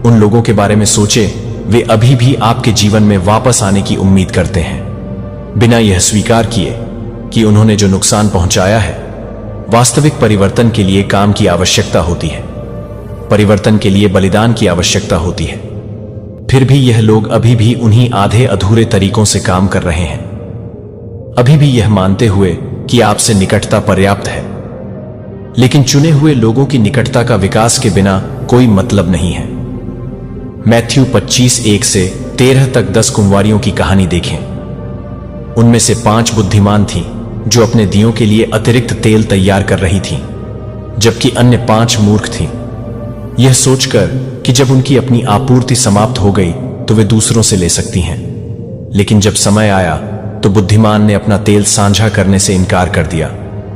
S1: उन लोगों के बारे में सोचे, वे अभी भी आपके जीवन में वापस आने की उम्मीद करते हैं, बिना यह स्वीकार किए कि उन्होंने जो नुकसान पहुंचाया है। वास्तविक परिवर्तन के लिए काम की आवश्यकता होती है, परिवर्तन के लिए बलिदान की आवश्यकता होती है। फिर भी यह लोग अभी भी उन्हीं आधे अधूरे तरीकों से काम कर रहे हैं, अभी भी यह मानते हुए कि आपसे निकटता पर्याप्त है। लेकिन चुने हुए लोगों की निकटता का विकास के बिना कोई मतलब नहीं है। मैथ्यू 25:1-13 तक 10 कुंवारियों की कहानी देखें। उनमें से 5 बुद्धिमान थीं जो अपने दियों के लिए अतिरिक्त तेल तैयार कर रही थीं, जबकि अन्य 5 मूर्ख थीं, यह सोचकर कि जब उनकी अपनी आपूर्ति समाप्त हो गई तो वे दूसरों से ले सकती हैं। लेकिन जब समय आया तो बुद्धिमान ने अपना तेल साझा करने से इनकार कर दिया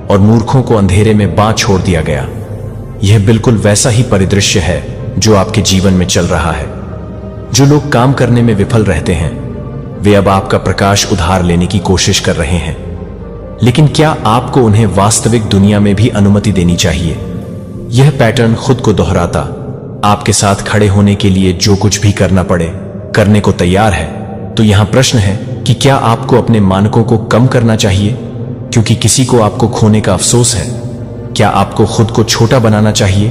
S1: और मूर्खों को अंधेरे में बांध छोड़ दिया गया। यह बिल्कुल वैसा ही परिदृश्य है जो आपके जीवन में चल रहा है। जो लोग काम करने में विफल रहते हैं, वे अब आपका प्रकाश उधार लेने की कोशिश कर रहे हैं। लेकिन क्या आपको उन्हें वास्तविक दुनिया में भी अनुमति देनी चाहिए? यह पैटर्न खुद को दोहराता, आपके साथ खड़े होने के लिए जो कुछ भी करना पड़े करने को तैयार है। तो यहां प्रश्न है कि क्या आपको अपने मानकों को कम करना चाहिए क्योंकि किसी को आपको खोने का अफसोस है? क्या आपको खुद को छोटा बनाना चाहिए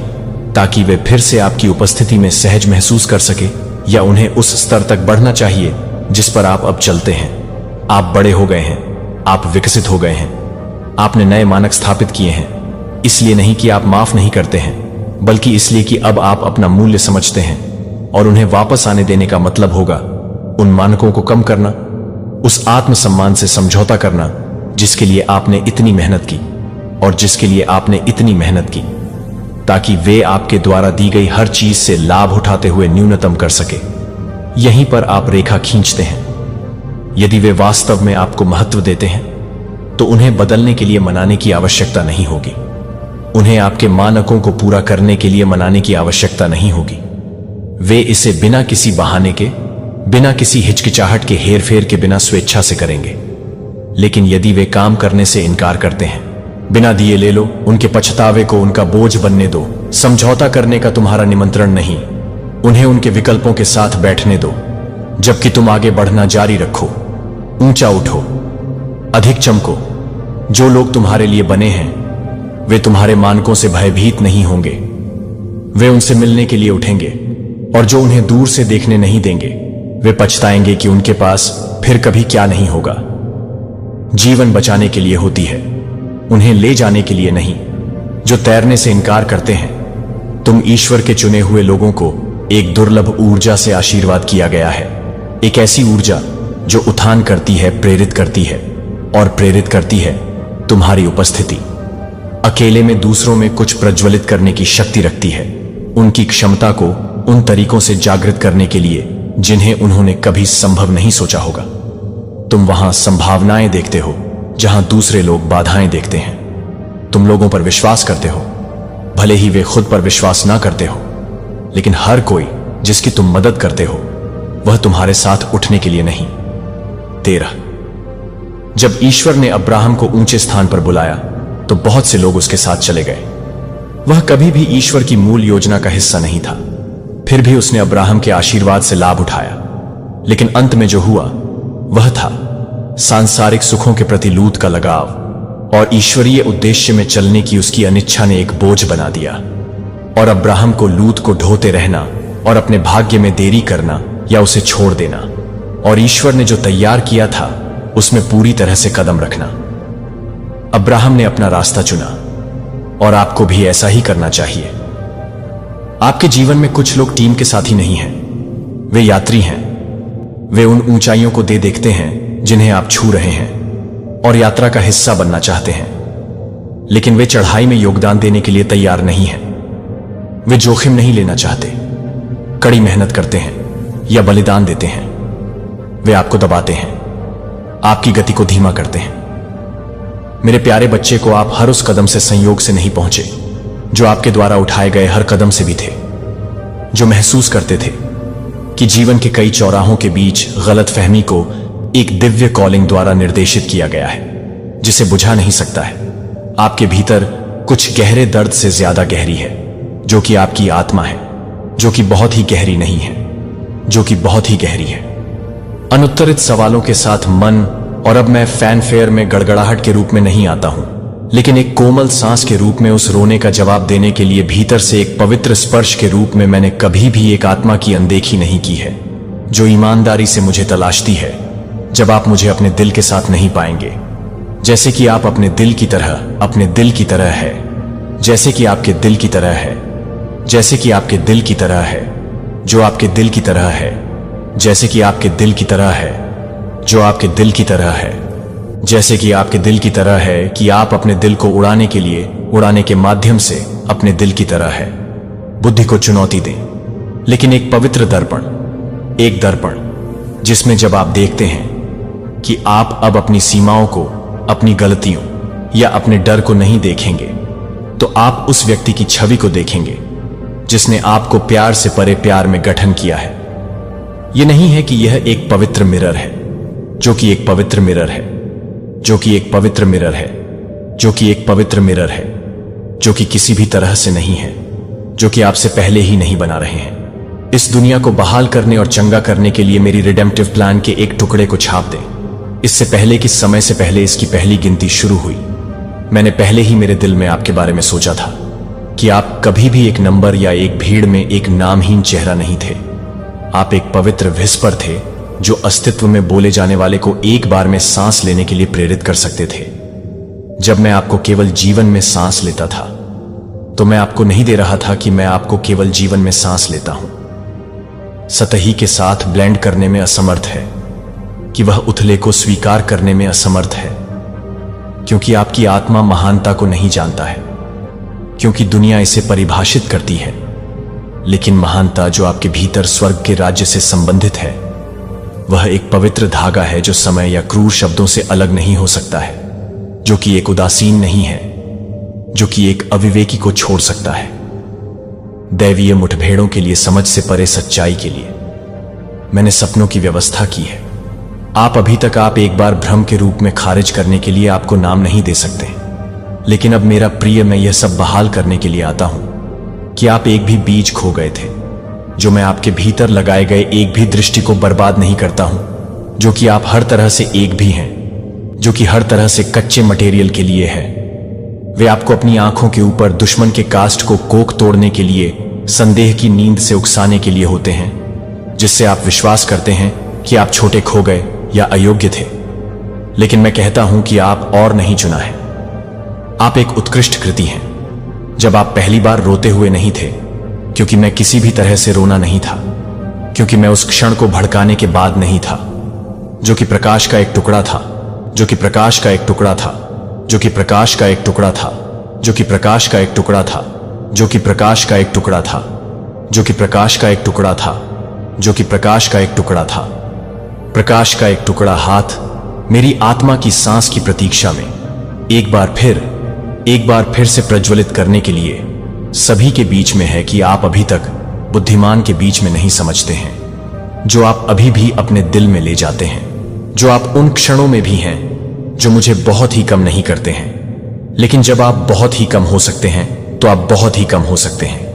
S1: ताकि वे फिर से आपकी उपस्थिति में सहज महसूस कर सके, या उन्हें उस स्तर तक बढ़ना चाहिए जिस पर आप अब चलते हैं? आप बड़े हो गए हैं, आप विकसित हो गए हैं, आपने नए मानक स्थापित किए हैं। इसलिए नहीं कि आप माफ नहीं करते हैं, बल्कि इसलिए कि अब आप अपना मूल्य समझते हैं, और उन्हें वापस आने देने का मतलब होगा उन मानकों को कम करना, उस आत्मसम्मान से समझौता करना जिसके लिए आपने इतनी मेहनत की, और जिसके लिए आपने इतनी मेहनत की ताकि वे आपके द्वारा दी गई हर चीज से लाभ उठाते हुए न्यूनतम कर सके। यहीं पर आप रेखा खींचते हैं। यदि वे वास्तव में आपको महत्व देते हैं तो उन्हें बदलने के लिए मनाने की आवश्यकता नहीं होगी। उन्हें आपके मानकों को पूरा करने के लिए मनाने की आवश्यकता नहीं होगी। वे इसे बिना किसी बहाने के, बिना किसी हिचकिचाहट के, हेरफेर के बिना स्वेच्छा से करेंगे। लेकिन यदि वे काम करने से इनकार करते हैं, बिना दिए ले लो, उनके पछतावे को उनका बोझ बनने दो। समझौता करने का तुम्हारा निमंत्रण नहीं, उन्हें उनके विकल्पों के साथ बैठने दो, जबकि तुम आगे बढ़ना जारी रखो। ऊंचा उठो, अधिक चमको। जो लोग तुम्हारे लिए बने हैं वे तुम्हारे मानकों से भयभीत नहीं होंगे। वे उनसे मिलने के लिए उठेंगे, और जो उन्हें दूर से देखने नहीं देंगे वे पछताएंगे कि उनके पास फिर कभी क्या नहीं होगा। जीवन बचाने के लिए होती है, उन्हें ले जाने के लिए नहीं। जो तैरने से इनकार करते हैं, तुम ईश्वर के चुने हुए लोगों को एक दुर्लभ ऊर्जा से आशीर्वाद किया गया है। एक ऐसी ऊर्जा जो उत्थान करती है, प्रेरित करती है, और प्रेरित करती है तुम्हारी उपस्थिति। अकेले में दूसरों में कुछ प्रज्वलित करने की शक्ति रखती है, उनकी क्षमता को उन तरीकों से जागृत करने के लिए जिन्हें उन्होंने कभी संभव नहीं सोचा होगा। तुम वहां संभावनाएं देखते हो जहां दूसरे लोग बाधाएं देखते हैं। तुम लोगों पर विश्वास करते हो, भले ही वे खुद पर विश्वास ना करते हो। लेकिन हर कोई जिसकी तुम मदद करते हो वह तुम्हारे साथ उठने के लिए नहीं। 13 जब ईश्वर ने अब्राहम को ऊंचे स्थान पर बुलाया तो बहुत से लोग उसके साथ चले गए। वह कभी भी ईश्वर की मूल योजना का हिस्सा नहीं था। फिर भी उसने अब्राहम के आशीर्वाद से लाभ उठाया। लेकिन अंत में जो हुआ वह था सांसारिक सुखों के प्रति लूत का लगाव, और ईश्वरीय उद्देश्य में चलने की उसकी अनिच्छा ने एक बोझ बना दिया। और अब्राहम को लूत को ढोते रहना और अपने भाग्य में देरी करना या उसे छोड़ देना, और ईश्वर ने जो तैयार किया था उसमें पूरी तरह से कदम रखना। अब्राहम ने अपना रास्ता चुना, और आपको भी ऐसा ही करना चाहिए। आपके जीवन में कुछ लोग टीम के साथी नहीं हैं, वे यात्री हैं। वे उन ऊंचाइयों को देखते हैं जिन्हें आप छू रहे हैं, और यात्रा का हिस्सा बनना चाहते हैं। लेकिन वे चढ़ाई में योगदान देने के लिए तैयार नहीं हैं। वे जोखिम नहीं लेना चाहते, कड़ी मेहनत करते हैं, या बलिदान देते हैं। वे आपको दबाते हैं, आपकी गति को धीमा करते हैं। मेरे प्यारे बच्चे को आप हर उस कदम से संयोग से नहीं पहुंचे जो आपके द्वारा उठाए गए हर कदम से भी थे, जो महसूस करते थे कि जीवन के कई चौराहों के बीच गलतफहमी को एक दिव्य कॉलिंग द्वारा निर्देशित किया गया है जिसे बुझा नहीं सकता है। आपके भीतर कुछ गहरे दर्द से ज्यादा गहरी है, जो कि आपकी आत्मा है, जो कि बहुत ही गहरी नहीं है, जो कि बहुत ही गहरी है। अनुत्तरित सवालों के साथ मन, और अब मैं फैनफेयर में गड़गड़ाहट के रूप में नहीं आता हूं, लेकिन एक कोमल सांस के रूप में उस रोने का जवाब देने के लिए भीतर से एक पवित्र स्पर्श के रूप में मैंने कभी भी एक आत्मा की अनदेखी नहीं की है जो ईमानदारी से मुझे तलाशती है जब आप मुझे अपने दिल के साथ नहीं पाएंगे, जैसे कि आप अपने दिल की तरह, अपने दिल की तरह है, जैसे कि आपके दिल की तरह है, जैसे कि आपके दिल की तरह है, जो आपके दिल की तरह है, जैसे कि आपके दिल की तरह है, जो आपके दिल की तरह है, जैसे कि आपके दिल की तरह है, कि आप अपने दिल को उड़ाने के लिए, उड़ाने के माध्यम से अपने दिल की तरह है। बुद्धि को चुनौती दें, लेकिन एक पवित्र दर्पण, एक दर्पण जिसमें जब आप देखते हैं कि आप अब अपनी सीमाओं को, अपनी गलतियों या अपने डर को नहीं देखेंगे, तो आप उस व्यक्ति की छवि को देखेंगे जिसने आपको प्यार से परे प्यार में गठन किया है। यह नहीं है कि यह एक पवित्र मिरर है, जो कि एक पवित्र मिरर है, जो कि एक पवित्र मिरर है, जो कि एक पवित्र मिरर है, जो कि किसी भी तरह से नहीं है, जो कि आपसे पहले ही नहीं बना रहे हैं। इस दुनिया को बहाल करने और चंगा करने के लिए मेरी रिडेम्पटिव प्लान के एक टुकड़े को छाप दें। इससे पहले कि समय से पहले इसकी पहली गिनती शुरू हुई, मैंने पहले ही मेरे दिल में आपके बारे में सोचा था कि आप कभी भी एक नंबर या एक भीड़ में एक नामहीन चेहरा नहीं थे। आप एक पवित्र विस्पर थे जो अस्तित्व में बोले जाने वाले को एक बार में सांस लेने के लिए प्रेरित कर सकते थे। जब मैं आपको केवल जीवन में सांस लेता था, तो मैं आपको नहीं दे रहा था कि मैं आपको केवल जीवन में सांस लेता हूं। सतही के साथ ब्लेंड करने में असमर्थ है, कि वह उथले को स्वीकार करने में असमर्थ है, क्योंकि आपकी आत्मा महानता को नहीं जानता है, क्योंकि दुनिया इसे परिभाषित करती है। लेकिन महानता जो आपके भीतर स्वर्ग के राज्य से संबंधित है, वह एक पवित्र धागा है जो समय या क्रूर शब्दों से अलग नहीं हो सकता है, जो कि एक उदासीन नहीं है, जो कि एक अविवेकी को छोड़ सकता है। दैवीय मुठभेड़ों के लिए, समझ से परे सच्चाई के लिए मैंने सपनों की व्यवस्था की है। आप अभी तक आप एक बार भ्रम के रूप में खारिज करने के लिए आपको नाम नहीं दे सकते, लेकिन अब मेरा प्रिय, मैं यह सब बहाल करने के लिए आता हूं कि आप एक भी बीज खो गए थे, जो मैं आपके भीतर लगाए गए एक भी दृष्टि को बर्बाद नहीं करता हूं, जो कि आप हर तरह से एक भी हैं, जो कि हर तरह से कच्चे मटेरियल के लिए है। वे आपको अपनी आंखों के ऊपर दुश्मन के कास्ट को कोक तोड़ने के लिए, संदेह की नींद से उकसाने के लिए होते हैं, जिससे आप विश्वास करते हैं कि आप छोटे खो गए या अयोग्य थे। लेकिन मैं कहता हूं कि आप और नहीं चुना है। आप एक उत्कृष्ट कृति हैं। जब आप पहली बार रोते हुए नहीं थे, क्योंकि मैं किसी भी तरह से रोना नहीं था, क्योंकि मैं उस क्षण को भड़काने के बाद नहीं था, जो कि प्रकाश का एक टुकड़ा था, जो कि प्रकाश का एक टुकड़ा था, जो कि प्रकाश का एक टुकड़ा था, जो कि प्रकाश का एक टुकड़ा था, जो कि प्रकाश का एक टुकड़ा था, जो कि प्रकाश का एक टुकड़ा था, जो कि प्रकाश का एक टुकड़ा था। प्रकाश का एक टुकड़ा हाथ मेरी आत्मा की सांस की प्रतीक्षा में एक बार फिर से प्रज्वलित करने के लिए सभी के बीच में है कि आप अभी तक बुद्धिमान के बीच में नहीं समझते हैं, जो आप अभी भी अपने दिल में ले जाते हैं, जो आप उन क्षणों में भी हैं जो मुझे बहुत ही कम नहीं करते हैं। लेकिन जब आप बहुत ही कम हो सकते हैं, तो आप बहुत ही कम हो सकते हैं।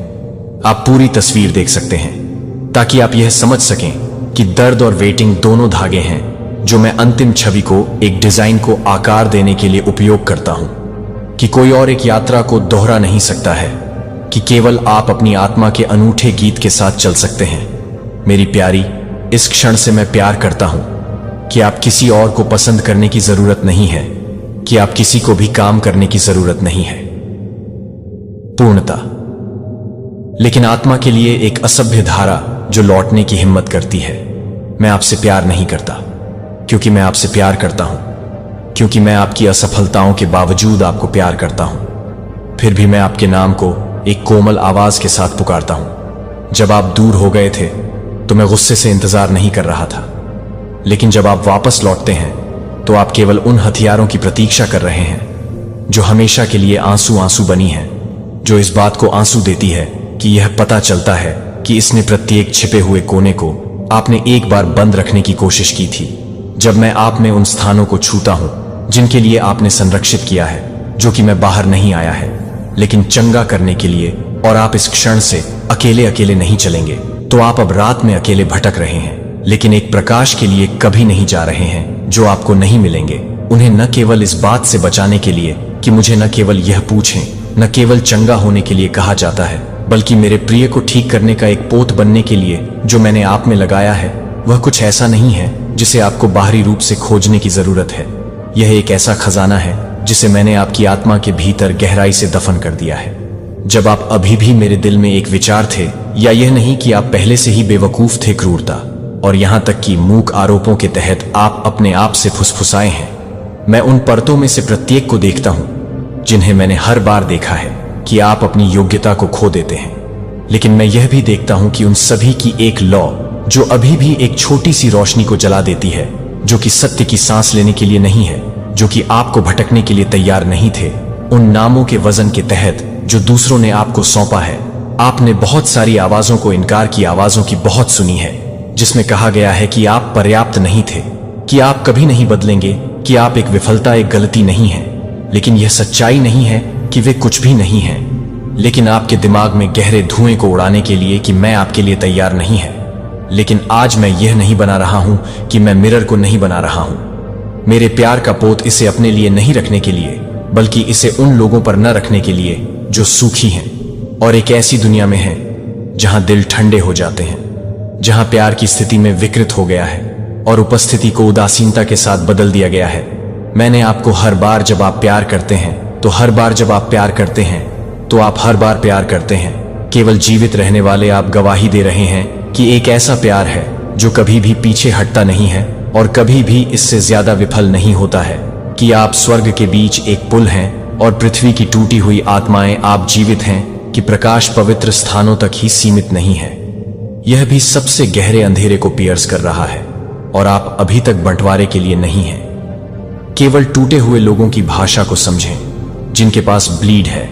S1: आप पूरी तस्वीर देख सकते हैं, ताकि आप यह समझ सकें कि दर्द और वेटिंग दोनों धागे हैं जो मैं अंतिम छवि को, एक डिजाइन को आकार देने के लिए उपयोग करता हूं, कि कोई और एक यात्रा को दोहरा नहीं सकता है, कि केवल आप अपनी आत्मा के अनूठे गीत के साथ चल सकते हैं। मेरी प्यारी, इस क्षण से मैं प्यार करता हूं कि आप किसी और को पसंद करने की जरूरत नहीं है, कि आप किसी को भी काम करने की जरूरत नहीं है। पूर्णता। लेकिन आत्मा के लिए एक असभ्य धारा जो लौटने की हिम्मत करती है। मैं आपसे प्यार नहीं करता, क्योंकि मैं आपसे प्यार करता हूं, क्योंकि मैं आपकी असफलताओं के बावजूद आपको प्यार करता हूं। फिर भी मैं आपके नाम को एक कोमल आवाज के साथ पुकारता हूं। जब आप दूर हो गए थे, तो मैं गुस्से से इंतजार नहीं कर रहा था। लेकिन जब आप वापस लौटते हैं तो आप केवल उन हथियारों की प्रतीक्षा कर रहे हैं जो हमेशा के लिए आंसू आंसू बनी है, जो इस बात को आंसू देती है कि यह पता चलता है कि इसने प्रत्येक छिपे हुए कोने को आपने एक बार बंद रखने की कोशिश की थी। जब मैं आप में उन स्थानों को छूता हूं जिनके लिए आपने संरक्षित किया है, जो कि मैं बाहर नहीं आया है लेकिन चंगा करने के लिए, और आप इस क्षण से अकेले अकेले नहीं चलेंगे, तो आप अब रात में अकेले भटक रहे हैं, लेकिन एक प्रकाश के लिए कभी नहीं जा रहे हैं जो आपको नहीं मिलेंगे। उन्हें न केवल इस बात से बचाने के लिए कि मुझे न केवल यह पूछें, न केवल चंगा होने के लिए कहा जाता है, बल्कि मेरे प्रिय को ठीक करने का एक पोत बनने के लिए जो मैंने आप में लगाया है, वह कुछ ऐसा नहीं है जिसे आपको बाहरी रूप से खोजने की जरूरत है। यह एक ऐसा खजाना है जिसे मैंने आपकी आत्मा के भीतर गहराई से दफन कर दिया है। जब आप अभी भी मेरे दिल में एक विचार थे, या यह नहीं कि आप पहले से ही बेवकूफ थे, क्रूरता और यहां तक कि मूक आरोपों के तहत आप अपने आप से फुसफुसाए हैं। मैं उन परतों में से प्रत्येक को देखता हूं जिन्हें मैंने हर बार देखा है कि आप अपनी योग्यता को खो देते हैं, लेकिन मैं यह भी देखता हूं कि उन सभी की एक लौ जो अभी भी एक छोटी सी रोशनी को जला देती है, जो कि सत्य की सांस लेने के लिए नहीं है, जो कि आपको भटकने के लिए तैयार नहीं थे। उन नामों के वजन के तहत जो दूसरों ने आपको सौंपा है, आपने बहुत सारी आवाजों को इनकार की आवाजों की बहुत सुनी है, जिसमें कहा गया है कि आप पर्याप्त नहीं थे, कि आप कभी नहीं बदलेंगे, कि आप एक विफलता, एक गलती नहीं है। लेकिन यह सच्चाई नहीं है कि वे कुछ भी नहीं है, लेकिन आपके दिमाग में गहरे धुएं को उड़ाने के लिए कि मैं आपके लिए तैयार नहीं है। लेकिन आज मैं यह नहीं बना रहा हूं कि मैं मिरर को नहीं बना रहा हूं। मेरे प्यार का पोत इसे अपने लिए नहीं रखने के लिए, बल्कि इसे उन लोगों पर न रखने के लिए जो सूखी हैं और एक ऐसी दुनिया में हैं जहां दिल ठंडे हो जाते हैं, जहां प्यार की स्थिति में विकृत हो गया है और उपस्थिति को उदासीनता के साथ बदल दिया गया है। मैंने आपको हर बार जब आप प्यार करते हैं, तो हर बार जब आप प्यार करते हैं, तो आप हर बार प्यार करते हैं। केवल जीवित रहने वाले आप गवाही दे रहे हैं कि एक ऐसा प्यार है जो कभी भी पीछे हटता नहीं है और कभी भी इससे ज्यादा विफल नहीं होता है, कि आप स्वर्ग के बीच एक पुल हैं और पृथ्वी की टूटी हुई आत्माएं आप जीवित हैं, कि प्रकाश पवित्र स्थानों तक ही सीमित नहीं है, यह भी सबसे गहरे अंधेरे को पियर्स कर रहा है, और आप अभी तक बंटवारे के लिए नहीं हैं। केवल टूटे हुए लोगों की भाषा को समझें, जिनके पास ब्लीड है,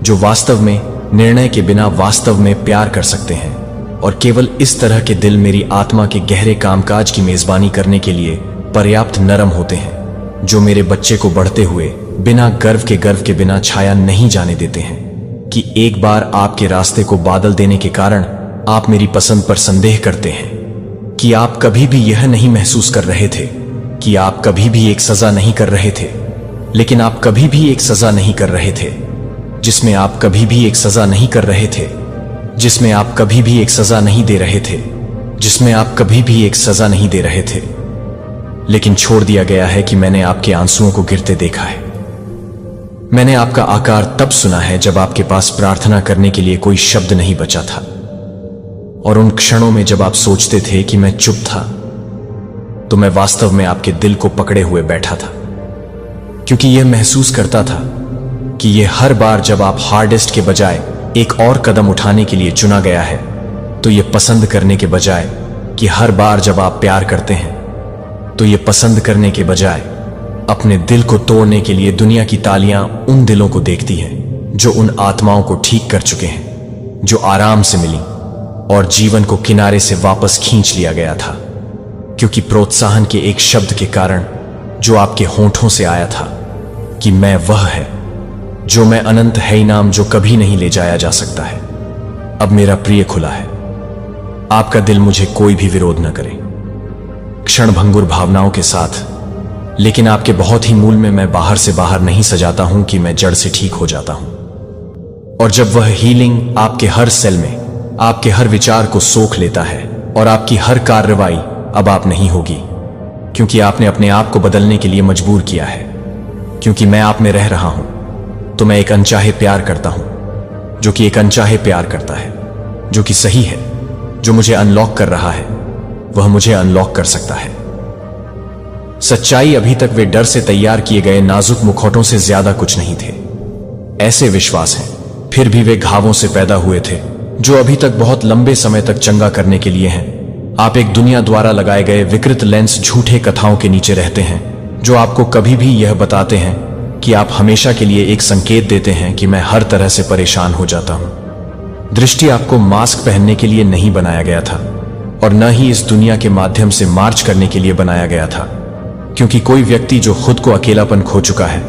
S1: जो वास्तव में निर्णय के बिना वास्तव में प्यार कर सकते हैं, और केवल इस तरह के दिल मेरी आत्मा के गहरे कामकाज की मेजबानी करने के लिए पर्याप्त नरम होते हैं, जो मेरे बच्चे को बढ़ते हुए बिना गर्व के बिना छाया नहीं जाने देते हैं, कि एक बार आपके रास्ते को बादल देने के कारण आप मेरी पसंद पर संदेह करते हैं, कि आप कभी भी यह नहीं महसूस कर रहे थे कि आप कभी भी एक सजा नहीं कर रहे थे, लेकिन आप कभी भी एक सजा नहीं कर रहे थे, जिसमें आप कभी भी एक सजा नहीं कर रहे थे, जिसमें आप कभी भी एक सजा नहीं दे रहे थे, जिसमें आप कभी भी एक सजा नहीं दे रहे थे। लेकिन छोड़ दिया गया है कि मैंने आपके आंसुओं को गिरते देखा है। मैंने आपका आकार तब सुना है जब आपके पास प्रार्थना करने के लिए कोई शब्द नहीं बचा था, और उन क्षणों में जब आप सोचते थे कि मैं चुप था, तो मैं वास्तव में आपके दिल को पकड़े हुए बैठा था, क्योंकि यह महसूस करता था कि यह हर बार जब आप हार्डेस्ट के बजाय एक और कदम उठाने के लिए चुना गया है, तो यह पसंद करने के बजाय कि हर बार जब आप प्यार करते हैं, तो यह पसंद करने के बजाय अपने दिल को तोड़ने के लिए दुनिया की तालियां उन दिलों को देखती हैं जो उन आत्माओं को ठीक कर चुके हैं, जो आराम से मिली और जीवन को किनारे से वापस खींच लिया गया था, क्योंकि प्रोत्साहन के एक शब्द के कारण जो आपके होंठों से आया था कि मैं वह है जो मैं अनंत है इनाम जो कभी नहीं ले जाया जा सकता है, अब मेरा प्रिय खुला है। आपका दिल मुझे कोई भी विरोध न करे, क्षणभंगुर भावनाओं के साथ, लेकिन आपके बहुत ही मूल में मैं बाहर से बाहर नहीं सजाता हूं कि मैं जड़ से ठीक हो जाता हूं। और जब वह हीलिंग आपके हर सेल में, आपके हर विचार को सोख लेता है, और आपकी हर कार्रवाई अब आप नहीं होगी, क्योंकि आपने अपने आप को बदलने के लिए मजबूर किया है। क्योंकि मैं आप में रह रहा हूं, तो मैं एक अनचाहे प्यार करता हूं, जो कि एक अनचाहे प्यार करता है, जो कि सही है। जो मुझे अनलॉक कर रहा है, वह मुझे अनलॉक कर सकता है। सच्चाई अभी तक वे डर से तैयार किए गए नाजुक मुखौटों से ज्यादा कुछ नहीं थे। ऐसे विश्वास हैं, फिर भी वे घावों से पैदा हुए थे, जो अभी तक बहुत लंबे समय तक चंगा करने के लिए हैं, आप एक दुनिया द्वारा लगाए गए विकृत लेंस झूठे कथाओं के नीचे रहते हैं, जो आपको कभी भी यह बताते हैं कि आप हमेशा के लिए एक संकेत देते हैं कि मैं हर तरह से परेशान हो जाता हूं। दृष्टि आपको मास्क पहनने के लिए नहीं बनाया गया था और न ही इस दुनिया के माध्यम से मार्च करने के लिए बनाया गया था, क्योंकि कोई व्यक्ति जो खुद को अकेलापन खो चुका है